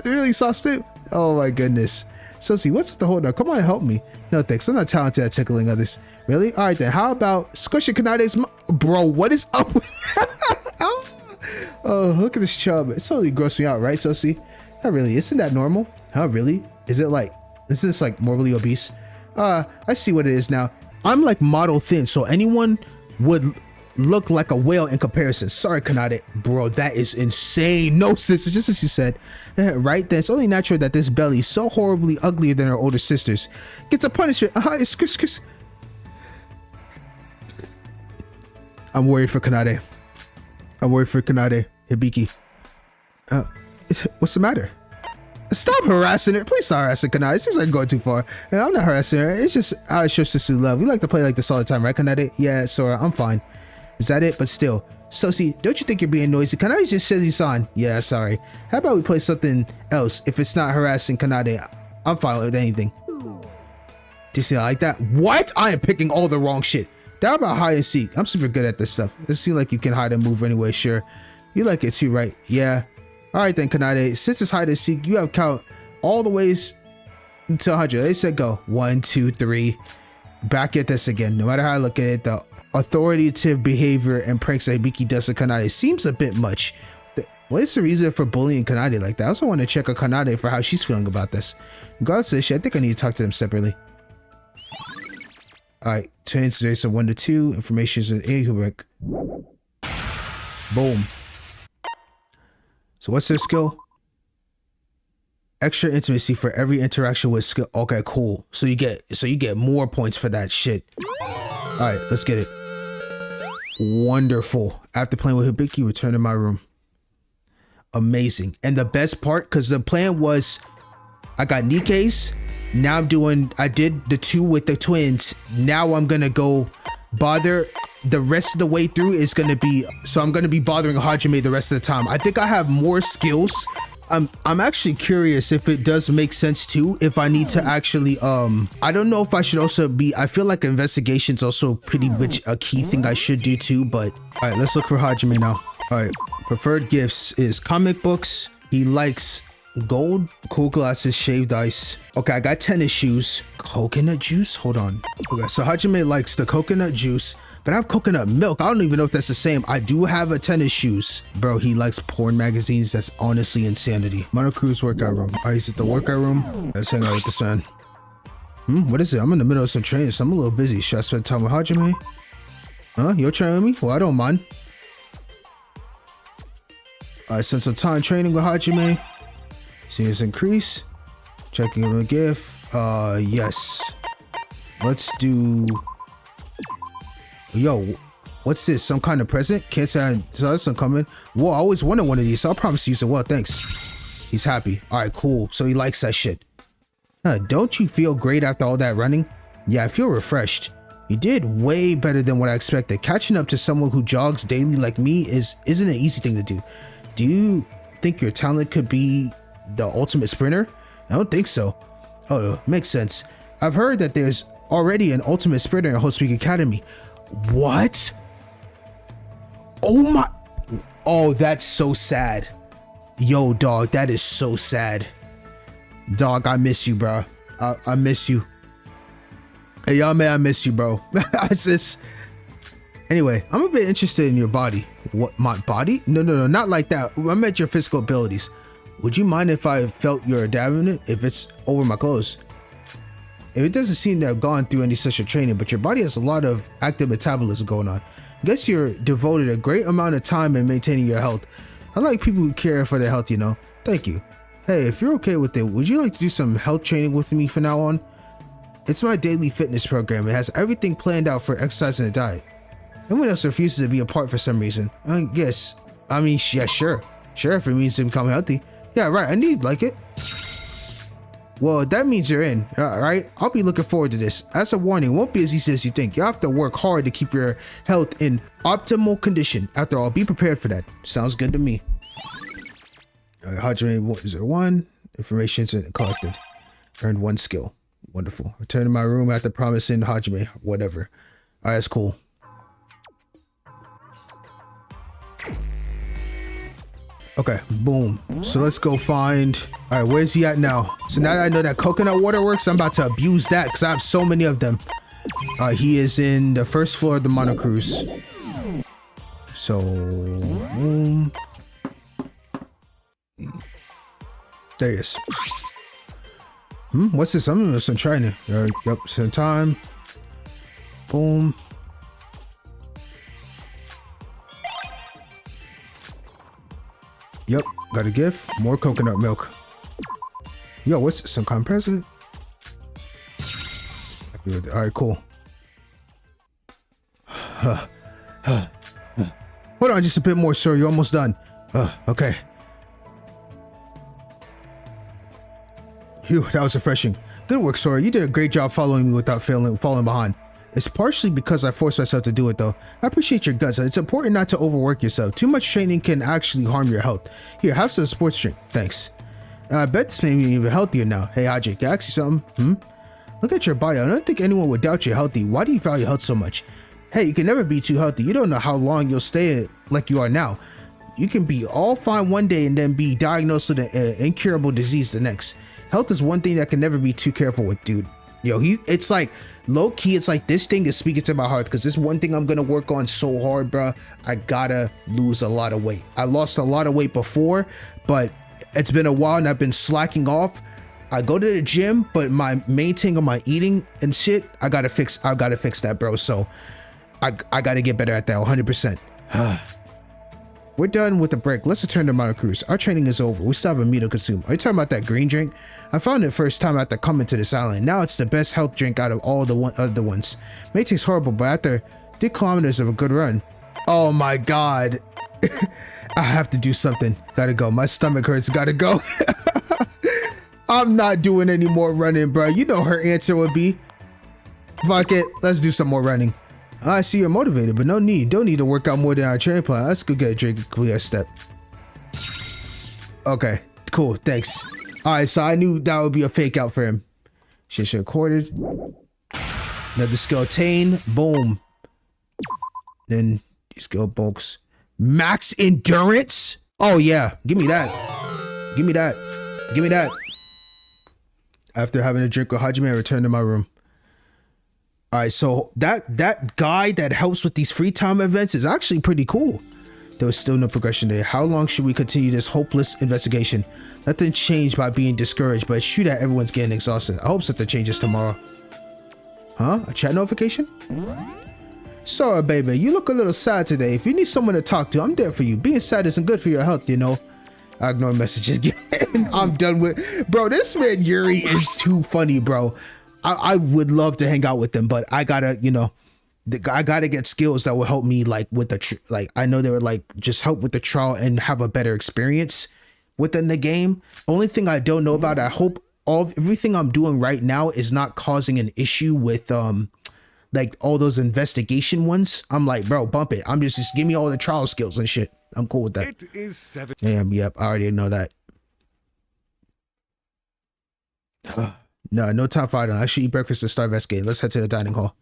really sauced it. Oh, my goodness. Sosi, what's with the hold on? Come on and help me. No thanks. I'm not talented at tickling others. Really? All right, then. How about squishing Kanade's Bro, what is up with Oh, look at this chub. It's totally grossed me out, right, Sosi? Not really. Isn't that normal? Huh, really? Is this like morbidly obese? I see what it is now. I'm like model thin, so anyone would look like a whale in comparison. Sorry, Kanade. Bro, that is insane. No, sis, it's just as you said. Right? Then it's only natural that this belly is so horribly uglier than her older sisters. Gets a punishment. It's Chris. I'm worried for Kanade. Hibiki. What's the matter? Stop harassing her. Please stop harassing Kanade. It seems like going too far. And I'm not harassing her. It's just I show sister love. We like to play like this all the time, right, Kanade? Yeah, Sora, I'm fine. Is that it? But still. Sosi, don't you think you're being noisy? Kanade just says he's on. Yeah, sorry. How about we play something else? If it's not harassing Kanade, I'm fine with anything. Do you see I like that? What? I am picking all the wrong shit. That about hide and seek. I'm super good at this stuff. It seems like you can hide and move anyway, sure. You like it too, right? Yeah. Alright then, Kanade. Since it's hide and seek, you have count all the ways until 100. They said go. 1, 2, 3. Back at this again. No matter how I look at it, the authoritative behavior and pranks that Hibiki does to Kanade seems a bit much. What is the reason for bullying Kanade like that? I also want to check on Kanade for how she's feeling about this. Regardless of this shit, I think I need to talk to them separately. Alright, translation 1 to 2. Information is in Ahubic. Boom. So what's their skill? extra intimacy for every interaction with skill. Okay, cool. So you get more points for that shit. All right, let's get it. Wonderful. After playing with Hibiki, return to my room. Amazing. And the best part, because the plan was I got Nikei's. Now I did the 2 with the twins. Now I'm gonna go bother the rest of the way through is gonna be, so I'm gonna be bothering Hajime the rest of the time. I think I have more skills. I'm actually curious if it does make sense too, if I need to actually I don't know if I should also be, I feel like investigation's also pretty much a key thing I should do too, but all right, let's look for Hajime now. All right, preferred gifts is comic books. He likes gold, cool glasses, shaved ice. Okay, I got tennis shoes. Coconut juice? Hold on. Okay, so Hajime likes the coconut juice, but I have coconut milk. I don't even know if that's the same. I do have a tennis shoes. Bro, he likes porn magazines. That's honestly insanity. Monocruise workout room. All right, he's at the workout room. Let's hang out with this man. What is it? I'm in the middle of some training, so I'm a little busy. Should I spend time with Hajime? Huh? You're training with me? Well, I don't mind. I spent some time training with Hajime. See his increase. Checking him a gift. Yes. Let's do. Yo, what's this? Some kind of present? Can't say I saw this one coming. Whoa, I always wanted one of these, so I'll promise to use it. Well, thanks. He's happy. All right, cool. So he likes that shit. Don't you feel great after all that running? Yeah, I feel refreshed. You did way better than what I expected. Catching up to someone who jogs daily like me isn't an easy thing to do. Do you think your talent could be the ultimate sprinter? I don't think so. Oh, makes sense. I've heard that there's already an ultimate sprinter in Whole Speak Academy. What? Oh my. Oh, that's so sad. Yo, dog, that is so sad. Dog, I miss you, bro. I miss you. Hey, y'all, man, I miss you, bro. Anyway, I'm a bit interested in your body. What, my body? No, not like that. I meant your physical abilities. Would you mind if I felt your dabbing if it's over my clothes? If it doesn't seem to have gone through any special training, but your body has a lot of active metabolism going on. I guess you're devoted a great amount of time in maintaining your health. I like people who care for their health, you know. Thank you. Hey, if you're okay with it, would you like to do some health training with me from now on? It's my daily fitness program. It has everything planned out for exercise and a diet. Anyone else refuses to be a part for some reason. I guess. I mean, yeah, sure. Sure, if it means to become healthy. Yeah, right. I need like it. Well, that means you're in. All right. I'll be looking forward to this. As a warning, it won't be as easy as you think. You have to work hard to keep your health in optimal condition. After all, be prepared for that. Sounds good to me. Hajime 01. Information collected. Earned 1 skill. Wonderful. Return to my room after promising Hajime. Whatever. All right, that's cool. Okay, boom. So let's go find. All right, where's he at now? So now that I know that coconut water works, I'm about to abuse that because I have so many of them. He is in the first floor of the monocruise. So, boom. There he is. What's this? I'm doing some training. Yep, some time. Boom. Yep, got a gift. More coconut milk. Yo, what's this? Some kind of present? All right, cool. Hold on, just a bit more, sir. You're almost done. Okay. Phew, that was refreshing. Good work, Sora. You did a great job following me without falling behind. It's partially because I forced myself to do it though. I appreciate your guts. It's important not to overwork yourself. Too much training can actually harm your health. Here, have some sports drink. Thanks. I bet this made me even healthier now. Hey, Haji, can I ask you something? Look at your body. I don't think anyone would doubt you're healthy. Why do you value health so much? Hey, you can never be too healthy. You don't know how long you'll stay like you are now. You can be all fine one day and then be diagnosed with an incurable disease the next. Health is one thing that can never be too careful with, dude. Yo, it's like low key, it's like this thing is speaking to my heart because this one thing I'm gonna work on so hard, bro. I gotta lose a lot of weight. I lost a lot of weight before, but it's been a while and I've been slacking off. I go to the gym, but my main thing on my eating and shit, I gotta fix that, bro. So I gotta get better at that 100%. We're done with the break. Let's return to Mono Cruise. Our training is over. We still have a meal to consume. Are you talking about that green drink? I found it first time after coming to this island. Now it's the best health drink out of all the other ones. May taste horrible, but after 3 kilometers of a good run. Oh my god. I have to do something. Gotta go. My stomach hurts. Gotta go. I'm not doing any more running, bro. You know her answer would be, fuck it. Let's do some more running. I see you're motivated, but no need. Don't need to work out more than our training plan. Let's go get a drink and clear a step. Okay, cool. Thanks. All right, so I knew that would be a fake out for him. Shit recorded. Another skill attained. Boom. Then skill bulks. Max endurance. Oh yeah, give me that. Give me that. Give me that. After having a drink with Hajime, I returned to my room. All right, so that guy that helps with these free time events is actually pretty cool. There was still no progression there. How long should we continue this hopeless investigation? Nothing changed by being discouraged, but shoot at everyone's getting exhausted. I hope something changes tomorrow. Huh? A chat notification? Sorry, baby. You look a little sad today. If you need someone to talk to, I'm there for you. Being sad isn't good for your health, you know. I ignore messages again. I'm done with... Bro, this man Yuri is too funny, bro. I would love to hang out with them, but I gotta, you know, I gotta get skills that will help me, like, with the, I know they would, like, just help with the trial and have a better experience within the game. Only thing I don't know about, I hope everything I'm doing right now is not causing an issue with, like, all those investigation ones. I'm like, bro, bump it. I'm just give me all the trial skills and shit. I'm cool with that. It is 7. Damn, yep, I already know that. No time for idle. I should eat breakfast and start investigating. Let's head to the dining hall.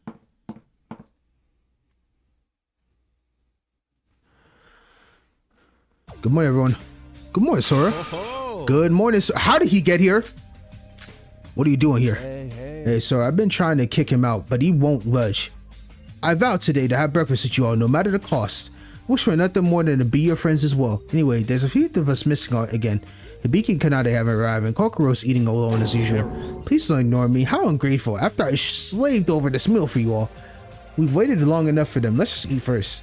Good morning, everyone. Good morning, Sora. Good morning. How did he get here? What are you doing here? Hey, Sora, I've been trying to kick him out, but he won't budge. I vowed today to have breakfast with you all, no matter the cost. I wish for nothing more than to be your friends as well. Anyway, there's a few of us missing again. Hibiki and Kanade haven't arrived, and Kokoro's eating alone as usual. Please don't ignore me. How ungrateful. After I slaved over this meal for you all. We've waited long enough for them. Let's just eat first.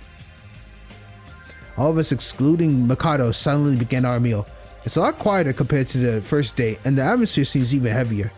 All of us, excluding Mikado, suddenly began our meal. It's a lot quieter compared to the first day, and the atmosphere seems even heavier.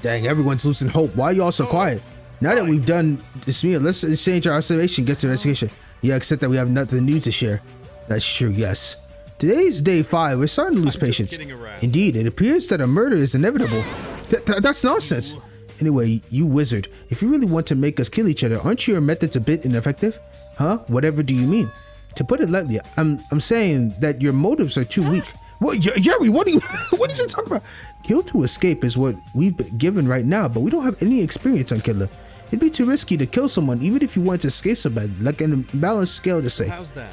Dang, everyone's losing hope. Why are you all so quiet? Now that we've done this meal, let's exchange our observation, get to investigation. Yeah, except that we have nothing new to share. That's true, yes. Today's day 5. We're starting to lose patience. Indeed, it appears that a murder is inevitable. That's nonsense. Anyway, you wizard, if you really want to make us kill each other, aren't your methods a bit ineffective? Huh? Whatever do you mean? To put it lightly, I'm saying that your motives are too weak. What, Yuri? What is he talking about? Kill to escape is what we've been given right now, but we don't have any experience on killer. It'd be too risky to kill someone, even if you want to escape somebody, like an imbalanced scale to say. How's that?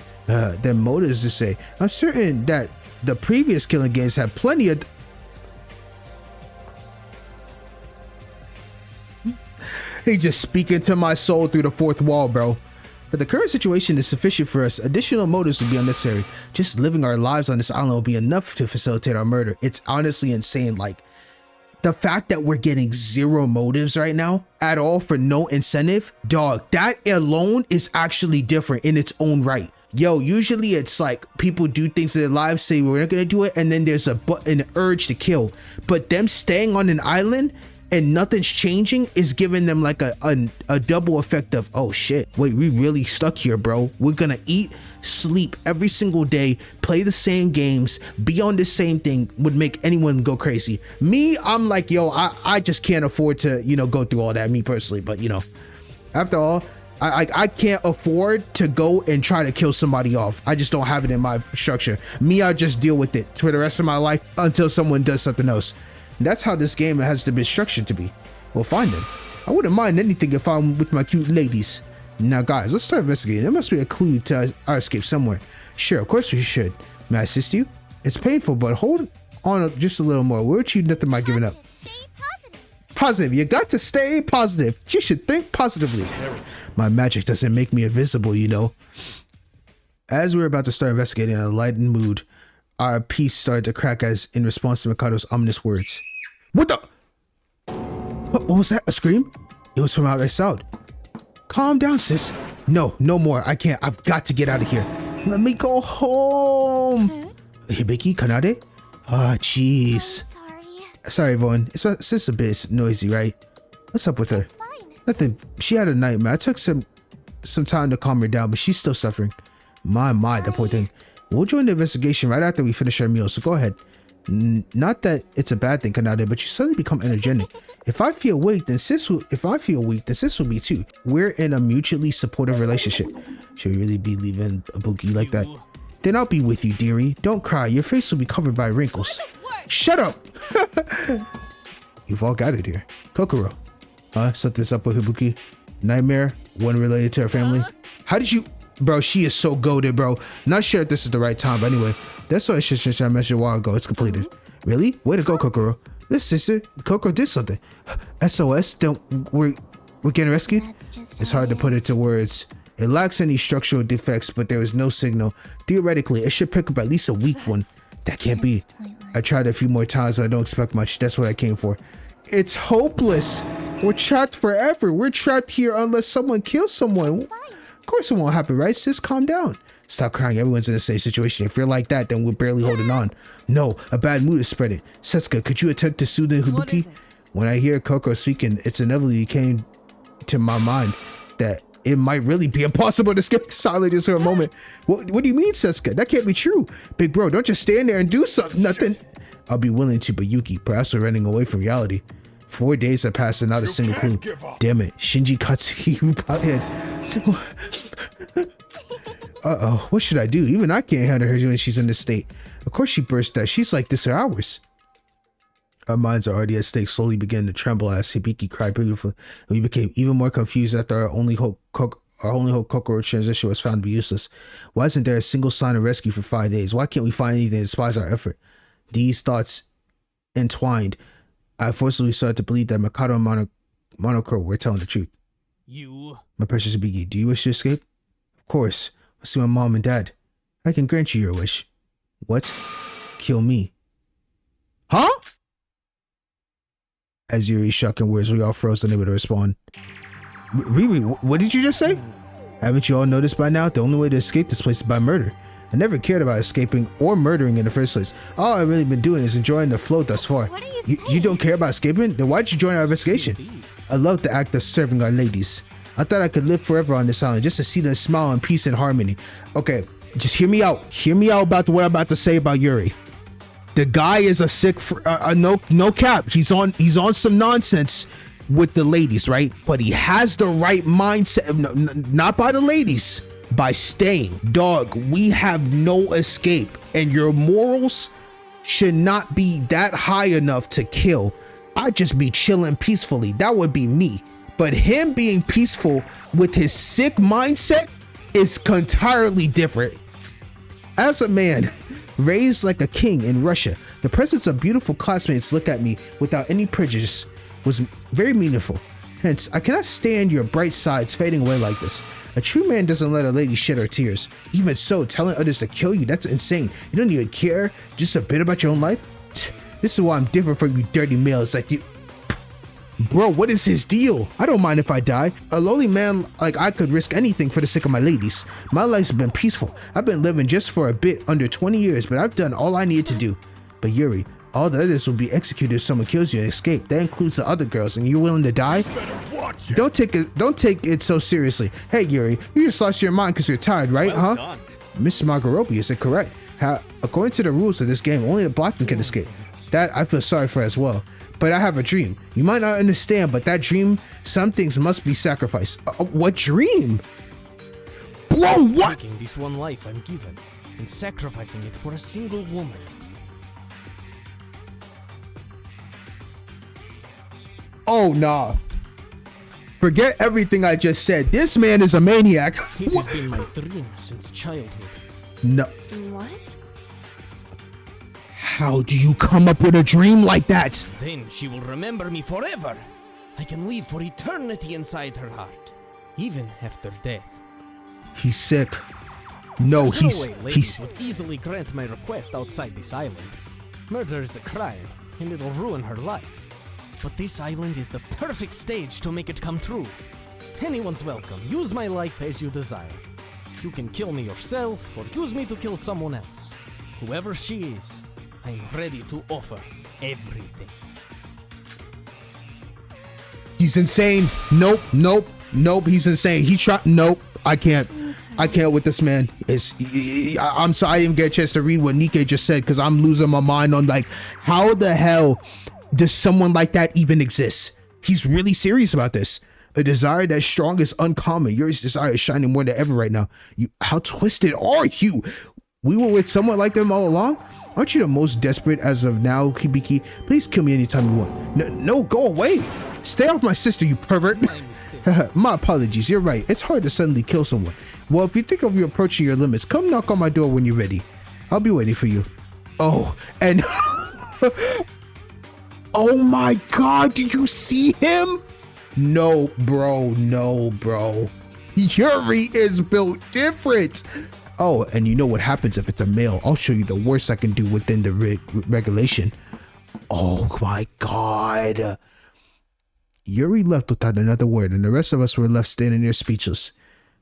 Their motives to say. I'm certain that the previous killing games had plenty of... He just speaking to my soul through the fourth wall, bro. But the current situation is sufficient for us. Additional motives would be unnecessary. Just living our lives on this island will be enough to facilitate our murder. It's honestly insane. Like, the fact that we're getting 0 motives right now at all for no incentive, dog, that alone is actually different in its own right. Yo, usually it's like people do things in their lives, say we're not gonna do it, and then there's an urge to kill. But them staying on an island and nothing's changing is giving them like a double effect of, oh shit, wait, we really stuck here, bro. We're gonna eat, sleep every single day, play the same games, be on the same thing, would make anyone go crazy. Me, I'm like, yo, I just can't afford to, you know, go through all that, me personally. But you know, after all, I can't afford to go and try to kill somebody off. I just don't have it in my structure. Me, I just deal with it for the rest of my life until someone does something else. That's how this game has to be structured to be. We'll find them. I wouldn't mind anything if I'm with my cute ladies. Now guys, let's start investigating. There must be a clue to our escape somewhere. Sure, of course we should. May I assist you? It's painful, but hold on just a little more. We'll achieve nothing by giving up. Stay positive. Positive. You got to stay positive. You should think positively. My magic doesn't make me invisible, you know. As we were about to start investigating in a lightened mood, our piece started to crack as in response to Mikado's ominous words. What the? What was that? A scream? It was from outside. Calm down, sis. No more. I can't. I've got to get out of here. Let me go home. Hibiki, Kanade? Ah, jeez. Sorry, everyone. It's just a bit noisy, right? What's up with her? Nothing. She had a nightmare. I took some time to calm her down, but she's still suffering. My, the poor thing. We'll join the investigation right after we finish our meal, so go ahead. Not that it's a bad thing, Kanade, but you suddenly become energetic. If I feel weak, then sis will be too. We're in a mutually supportive relationship. Should we really be leaving Ibuki like that? Then I'll be with you, dearie. Don't cry. Your face will be covered by wrinkles. Shut up! You've all gathered here. Kokoro. Something's up with Ibuki. Nightmare? One related to her family? How did you... Bro, she is so goated, bro. Not sure if this is the right time, but anyway. That's what I mentioned a while ago. It's completed. Really? Way to go, Kokoro. This sister, Kokoro did something. SOS? We're getting rescued? It's hard to put it to words. It lacks any structural defects, but there is no signal. Theoretically, it should pick up at least a weak one. That can't be. I tried a few more times, but I don't expect much. That's what I came for. It's hopeless. We're trapped forever. We're trapped here unless someone kills someone. Of course it won't happen, right? Sis, calm down. Stop crying. Everyone's in the same situation. If you're like that, then we're barely holding on. No, a bad mood is spreading. Setsuka, could you attempt to soothe Ibuki? When I hear Kokoro speaking, it's inevitably came to my mind that it might really be impossible to skip the silence just for a moment. What do you mean, Setsuka? That can't be true. Big bro, don't just stand there and do something. Nothing. I'll be willing to, but Yuki, perhaps we're running away from reality. 4 days have passed and not a single clue. Damn it. Shinji Katsuhi head. Uh-oh, what should I do? Even I can't handle her when she's in this state. Of course she burst out. She's like this for hours. Our minds are already at stake, slowly began to tremble as Hibiki cried beautifully. And we became even more confused after our only hope Kokoro transition was found to be useless. Why isn't there a single sign of rescue for 5 days? Why can't we find anything that despises our effort? These thoughts entwined. I forcibly started to believe that Makoto and Monokuro were telling the truth. My precious Hibiki, do you wish to escape? Of course. I'll see my mom and dad. I can grant you your wish. What? Kill me. Huh? As Yuri's shocking words, we all froze, unable to respond. Riri, what did you just say? Haven't you all noticed by now? The only way to escape this place is by murder. I never cared about escaping or murdering in the first place. All I've really been doing is enjoying the float thus far. What are you don't care about escaping? Then why'd you join our investigation? I love the act of serving our ladies. I thought I could live forever on this island just to see them smile in peace and harmony. Okay, just hear me out. Hear me out about what I'm about to say about Yuri. The guy is a sick, no cap. He's on some nonsense with the ladies, right? But he has the right mindset. No, not by the ladies, by staying. Dog, we have no escape, and your morals should not be that high enough to kill. I'd just be chilling peacefully. That would be me. But him being peaceful with his sick mindset is entirely different. As a man raised like a king in Russia, the presence of beautiful classmates look at me without any prejudice was very meaningful. Hence, I cannot stand your bright sides fading away like this. A true man doesn't let a lady shed her tears. Even so, telling others to kill you, that's insane. You don't even care just a bit about your own life? This is why I'm different from you dirty males like you. Bro, what is his deal? I don't mind if I die. A lowly man like I could risk anything for the sake of my ladies. My life's been peaceful. I've been living just for a bit under 20 years, but I've done all I needed to do. But Yuri, all the others will be executed if someone kills you and escape. That includes the other girls, and you're willing to die? Don't take it so seriously. Hey Yuri, you just lost your mind because you're tired, right? Well done. Mr. Magaropi, is it correct? According to the rules of this game, only the black man can escape. That I feel sorry for as well. But I have a dream. You might not understand, but that dream, some things must be sacrificed. What dream? Bro, what? Taking this one life I'm given and sacrificing it for a single woman. Oh, nah. Forget everything I just said. This man is a maniac. It has been my dream since childhood. No. What? How do you come up with a dream like that? Then she will remember me forever. I can live for eternity inside her heart, even after death. He's sick. No, There's no way ladies would easily grant my request outside this island. Murder is a crime, and it'll ruin her life. But this island is the perfect stage to make it come true. Anyone's welcome. Use my life as you desire. You can kill me yourself or use me to kill someone else. Whoever she is, I'm ready to offer everything. He's insane. Nope, nope, nope. He's insane. He tried. Nope. I can't with this man. I'm sorry I didn't get a chance to read what Nikei just said because I'm losing my mind on like how the hell does someone like that even exist? He's really serious about this. A desire that strong is uncommon. Yuri's desire is shining more than ever right now. How twisted are you? We were with someone like them all along? Aren't you the most desperate as of now, Hibiki? Please kill me anytime you want. No, go away. Stay off my sister, you pervert. My apologies, you're right. It's hard to suddenly kill someone. Well, if you think of you approaching your limits, come knock on my door when you're ready. I'll be waiting for you. Oh, and... oh my god, did you see him? No, bro. Yuri is built different. Oh, and you know what happens if it's a male. I'll show you the worst I can do within the regulation. Oh my god. Yuri left without another word, and the rest of us were left standing there speechless.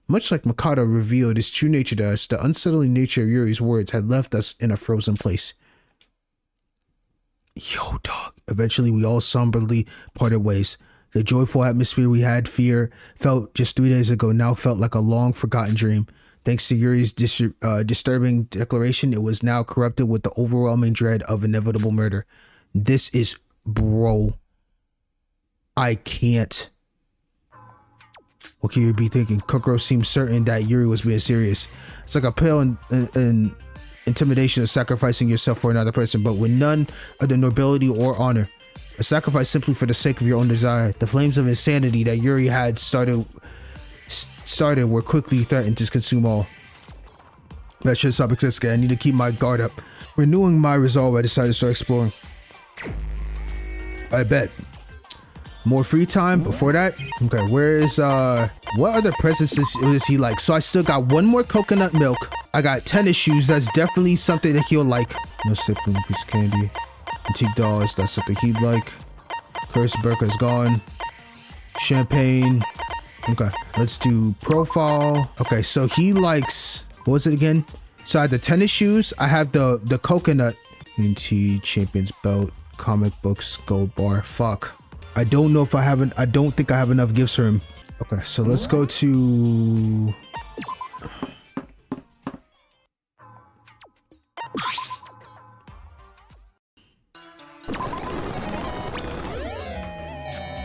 Much like Mikado revealed his true nature to us, the unsettling nature of Yuri's words had left us in a frozen place. Yo, dog. Eventually, we all somberly parted ways. The joyful atmosphere we had felt just 3 days ago now felt like a long-forgotten dream. Thanks to Yuri's disturbing declaration, it was now corrupted with the overwhelming dread of inevitable murder. This is... bro... I can't. What can you be thinking? Kokoro seems certain that Yuri was being serious. It's like a pale and intimidation of sacrificing yourself for another person, but with none of the nobility or honor. A sacrifice simply for the sake of your own desire. The flames of insanity that Yuri had started were quickly threatened to consume all. That should stop existing. I need to keep my guard up. Renewing my resolve, I decided to start exploring. I bet. More free time before that. Okay, where is what other presents does he like? So I still got one more coconut milk. I got tennis shoes. That's definitely something that he'll like. No sibling piece of candy. Antique dolls. That's something he'd like. Cursed burqa is gone. Champagne. Okay, let's do profile. Okay, so he likes, what was it again? So I have the tennis shoes. I have the coconut. Tea, champions belt, comic books, gold bar. Fuck. I don't know if I haven't. I don't think I have enough gifts for him. Okay, so let's go to...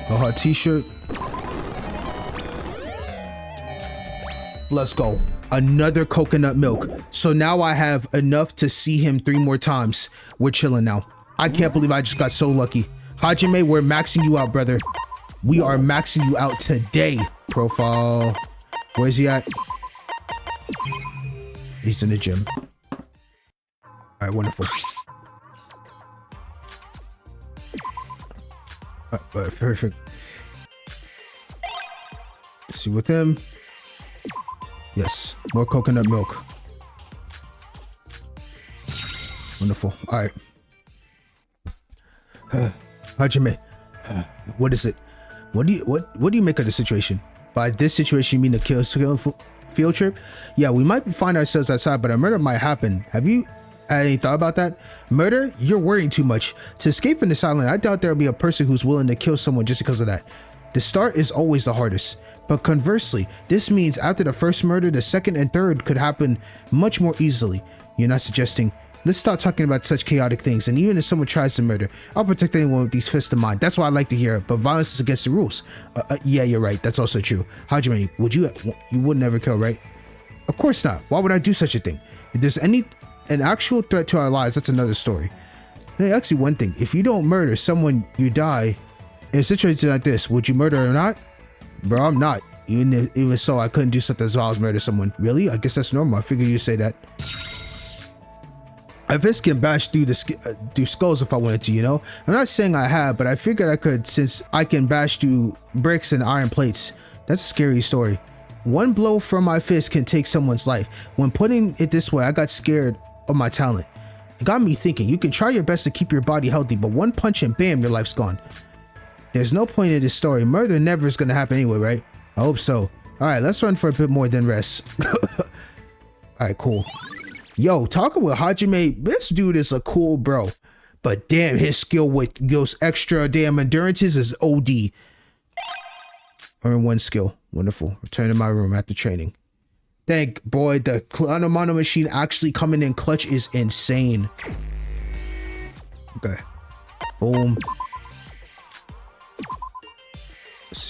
a t-shirt. Let's go. Another coconut milk. So now I have enough to see him 3 more times. We're chilling now. I can't believe I just got so lucky. Hajime, we're maxing you out, brother. We are maxing you out today. Profile. Where's he at? He's in the gym. All right, wonderful. All right, perfect. Let's see with him. Yes, more coconut milk. Wonderful. All right. Hajime, what is it? What do you make of the situation? By this situation, you mean the kill field trip? Yeah, we might find ourselves outside, but a murder might happen. Have you had any thought about that? Murder? You're worrying too much. To escape from this island, I doubt there'll be a person who's willing to kill someone just because of that. The start is always the hardest. But conversely, this means after the first murder, the second and third could happen much more easily. You're not suggesting... Let's stop talking about such chaotic things, and even if someone tries to murder, I'll protect anyone with these fists of mine. That's what I like to hear, but violence is against the rules. Yeah, you're right. That's also true. Hajime, you would never kill, right? Of course not. Why would I do such a thing? If there's an actual threat to our lives, that's another story. Hey, actually, one thing. If you don't murder someone, you die. In a situation like this, would you murder or not? Bro, I'm not. Even so, I couldn't do something as well as murder someone. Really? I guess that's normal. I figured you'd say that. I fist can bash through skulls if I wanted to, you know? I'm not saying I have, but I figured I could since I can bash through bricks and iron plates. That's a scary story. One blow from my fist can take someone's life. When putting it this way, I got scared of my talent. It got me thinking, you can try your best to keep your body healthy, but one punch and bam, your life's gone. There's no point in this story. Murder never is gonna happen anyway, right? I hope so. All right, let's run for a bit more than rest. All right, cool. Yo, talking with Hajime, this dude is a cool bro. But damn, his skill with those extra damn endurances is OD. Earn 1 skill. Wonderful. Return to my room after training. Thank boy, the Mono machine actually coming in clutch is insane. Okay. Boom. Let's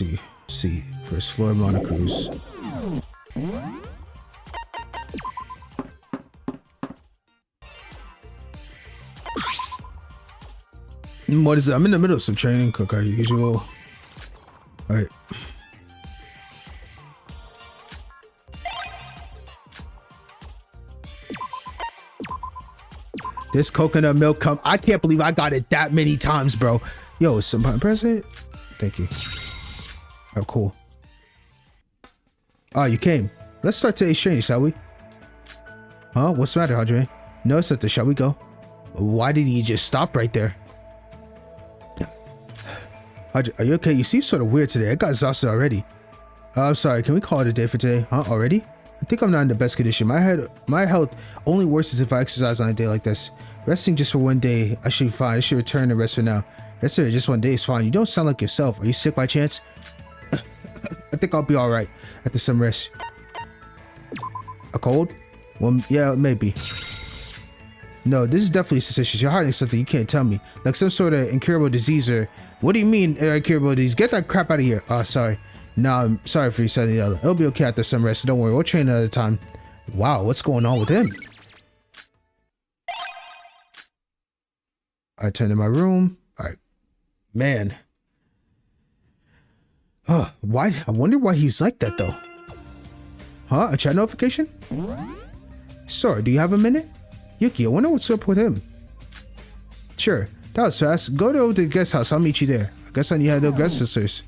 see. First floor Monocruise. What is it? I'm in the middle of some training, cook as usual. Alright. This coconut milk come. I can't believe I got it that many times, bro. Yo, somebody present? Thank you. Oh, cool. Oh, you came. Let's start today's training, shall we? Huh? What's the matter, Hajime? No, it's nothing. Shall we go? Why did he just stop right there? Hajime, are you okay? You seem sort of weird today. I got exhausted already. I'm sorry. Can we call it a day for today? Huh? Already? I think I'm not in the best condition. My health only worsens if I exercise on a day like this. Resting just for one day, I should be fine. I should return and rest for now. Yes, sir. Just one day is fine. You don't sound like yourself. Are you sick by chance? I think I'll be all right after some rest. A cold? Well, yeah, maybe. No, this is definitely suspicious. You're hiding something you can't tell me. Like some sort of incurable disease or... What do you mean, incurable disease? Get that crap out of here. Oh, sorry. No, I'm sorry for you saying the other. It'll be okay after some rest. So don't worry. We'll train another time. Wow, what's going on with him? I turn to my room. All right. Man. Why? I wonder why he's like that, though. Huh? A chat notification? Sorry, do you have a minute? Yuki, I wonder what's up with him. Sure. That was fast. Go to the guest house. I'll meet you there. I guess I need to have the guest sisters.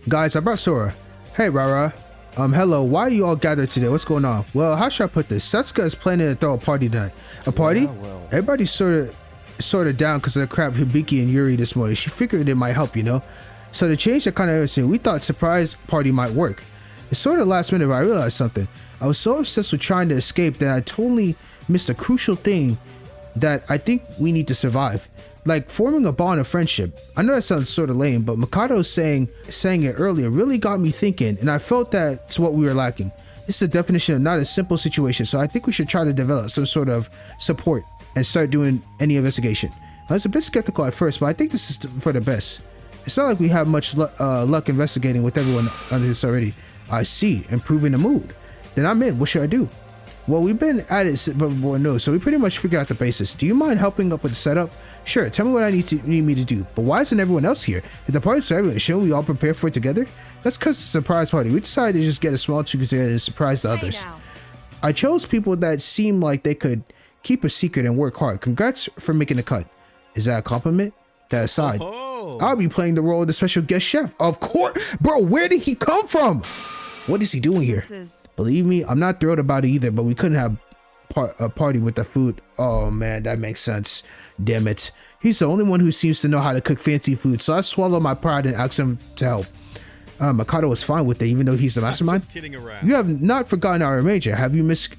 Guys, I brought Sora. Hey, Rara. Hello. Why are you all gathered today? What's going on? Well, how should I put this? Setsuka is planning to throw a party tonight. A party? Yeah, well. Everybody's sort of down because of the crap Hibiki and Yuri this morning. She figured it might help, you know? So to change that kind of everything, we thought surprise party might work. It's sort of last minute, but I realized something. I was so obsessed with trying to escape that I totally missed a crucial thing that I think we need to survive. Like forming a bond of friendship. I know that sounds sort of lame, but Mikado saying it earlier really got me thinking, and I felt that's what we were lacking. It's the definition of not a simple situation, so I think we should try to develop some sort of support and start doing any investigation. I was a bit skeptical at first, but I think this is for the best. It's not like we have much luck investigating with everyone on this already. I see, improving the mood. Then I'm in. What should I do? Well, we've been at it before, no, so we pretty much figured out the basis. Do you mind helping up with the setup? Sure, tell me what I need me to do. But why isn't everyone else here? If the party's for everyone, shouldn't we all prepare for it together? That's because it's a surprise party. We decided to just get a small together and surprise the others. I chose people that seemed like they could keep a secret and work hard. Congrats for making the cut. Is that a compliment? That aside, I'll be playing the role of the special guest chef. Of course. Bro, where did he come from? What is he doing here? Believe me, I'm not thrilled about it either, but we couldn't have a party with the food. Oh man, that makes sense. Damn it. He's the only one who seems to know how to cook fancy food, so I swallowed my pride and asked him to help. Mikado was fine with it, even though he's the mastermind. Just kidding around. You have not forgotten our arranger, have you, Miss me,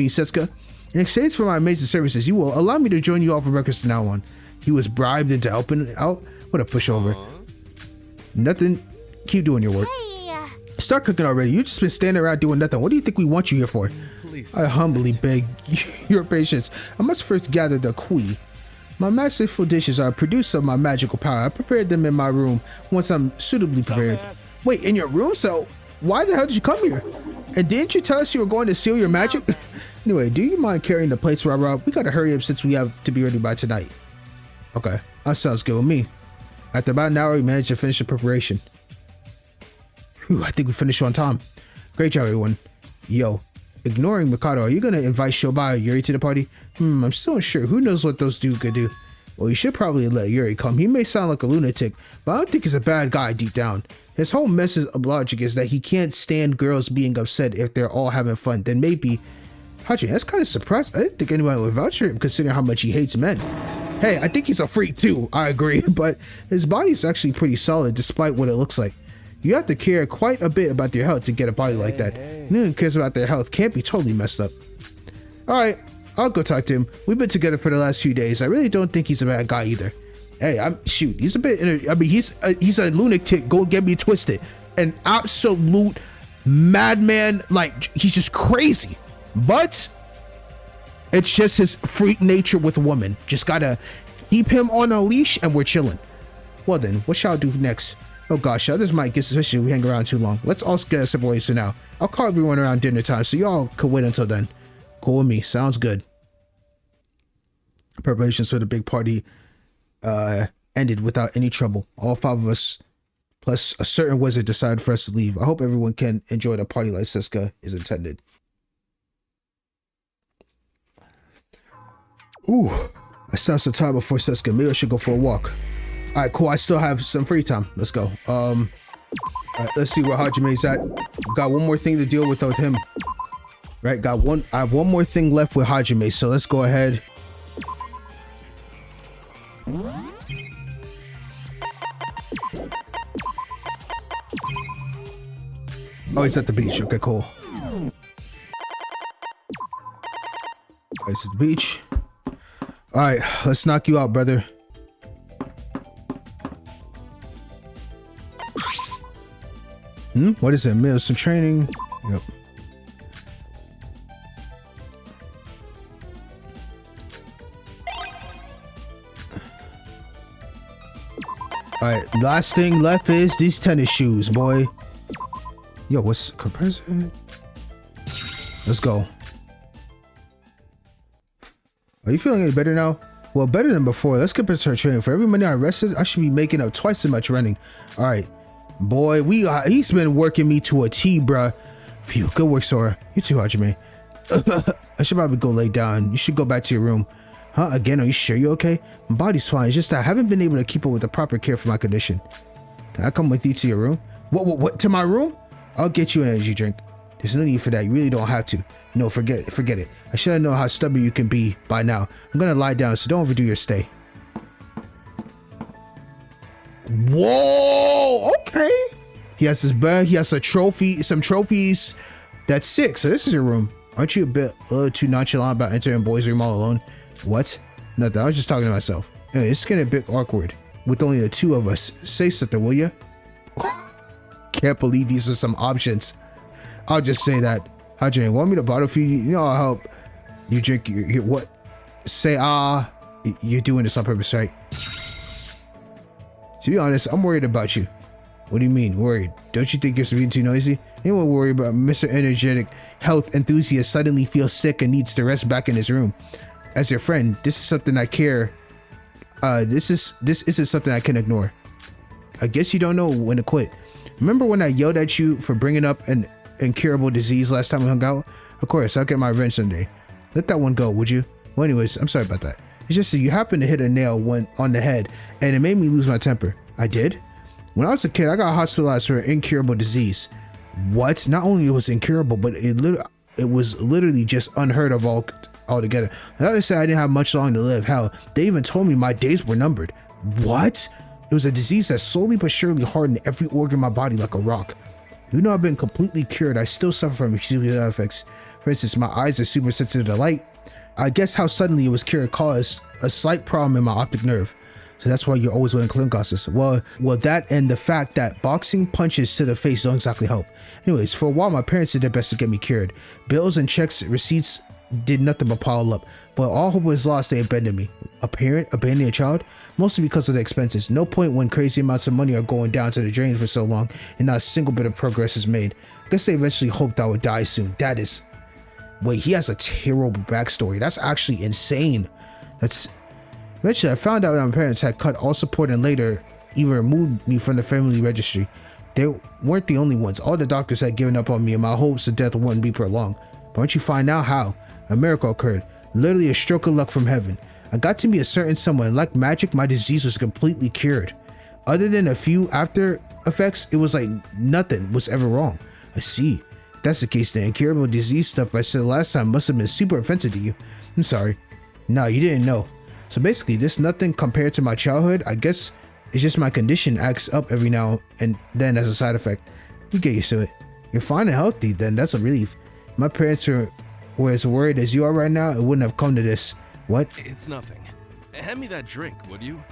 Setsuka? In exchange for my amazing services, you will allow me to join you all for breakfast from now on. He was bribed into helping out. What a pushover. Nothing. Keep doing your work. Start cooking already. You've just been standing around doing nothing. What do you think we want you here for? Please, I humbly beg your patience. I must first gather the kui. My masterful dishes are produced of my magical power. I prepared them in my room once I'm suitably prepared. Wait, in your room? So why the hell did you come here? And didn't you tell us you were going to seal your magic? Anyway, do you mind carrying the plates, Rob? We gotta hurry up since we have to be ready by tonight. Okay, that sounds good with me. After about an hour, we managed to finish the preparation. Whew, I think we finished on time. Great job, everyone. Yo, ignoring Mikado, are you gonna invite Shobai or Yuri to the party? I'm still unsure. Who knows what those two could do? Well, you should probably let Yuri come. He may sound like a lunatic, but I don't think he's a bad guy deep down. His whole message of logic is that he can't stand girls being upset if they're all having fun. Then maybe Hajime, that's kind of surprised. I didn't think anyone would vouch for him considering how much he hates men. Hey, I think he's a freak too, I agree, but his body is actually pretty solid despite what it looks like. You have to care quite a bit about your health to get a body like that. No one cares about their health, can't be totally messed up. Alright, I'll go talk to him. We've been together for the last few days. I really don't think he's a bad guy either. Hey, he's a bit, I mean, he's a lunatic, go get me twisted. An absolute madman, like, he's just crazy. But it's just his freak nature with women. Just gotta keep him on a leash and we're chilling. Well then, what shall I do next? Oh gosh, others might get suspicious if we hang around too long. Let's all get separate ways for now. I'll call everyone around dinner time so y'all could wait until then. Cool with me, sounds good. Preparations for the big party ended without any trouble. All 5 of us, plus a certain wizard, decided for us to leave. I hope everyone can enjoy the party like Siska is intended. Ooh, I still have some time before Siska. Maybe I should go for a walk. All right, cool. I still have some free time. Let's go. All right, let's see where Hajime's at. Got one more thing to deal with him. Right, I have one more thing left with Hajime, so let's go ahead. Oh, he's at the beach. Okay, cool. This is the beach. All right, let's knock you out, brother. What is it? Middle some training. Yep. All right, last thing left is these tennis shoes, boy. Yo, what's compressor? Let's go. Are you feeling any better now? Well, better than before. Let's get back to our training. For every minute I rested, I should be making up twice as much running. All right, boy, he's been working me to a T, bruh. Phew, good work, Sora. You too, Hajime. I should probably go lay down. You should go back to your room. Huh? Again, are you sure you're okay? My body's fine. It's just that I haven't been able to keep up with the proper care for my condition. Can I come with you to your room? What? To my room? I'll get you an energy drink. There's no need for that. You really don't have to. No, forget it. I should have known how stubborn you can be by now. I'm gonna lie down, so don't overdo your stay. Whoa! Okay. He has his bed. He has a trophy, some trophies. That's 6. So this is your room. Aren't you a little too nonchalant about entering boys' room all alone? What? Nothing. I was just talking to myself. Anyway, it's getting a bit awkward with only the 2 of us. Say something, will you? Can't believe these are some options. I'll just say that. Hajime, want me to bottle for you? You know I'll help you drink your what? Say you're doing this on purpose, right? To be honest, I'm worried about you. What do you mean, worried? Don't you think you're being too noisy? Anyone worried about Mr. Energetic health enthusiast suddenly feels sick and needs to rest back in his room? As your friend, this is something I care. This isn't something I can ignore. I guess you don't know when to quit. Remember when I yelled at you for bringing up an incurable disease last time we hung out? Of course, I'll get my revenge someday. Let that one go, would you? Well, anyways, I'm sorry about that. It's just that you happened to hit a nail on the head, and it made me lose my temper. I did? When I was a kid, I got hospitalized for an incurable disease. What? Not only it was incurable, but it was literally just unheard of altogether. Now they said I didn't have much longer to live. Hell, they even told me my days were numbered. What? It was a disease that slowly but surely hardened every organ in my body like a rock. Even though I've been completely cured, I still suffer from extreme side effects. For instance, my eyes are super sensitive to light. I guess how suddenly it was cured caused a slight problem in my optic nerve. So that's why you're always wearing clean glasses. Well, that and the fact that boxing punches to the face don't exactly help. Anyways, for a while, my parents did their best to get me cured. Bills and checks, receipts did nothing but pile up. But all hope was lost, they abandoned me. A parent abandoning a child? Mostly because of the expenses. No point when crazy amounts of money are going down to the drain for so long and not a single bit of progress is made. Guess they eventually hoped I would die soon. That is... Wait, he has a terrible backstory. That's actually insane. Eventually, I found out that my parents had cut all support and later even removed me from the family registry. They weren't the only ones. All the doctors had given up on me and my hopes of death wouldn't be prolonged. But once you find out how, a miracle occurred. Literally a stroke of luck from heaven. I got to meet a certain someone. Like magic, my disease was completely cured. Other than a few after effects, it was like nothing was ever wrong. I see. That's the case, the incurable disease stuff I said last time must have been super offensive to you. I'm sorry. No, you didn't know. So basically, this nothing compared to my childhood. I guess it's just my condition acts up every now and then as a side effect. You get used to it. You're fine and healthy, then that's a relief. My parents were as worried as you are right now, it wouldn't have come to this. What? It's nothing. Hand me that drink, would you?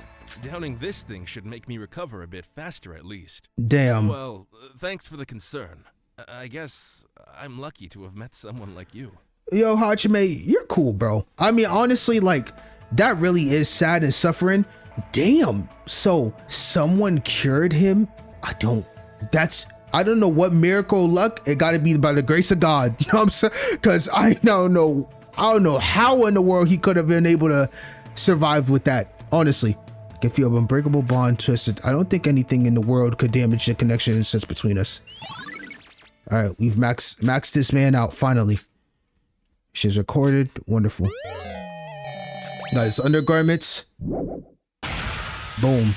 Downing this thing should make me recover a bit faster at least. Damn. Well, thanks for the concern. I guess I'm lucky to have met someone like you. Yo, Hajime, you're cool, bro. I mean, honestly, like, that really is sad and suffering. Damn. So, someone cured him? I don't know what miracle luck. It gotta be by the grace of God. You know what I'm saying? Because I don't know how in the world he could have been able to survive with that. Honestly. I can feel an unbreakable bond twisted. I don't think anything in the world could damage the connection and sense between us. Alright, we've maxed this man out, finally. She's recorded. Wonderful. Got his undergarments. Boom.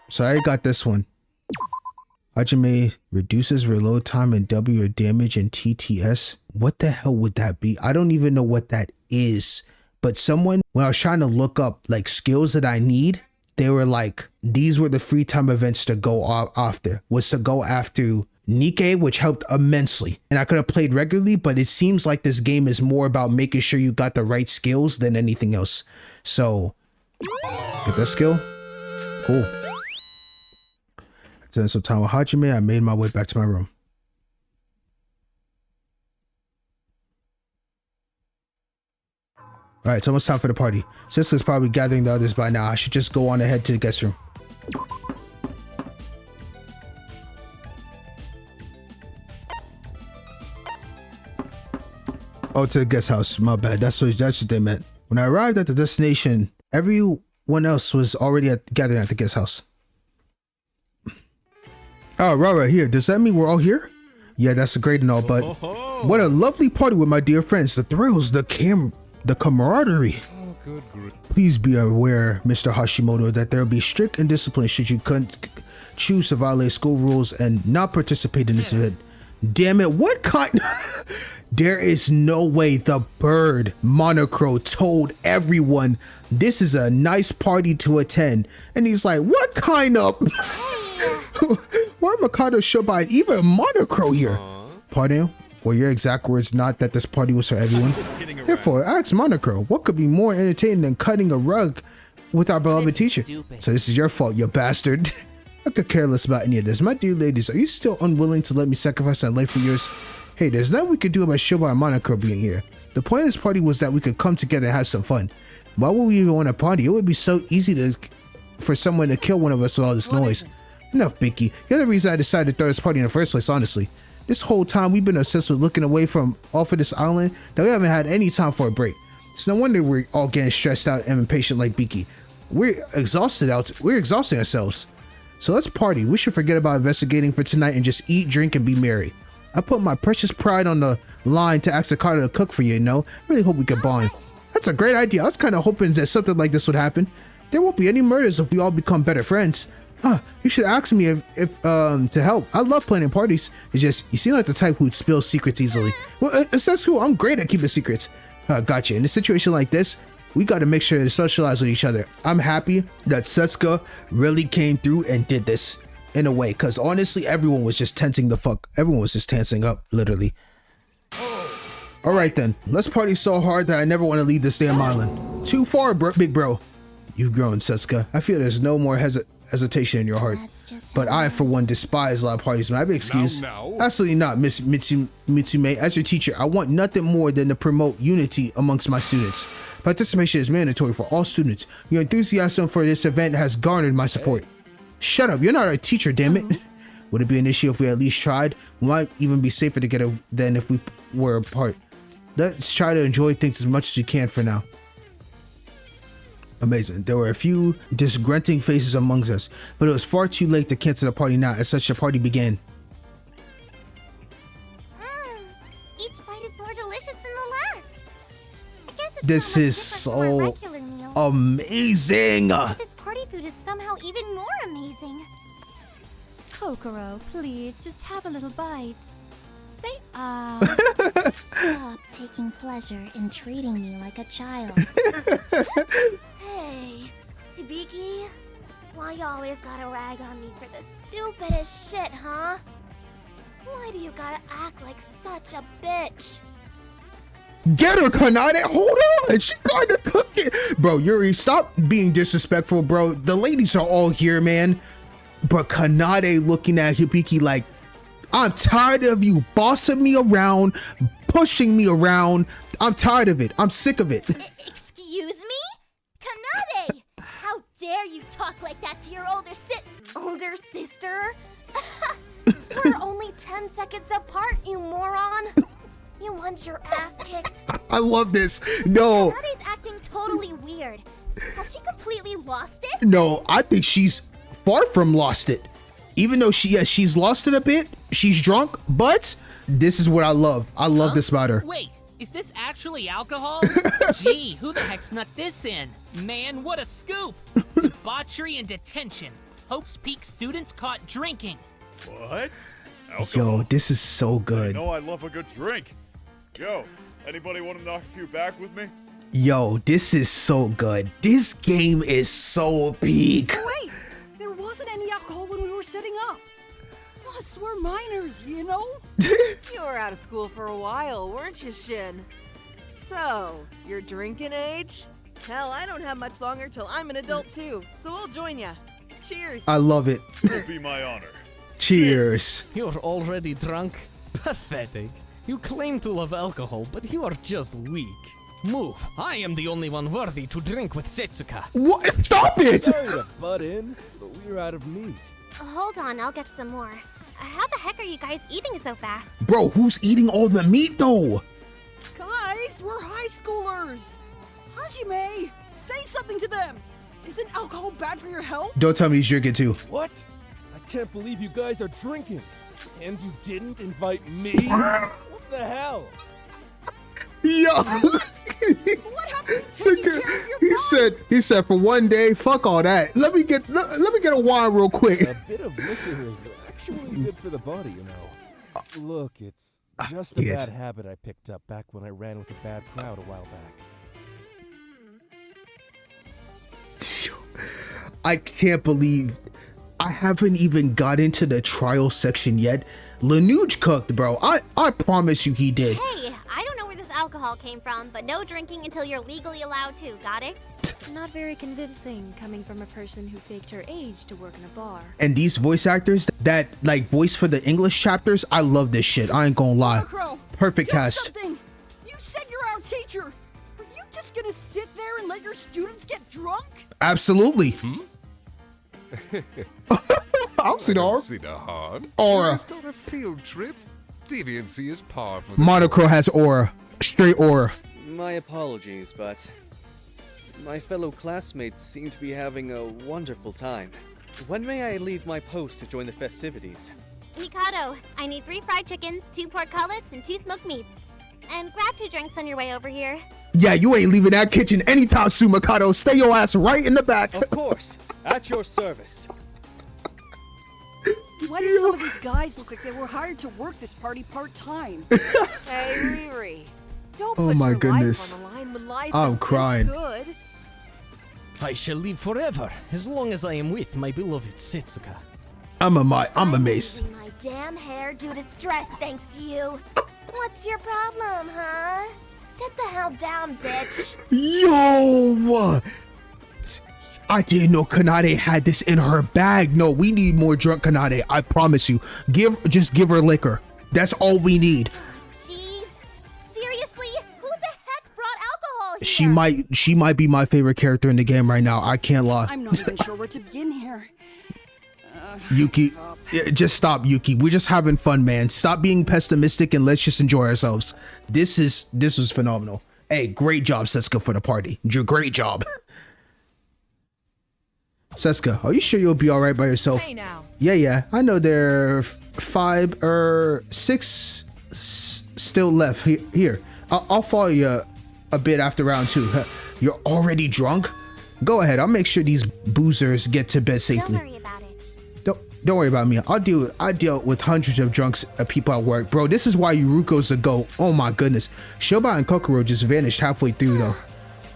So I got this one. Hajime reduces reload time and W or damage in TTS. What the hell would that be? I don't even know what that is. But someone, when I was trying to look up like skills that I need, they were like, these were the free time events to go after. Was to go after Nikei, which helped immensely. And I could have played regularly, but it seems like this game is more about making sure you got the right skills than anything else. So, get that skill. Cool. After some time with Hajime, I made my way back to my room. All right, it's almost time for the party. Siska's probably gathering the others by now. I should just go on ahead to the guest room. Oh, to the guest house. My bad. That's what they meant. When I arrived at the destination, everyone else was already gathering at the guest house. Oh, right here. Does that mean we're all here? Yeah, that's great and all, but what a lovely party with my dear friends. The thrills, the camaraderie. Oh, good. Please be aware, Mr. Hashimoto, that there will be strict and discipline should you choose to violate school rules and not participate in this event. Damn it, what kind? There is no way the bird Monocro told everyone this is a nice party to attend. And he's like, what kind of... Why Mikado show by even Monocro here? Pardon? Well, your exact words, not that this party was for everyone. Therefore, ask Monocro, what could be more entertaining than cutting a rug with our beloved teacher? Stupid. So this is your fault, you bastard. I could care less about any of this. My dear ladies, are you still unwilling to let me sacrifice my life for yours? Hey, there's nothing we could do about Shobai and Monocro being here. The point of this party was that we could come together and have some fun. Why would we even want to party? It would be so easy for someone to kill one of us with all this noise. Enough, Binky. You're the reason I decided to throw this party in the first place, honestly. This whole time we've been obsessed with looking away from off of this island that we haven't had any time for a break. It's no wonder we're all getting stressed out and impatient like Binky. We're exhausting ourselves. So let's party. We should forget about investigating for tonight and just eat, drink, and be merry. I put my precious pride on the line to ask Ricardo to cook for you, you know? I really hope we can bond. That's a great idea. I was kind of hoping that something like this would happen. There won't be any murders if we all become better friends. You should ask me if to help. I love planning parties. It's just, you seem like the type who'd spill secrets easily. Well, that's cool. I'm great at keeping secrets. Gotcha. In a situation like this, we got to make sure to socialize with each other. I'm happy that Setsuka really came through and did this in a way, because honestly, everyone was just tensing up, literally. All right then, let's party so hard that I never want to leave this damn island. Too far, big bro. You've grown, Setsuka. I feel there's no more hesitation in your heart. But I, for one, despise a lot of parties. May I be excused? No. Absolutely not, Miss Mitsume. As your teacher, I want nothing more than to promote unity amongst my students. Participation is mandatory for all students. Your enthusiasm for this event has garnered my support. Shut up, you're not our teacher, damn it. Would it be an issue if we at least tried? We might even be safer together than if we were apart. Let's try to enjoy things as much as we can for now. Amazing. There were a few disgrunting faces amongst us, but it was far too late to cancel the party now, as such the party began. Each bite is more delicious than the last. I guess it's This not much is different from our so regular meal. amazing. This party food is somehow even more amazing. Kokoro, please, just have a little bite. Say Stop taking pleasure in treating me like a child. Hey, Hibiki, why you always gotta rag on me for the stupidest shit, huh? Why do you gotta act like such a bitch? Get her, Kanade. Hold on. She kinda cooking. Bro, Yuri, stop being disrespectful, bro. The ladies are all here, man. But Kanade looking at Hibiki like, I'm tired of you bossing me around, pushing me around. I'm tired of it. I'm sick of it. Excuse me? Kanade! How dare you talk like that to your older sister? We're only 10 seconds apart, you moron. You want your ass kicked? I love this. No. Kanade's acting totally weird. Has she completely lost it? No, I think she's far from lost it. Even though she's lost it a bit, she's drunk, but this is what I love. I love this about her. Wait, is this actually alcohol? Gee, who the heck snuck this in? Man, what a scoop! Debauchery and detention. Hope's Peak students caught drinking. What? Alcohol? Yo, this is so good. I know I love a good drink. Yo, anybody want to knock a few back with me? Yo, this is so good. This game is so peak. Wait, there wasn't any alcohol when we were setting up. Plus, we're minors, you know? You were out of school for a while, weren't you, Shin? So, you're drinking age? Hell, I don't have much longer till I'm an adult too, so I'll join ya. Cheers. I love it. It'd be my honor. Cheers. You're already drunk? Pathetic. You claim to love alcohol, but you are just weak. Move. I am the only one worthy to drink with Setsuka. What? Stop it! Sorry to butt in, but we're out of meat. Hold on, I'll get some more. How the heck are you guys eating so fast? Bro, who's eating all the meat though? Guys, we're high schoolers. Hajime, say something to them. Isn't alcohol bad for your health? Don't tell me he's drinking too. What? I can't believe you guys are drinking. And you didn't invite me? What the hell? Yo. What happened to taking care of your body? He said for one day, fuck all that. Let me get a wine real quick. A bit of liquor is actually good for the body, you know. Look, it's just a bad habit I picked up back when I ran with a bad crowd a while back. I can't believe I haven't even got into the trial section yet. Lanuge cooked, bro. I promise you he did. Hey, I don't know where this alcohol came from, but no drinking until you're legally allowed to, got it? Not very convincing coming from a person who faked her age to work in a bar. And these voice actors that like voice for the English chapters, I love this shit. I ain't gonna lie. Perfect cast. Something. You said you're our teacher. Are you just gonna sit there and let your students get drunk? Absolutely. I'll see the aura. It's not a field trip. Deviancy is par for the Monocro has aura. Straight aura. My apologies, but my fellow classmates seem to be having a wonderful time. When may I leave my post to join the festivities? Mikado, I need 3 fried chickens, 2 pork cutlets, and 2 smoked meats. And grab 2 drinks on your way over here. Yeah, you ain't leaving that kitchen anytime soon, Mikado. Stay your ass right in the back. Of course. At your service. Why do some of these guys look like they were hired to work this party part-time? Hey, Riri. Don't Oh put my your goodness. life on the line when life I'm is crying. this good. I shall live forever, as long as I am with my beloved Setsuka. I'm amazed. Losing my damn hair due to stress thanks to you. What's your problem, huh? Sit the hell down, bitch. Yo! I didn't know Kanade had this in her bag. No, we need more drunk Kanade. I promise you. Just give her liquor. That's all we need. Jeez. Seriously? Who the heck brought alcohol here? She might be my favorite character in the game right now. I can't lie. I'm not even sure where to begin here. Yuki, just stop, Yuki. We're just having fun, man. Stop being pessimistic and let's just enjoy ourselves. This was phenomenal. Hey, great job, Setsuka, for the party. Great job. Setsuka, are you sure you'll be all right by yourself? Hey now. Yeah. I know there are 6 still left. Here, I'll follow you a bit after round 2. You're already drunk? Go ahead. I'll make sure these boozers get to bed safely. Don't worry about it. Don't worry about me. I deal with hundreds of drunks people at work. Bro, this is why Yuruko's a GOAT. Oh my goodness. Shoba and Kokoro just vanished halfway through though.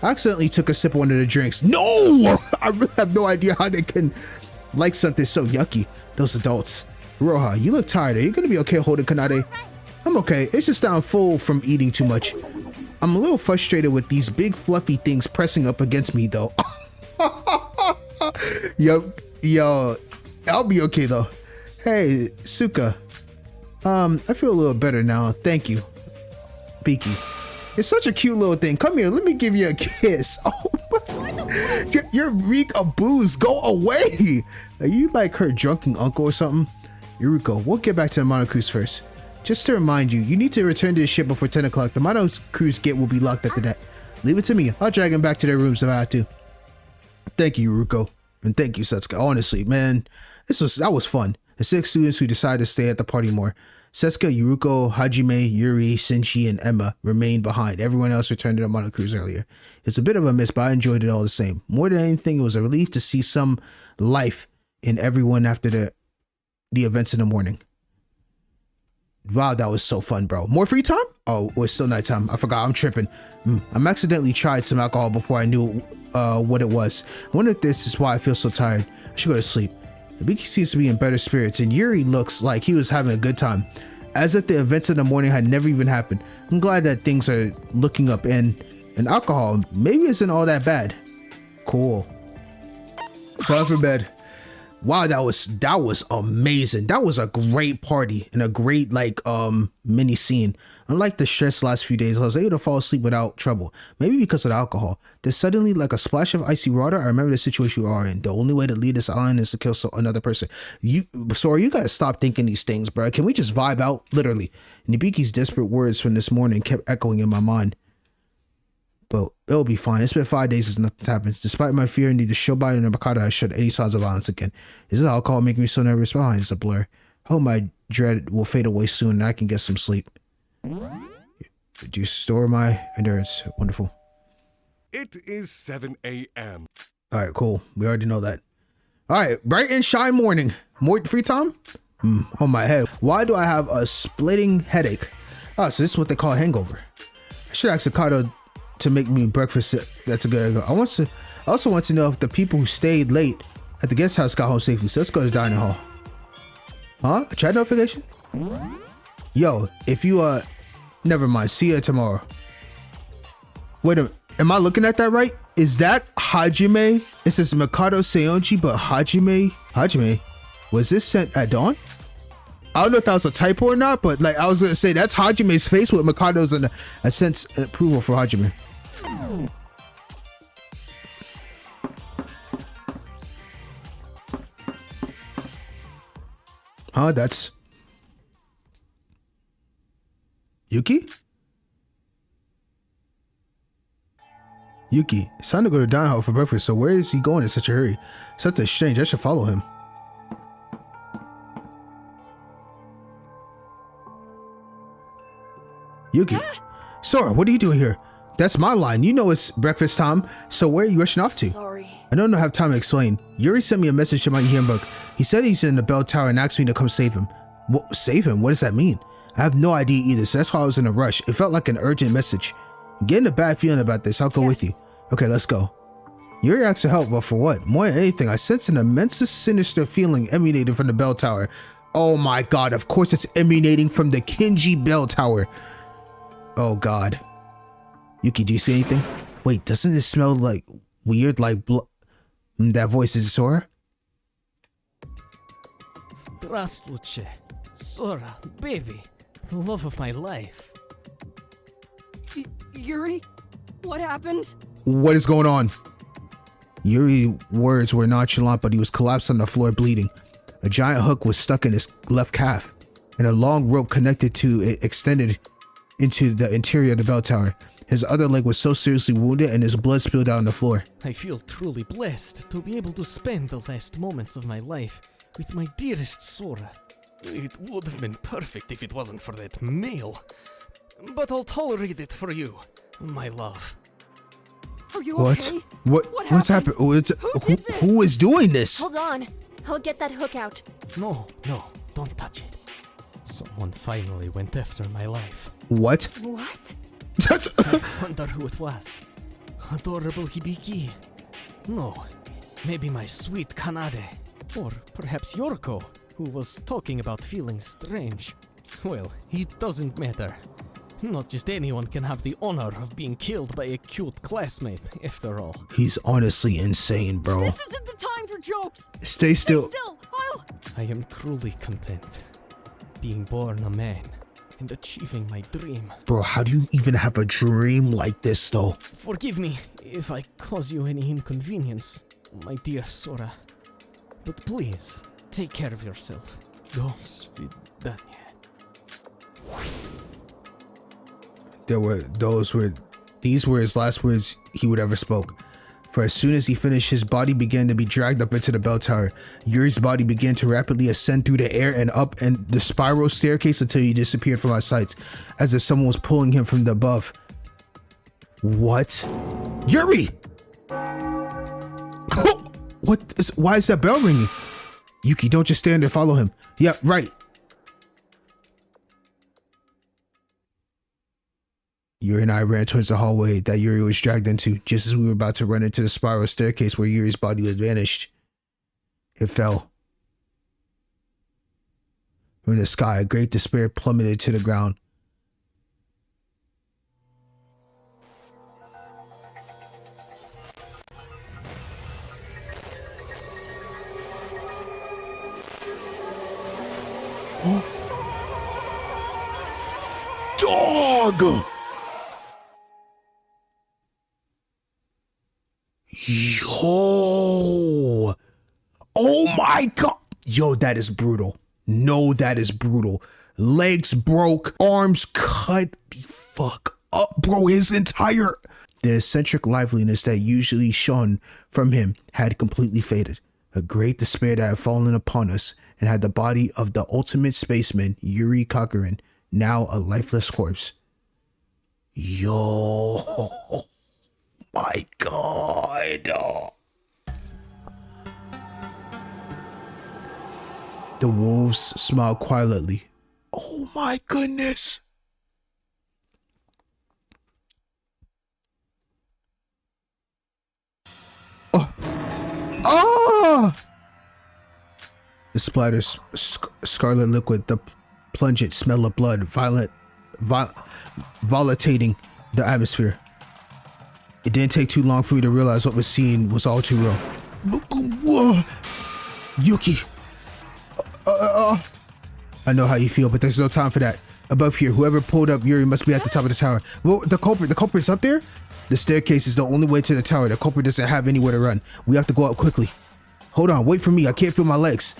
I accidentally took a sip of one of the drinks. No! I really have no idea how they can like something so yucky. Those adults. Roha, you look tired. Are you gonna be okay holding Kanade? I'm okay. It's just that I'm full from eating too much. I'm a little frustrated with these big fluffy things pressing up against me though. Yo, I'll be okay though. Hey, Suka. I feel a little better now. Thank you. Beaky. It's such a cute little thing. Come here, let me give you a kiss. Oh, your reek of booze, go away. Are you like her drunken uncle or something? Yuruko, we'll get back to the Mono Cruise first. Just to remind you, you need to return to the ship before 10 o'clock. The Mono Cruise gate will be locked after that. Leave it to me. I'll drag them back to their rooms if I have to. Thank you, Yuruko. And thank you, Setsuka. Honestly, man, that was fun. The 6 students who decided to stay at the party more. Setsuka, Yuruko, Hajime, Yuri, Shinji, and Emma remained behind. Everyone else returned to the Mono Cruise earlier. It's a bit of a miss, but I enjoyed it all the same. More than anything, it was a relief to see some life in everyone after the events in the morning. Wow, that was so fun, bro. More free time? Oh, it's still nighttime. I forgot. I'm tripping. I'm accidentally tried some alcohol before I knew what it was. I wonder if this is why I feel so tired. I should go to sleep. Ibiki seems to be in better spirits, and Yuri looks like he was having a good time, as if the events in the morning had never even happened. I'm glad that things are looking up, and alcohol maybe isn't all that bad. Cool. Go for bed. Wow, that was amazing. That was a great party and a great mini scene. Unlike the stress last few days, I was able to fall asleep without trouble. Maybe because of the alcohol. There's suddenly like a splash of icy water. I remember the situation we are in. The only way to leave this island is to kill another person. Sora, you gotta stop thinking these things, bro. Can we just vibe out? Literally. Nibiki's desperate words from this morning kept echoing in my mind. But it'll be fine. It's been 5 days since nothing's happened. Despite my fear, neither Shobai nor Mikado has showed any signs of violence again. Is this alcohol making me so nervous? My mind is a blur. I hope my dread will fade away soon and I can get some sleep. Do you store my endurance? Wonderful. It is 7 a.m. Alright, cool. We already know that. Alright, bright and shine morning. More free time? On my head. Why do I have a splitting headache? Oh, so this is what they call a hangover. I should ask Akado to make me breakfast. That's a good idea. I also want to know if the people who stayed late at the guest house got home safely. So let's go to the dining hall. Huh? A chat notification? Yo, if you never mind. See you tomorrow. Wait a minute. Am I looking at that right? Is that Hajime? It says Mikado Seonji, but Hajime? Was this sent at dawn? I don't know if that was a typo or not, but like I was gonna say that's Hajime's face with Mikado's and a sense of approval for Hajime. Huh? That's Yuki? Yuki, it's time to go to dining hall for breakfast, so where is he going in such a hurry? Something strange, I should follow him. Yuki. Sora, what are you doing here? That's my line. You know it's breakfast time, so where are you rushing off to? Sorry. I don't have time to explain. Yuri sent me a message to my handbook. He said he's in the bell tower and asked me to come save him. What, save him? What does that mean? I have no idea either, so that's why I was in a rush. It felt like an urgent message. I'm getting a bad feeling about this. I'll go with you. Okay, let's go. Yuri asked for help, but for what? More than anything, I sense an immense sinister feeling emanating from the bell tower. Oh my god, of course it's emanating from the Kinji bell tower. Oh god. Yuki, do you see anything? Wait, doesn't it smell like weird, like blood? That voice, is it Sora? Здравствуйте, Sora, baby, the love of my life. Yuri? What happened? What is going on? Yuri's words were nonchalant, but he was collapsed on the floor bleeding. A giant hook was stuck in his left calf, and a long rope connected to it extended into the interior of the bell tower. His other leg was so seriously wounded and his blood spilled out on the floor. I feel truly blessed to be able to spend the last moments of my life with my dearest Sora. It would have been perfect if it wasn't for that male. But I'll tolerate it for you, my love. Are you what? okay? What's happened? Who is doing this? Hold on. I'll get that hook out. No, don't touch it. Someone finally went after my life. What? What? I wonder who it was. Adorable Hibiki. No, maybe my sweet Kanade. Or perhaps Yorko, who was talking about feeling strange. Well, it doesn't matter. Not just anyone can have the honor of being killed by a cute classmate, after all. He's honestly insane, bro. This isn't the time for jokes. Stay still. Stay still. I am truly content. Being born a man and achieving my dream. Bro, how do you even have a dream like this, though? Forgive me if I cause you any inconvenience, my dear Sora. But please, take care of yourself. Go svidanya. These were his last words he would ever spoke. For as soon as he finished, his body began to be dragged up into the bell tower. Yuri's body began to rapidly ascend through the air and up and the spiral staircase until he disappeared from our sights, as if someone was pulling him from the above. What? Yuri! Why is that bell ringing? Yuki, don't just stand there, follow him. Yeah, right. Yuri and I ran towards the hallway that Yuri was dragged into, just as we were about to run into the spiral staircase where Yuri's body had vanished. It fell. From the sky, a great despair plummeted to the ground. Dog! Yo! Oh my god! Yo, that is brutal. No, that is brutal. Legs broke, arms cut the fuck up, bro. The eccentric liveliness that usually shone from him had completely faded. A great despair that had fallen upon us and had the body of the ultimate spaceman, Yuri Kakarin, now a lifeless corpse. Yo! My god. The wolves smiled quietly. Oh my goodness. The splatter scarlet liquid, the pungent smell of blood, volatilizing the atmosphere. It didn't take too long for me to realize what was seen was all too real. Yuki. I know how you feel, but there's no time for that. Above here, whoever pulled up Yuri must be at the top of the tower. Well, the culprit's up there? The staircase is the only way to the tower. The culprit doesn't have anywhere to run. We have to go up quickly. Hold on, wait for me. I can't feel my legs.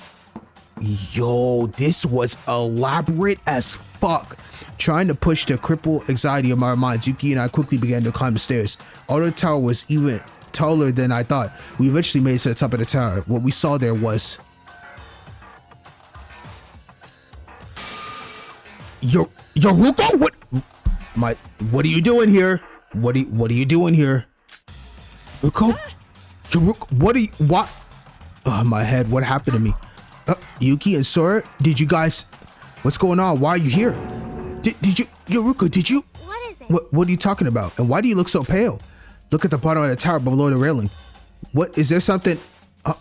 Yo, this was elaborate as fuck. Trying to push the crippled anxiety of my minds, Yuki and I quickly began to climb the stairs. Although the tower was even taller than I thought, we eventually made it to the top of the tower. What we saw there was... Yoruko? What are you doing here? What are you doing here? Yoruko? What? Oh, my head, what happened to me? Yuki and Sora, did you guys... What's going on? Why are you here? Did you... Yoruko, did you... What is it? What are you talking about? And why do you look so pale? Look at the bottom of the tower below the railing. What, is there something...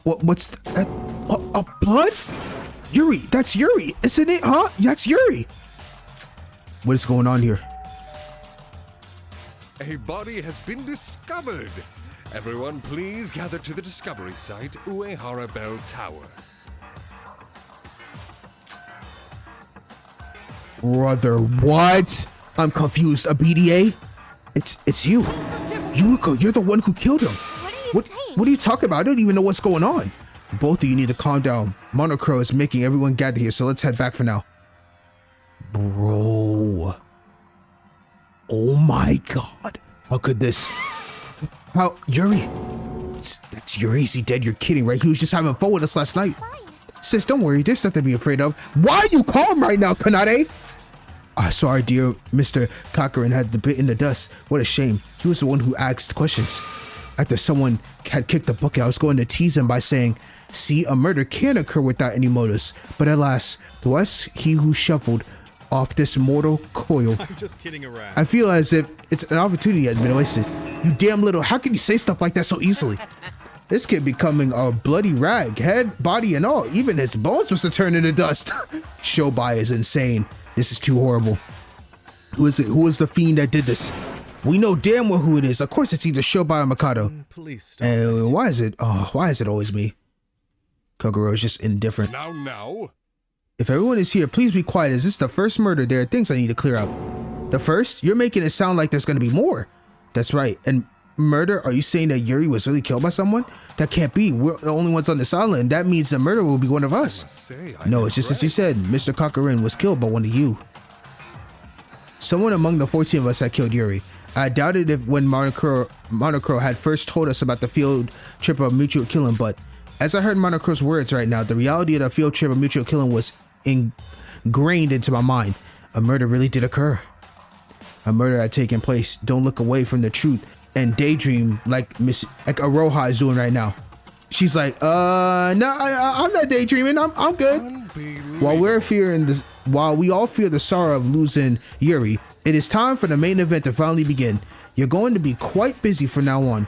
what's that? Blood? Yuri, that's Yuri, isn't it, huh? That's Yuri. What is going on here? A body has been discovered. Everyone, please gather to the discovery site, Uehara Bell Tower. Brother, what? I'm confused. A BDA? It's you. Yuriko, you're the one who killed him. What are you talking about? I don't even know what's going on. Both of you need to calm down. Monocro is making everyone gather here, so let's head back for now. Bro. Oh my god. How could this... How... Yuri. That's Yuri. Is he dead? You're kidding, right? He was just having fun with us last night. Sis, don't worry. There's nothing to be afraid of. Why are you calm right now, Kanade? Sorry, dear Mr. Kakarin had the bit in the dust. What a shame. He was the one who asked questions. After someone had kicked the bucket, I was going to tease him by saying, See, a murder can occur without any motives, but alas, to us, he who shuffled off this mortal coil. I'm just kidding around. I feel as if it's an opportunity has been wasted. You damn little, how can you say stuff like that so easily? This kid becoming a bloody rag, head, body, and all. Even his bones must have turned into dust. Shobai is insane. This is too horrible. Who is it? Who is the fiend that did this? We know damn well who it is. Of course it's either Shobai or Mikado. Please stop. And why is it always me? Kogoro is just indifferent. Now. If everyone is here, please be quiet. Is this the first murder? There are things I need to clear up. The first? You're making it sound like there's going to be more. That's right. And murder? Are you saying that Yuri was really killed by someone? That can't be. We're the only ones on this island. That means the murderer will be one of us. No, it's just as you said. Mr. Kakarin was killed by one of you. Someone among the 14 of us had killed Yuri. I doubted it when Monocro had first told us about the field trip of mutual killing, but as I heard Monocro's words right now, the reality of the field trip of mutual killing was ingrained into my mind. A murder really did occur. A murder had taken place. Don't look away from the truth and daydream like Aroha is doing right now. She's like, no, I'm not daydreaming. I'm good. While we all fear the sorrow of losing Yuri, it is time for the main event to finally begin. You're going to be quite busy from now on.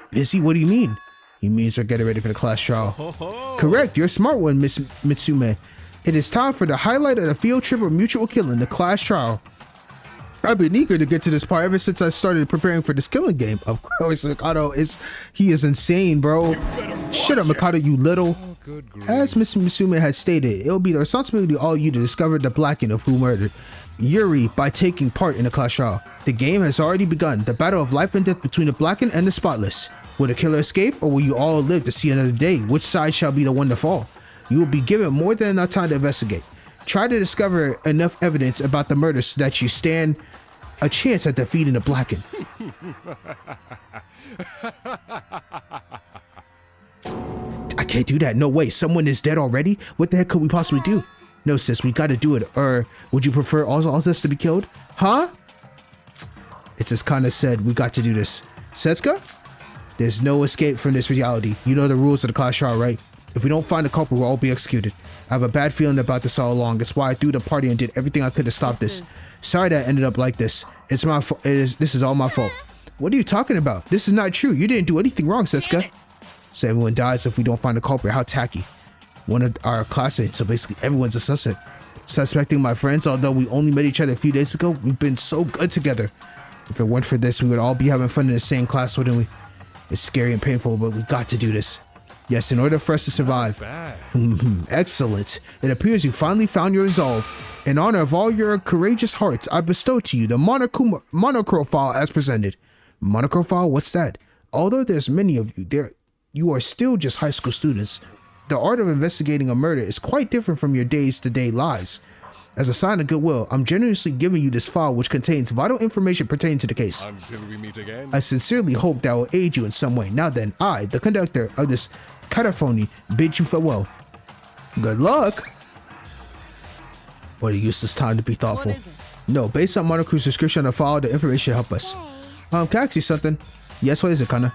Busy? What do you mean? He means we're getting ready for the class trial. Correct. You're a smart one, Miss Mitsume. It is time for the highlight of the field trip of mutual killing, the class trial. I've been eager to get to this part ever since I started preparing for this killing game. Of course, Mikado is insane, bro. Shut up, Mikado, you little. As Miss Mitsume had stated, it'll be the responsibility of all you to discover the blacking of who murdered Yuri by taking part in the class trial. The game has already begun. The battle of life and death between the blackened and the spotless. Will the killer escape, or will you all live to see another day? Which side shall be the one to fall? You will be given more than enough time to investigate. Try to discover enough evidence about the murder so that you stand a chance at defeating the blackened. I can't do that. No way. Someone is dead already? What the heck could we possibly do? No, sis, we gotta do it. Or would you prefer all of us to be killed? Huh? It's as Kana said, we got to do this. Setsuka? There's no escape from this reality. You know the rules of the class trial, right? If we don't find the culprit, we'll all be executed. I have a bad feeling about this all along. That's why I threw the party and did everything I could to stop this. Sorry that it ended up like this. It's my fault. This is all my fault. What are you talking about? This is not true. You didn't do anything wrong, Setsuka. So everyone dies if we don't find the culprit. How tacky. One of our classmates, so basically everyone's a suspect. Suspecting my friends, although we only met each other a few days ago, we've been so good together. If it weren't for this, we would all be having fun in the same class, wouldn't we? It's scary and painful, but we got to do this. Yes, in order for us to survive. Excellent. It appears you finally found your resolve. In honor of all your courageous hearts, I bestow to you the monochrome file as presented. Monochrome file? What's that? Although there's many of you, you are still just high school students. The art of investigating a murder is quite different from your day-to-day lives. As a sign of goodwill, I'm generously giving you this file which contains vital information pertaining to the case. Until we meet again. I sincerely hope that will aid you in some way. Now then, I, the conductor of this cataphony, bid you farewell. Good luck. What a useless time to be thoughtful. No, based on Monocru's description of the file, the information help us. Can I ask you something? Yes, what is it, Kana?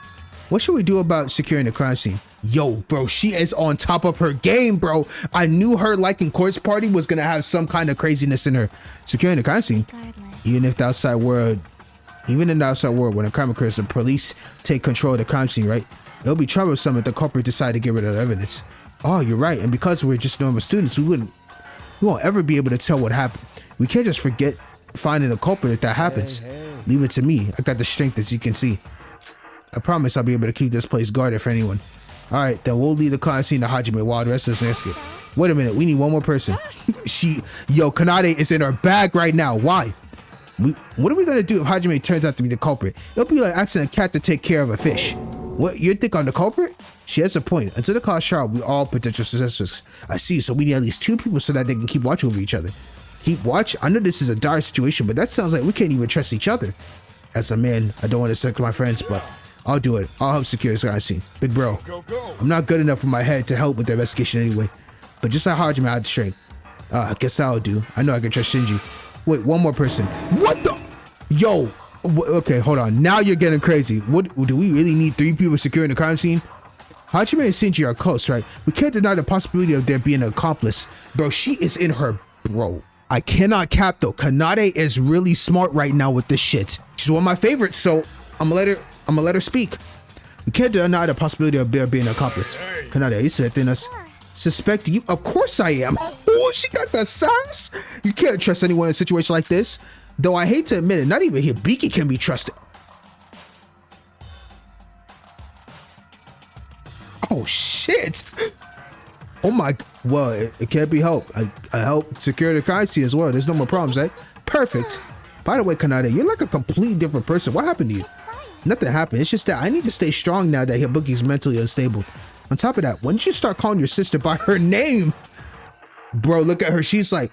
What should we do about securing the crime scene? Yo, bro, she is on top of her game, bro. I knew her liking Corpse Party was gonna have some kind of craziness in her. Securing the crime scene, even in the outside world, when a crime occurs, the police take control of the crime scene, right? It'll be troublesome if the culprit decide to get rid of the evidence. Oh, you're right. And because we're just normal students, we won't ever be able to tell what happened. We can't just forget finding a culprit if that happens. Leave it to me. I got the strength, as you can see. I promise I'll be able to keep this place guarded for anyone. All right, then we'll leave the crime scene to Hajime while the rest of us escape. Wait a minute, we need one more person. Kanade is in her bag right now. Why? What are we gonna do if Hajime turns out to be the culprit? It'll be like asking a cat to take care of a fish. What, you think I'm the culprit? She has a point. Until the class trial, we all potential suspects. I see, so we need at least 2 people so that they can keep watch over each other. Keep watch? I know this is a dire situation, but that sounds like we can't even trust each other. As a man, I don't want to suck my friends, but I'll do it. I'll help secure this crime scene. Big bro, I'm not good enough for my head to help with the investigation anyway. But just like Hajime, I had the strength. I guess that'll do. I know I can trust Shinji. Wait, one more person. What the? Yo. Okay, hold on. Now you're getting crazy. What do we really need 3 people securing the crime scene? Hajime and Shinji are close, right? We can't deny the possibility of there being an accomplice. Bro, she is in her bro. I cannot cap though. Kanade is really smart right now with this shit. She's one of my favorites, so I'm gonna let her speak. We can't deny the possibility of there being an accomplice. Kanade, are you threatening us? Suspect you? Of course I am. Oh, she got the sass. You can't trust anyone in a situation like this. Though I hate to admit it, not even Hibiki can be trusted. Oh shit. Oh my, well, it can't be helped. I helped secure the crime scene as well. There's no more problems, right? Perfect. By the way, Kanade, you're like a completely different person. What happened to you? Nothing happened. It's just that I need to stay strong now that Hibiki's mentally unstable. On top of that, why don't you start calling your sister by her name? Bro, look at her. She's like,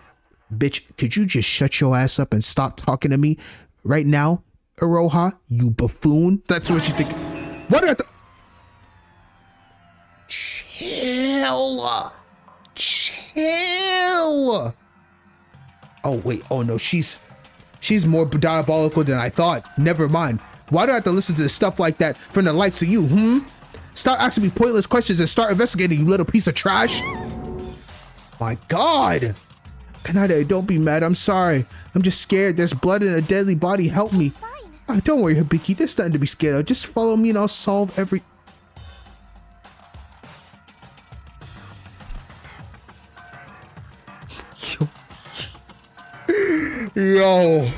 bitch, could you just shut your ass up and stop talking to me right now, Iroha, you buffoon? That's what she's thinking. What are the... Chill. Oh wait, oh no, she's more diabolical than I thought. Never mind. Why do I have to listen to stuff like that from the likes of you, Stop asking me pointless questions and start investigating, you little piece of trash. My God. Kanade, don't be mad, I'm sorry. I'm just scared, there's blood in a deadly body, help me. Oh, don't worry, Hibiki, there's nothing to be scared of. Just follow me and I'll solve every... Yo,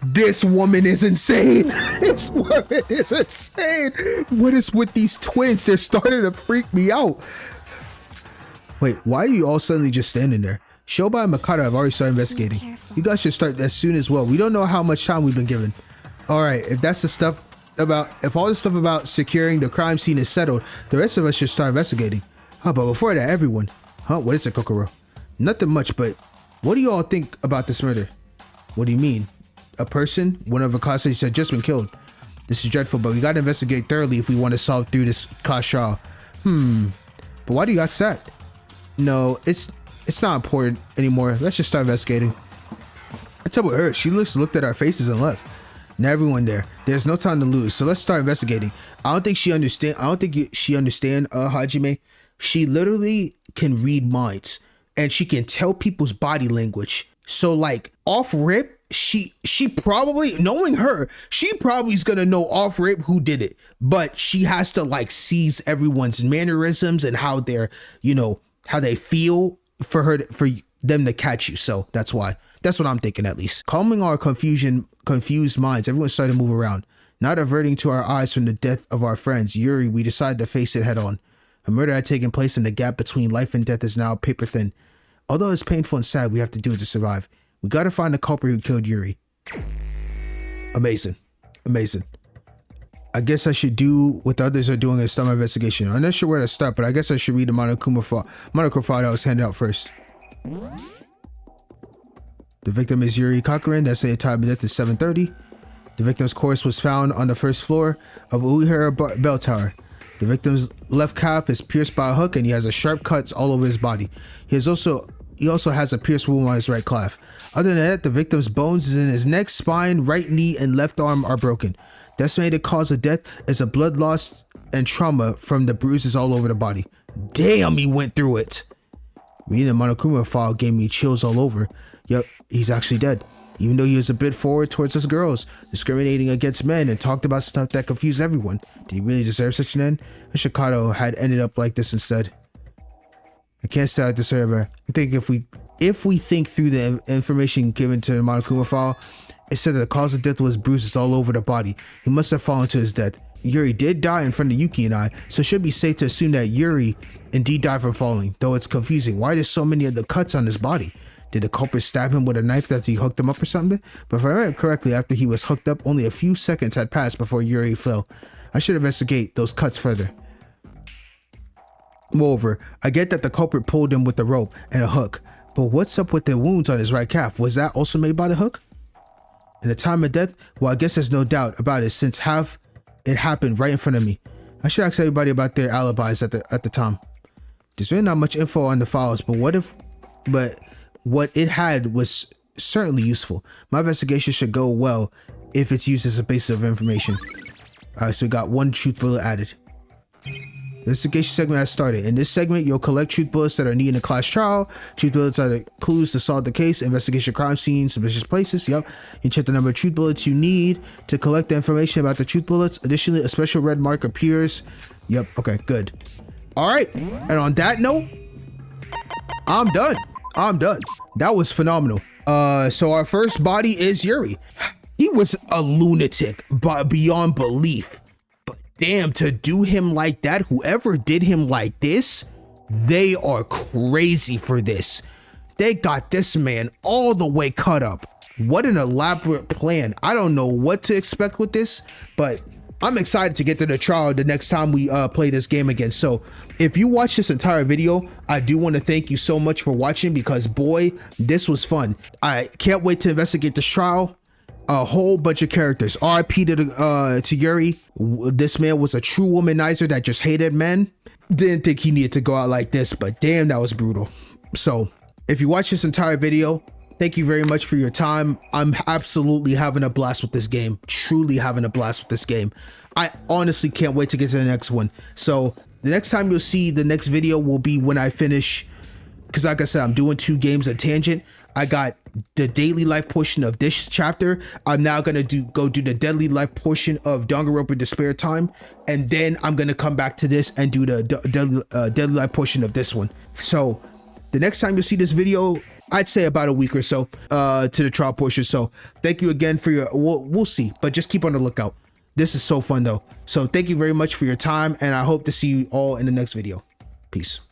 this woman is insane. This woman is insane. What is with these twins? They're starting to freak me out. Wait, why are you all suddenly just standing there? Shoba and Makata have already started investigating. You guys should start as soon as well. We don't know how much time we've been given. All right, if that's the stuff about, if all the stuff about securing the crime scene is settled, the rest of us should start investigating. Oh, but before that, everyone. What is it, Kokoro? Nothing much, but what do you all think about this murder? What do you mean? A person, one of the classmates had just been killed. This is dreadful, but we gotta investigate thoroughly if we want to solve through this cause trial. But why do you ask that? No, it's not important anymore. Let's just start investigating. That's how it hurt. She looked at our faces and left. Now everyone there's no time to lose, so let's start investigating. I don't think she understand Hajime. She literally can read minds and she can tell people's body language. So like off rip, she probably, knowing her, she probably is gonna know off rip who did it, but she has to like seize everyone's mannerisms and how they're, how they feel for them to catch you. So that's why. That's what I'm thinking, at least. Calming our confused minds, everyone started to move around. Not averting to our eyes from the death of our friends, Yuri, we decided to face it head on. A murder had taken place and the gap between life and death is now paper thin. Although it's painful and sad, we have to do it to survive. We gotta find the culprit who killed Yuri. Amazing. Amazing. I guess I should do what the others are doing and start my investigation. I'm not sure where to start, but I guess I should read the Monokuma file that was handed out first. The victim is Yuri Kakuren. The estimated time of death is 7:30. The victim's corpse was found on the first floor of Uehara Bell Tower. The victim's left calf is pierced by a hook and he has a sharp cuts all over his body. He also has a pierced wound on his right calf. Other than that, the victim's bones in his neck, spine, right knee, and left arm are broken. The estimated cause of death is a blood loss and trauma from the bruises all over the body. Damn, he went through it. Reading the Monokuma file gave me chills all over. Yep, he's actually dead. Even though he was a bit forward towards us girls, discriminating against men and talked about stuff that confused everyone. Did he really deserve such an end? Shoutout had ended up like this instead. I can't say I deserve her. I think if we think through the information given to the Monokuma file, it said that the cause of death was bruises all over the body. He must have fallen to his death. Yuri did die in front of Yuki and I, so it should be safe to assume that Yuri indeed died from falling, though it's confusing. Why there's so many of the cuts on his body? Did the culprit stab him with a knife after he hooked him up or something? But if I remember correctly, after he was hooked up, only a few seconds had passed before Yuri fell. I should investigate those cuts further. Moreover, I get that the culprit pulled him with a rope and a hook, but what's up with the wounds on his right calf? Was that also made by the hook? In the time of death, well, I guess there's no doubt about it since it happened right in front of me. I should ask everybody about their alibis at the time. There's really not much info on the files, but what it had was certainly useful. My investigation should go well if it's used as a basis of information. Alright, so we got one truth bullet added. Investigation segment has started. In this segment, you'll collect truth bullets that are needed in a class trial. Truth bullets are the clues to solve the case, investigation crime scene, suspicious places. Yep. You check the number of truth bullets you need to collect the information about the truth bullets. Additionally, a special red mark appears. Yep. Okay, good. All right. And on that note, I'm done. That was phenomenal. So our first body is Yuri. He was a lunatic, but beyond belief. But damn, to do him like that, whoever did him like this, they are crazy for this. They got this man all the way cut up. What an elaborate plan. I don't know what to expect with this, but I'm excited to get to the trial the next time we play this game again. So if you watch this entire video, I do want to thank you so much for watching, because boy, this was fun. I can't wait to investigate this trial. A whole bunch of characters. R.I.P. to Yuri. This man was a true womanizer that just hated men. Didn't think he needed to go out like this, but damn, that was brutal. So if you watch this entire video, thank you very much for your time. I'm absolutely having a blast with this game. Truly having a blast with this game. I honestly can't wait to get to the next one. So the next time you'll see the next video will be when I finish, because like I said, I'm doing 2 games at tangent. I got the daily life portion of this chapter. I'm now gonna go do the deadly life portion of Danganronpa Despair Time, and then I'm gonna come back to this and do the deadly life portion of this one. So the next time you see this video, I'd say about a week or so to the trial portion. So thank you again for your, we'll see, but just keep on the lookout. This is so fun though. So thank you very much for your time, and I hope to see you all in the next video. Peace.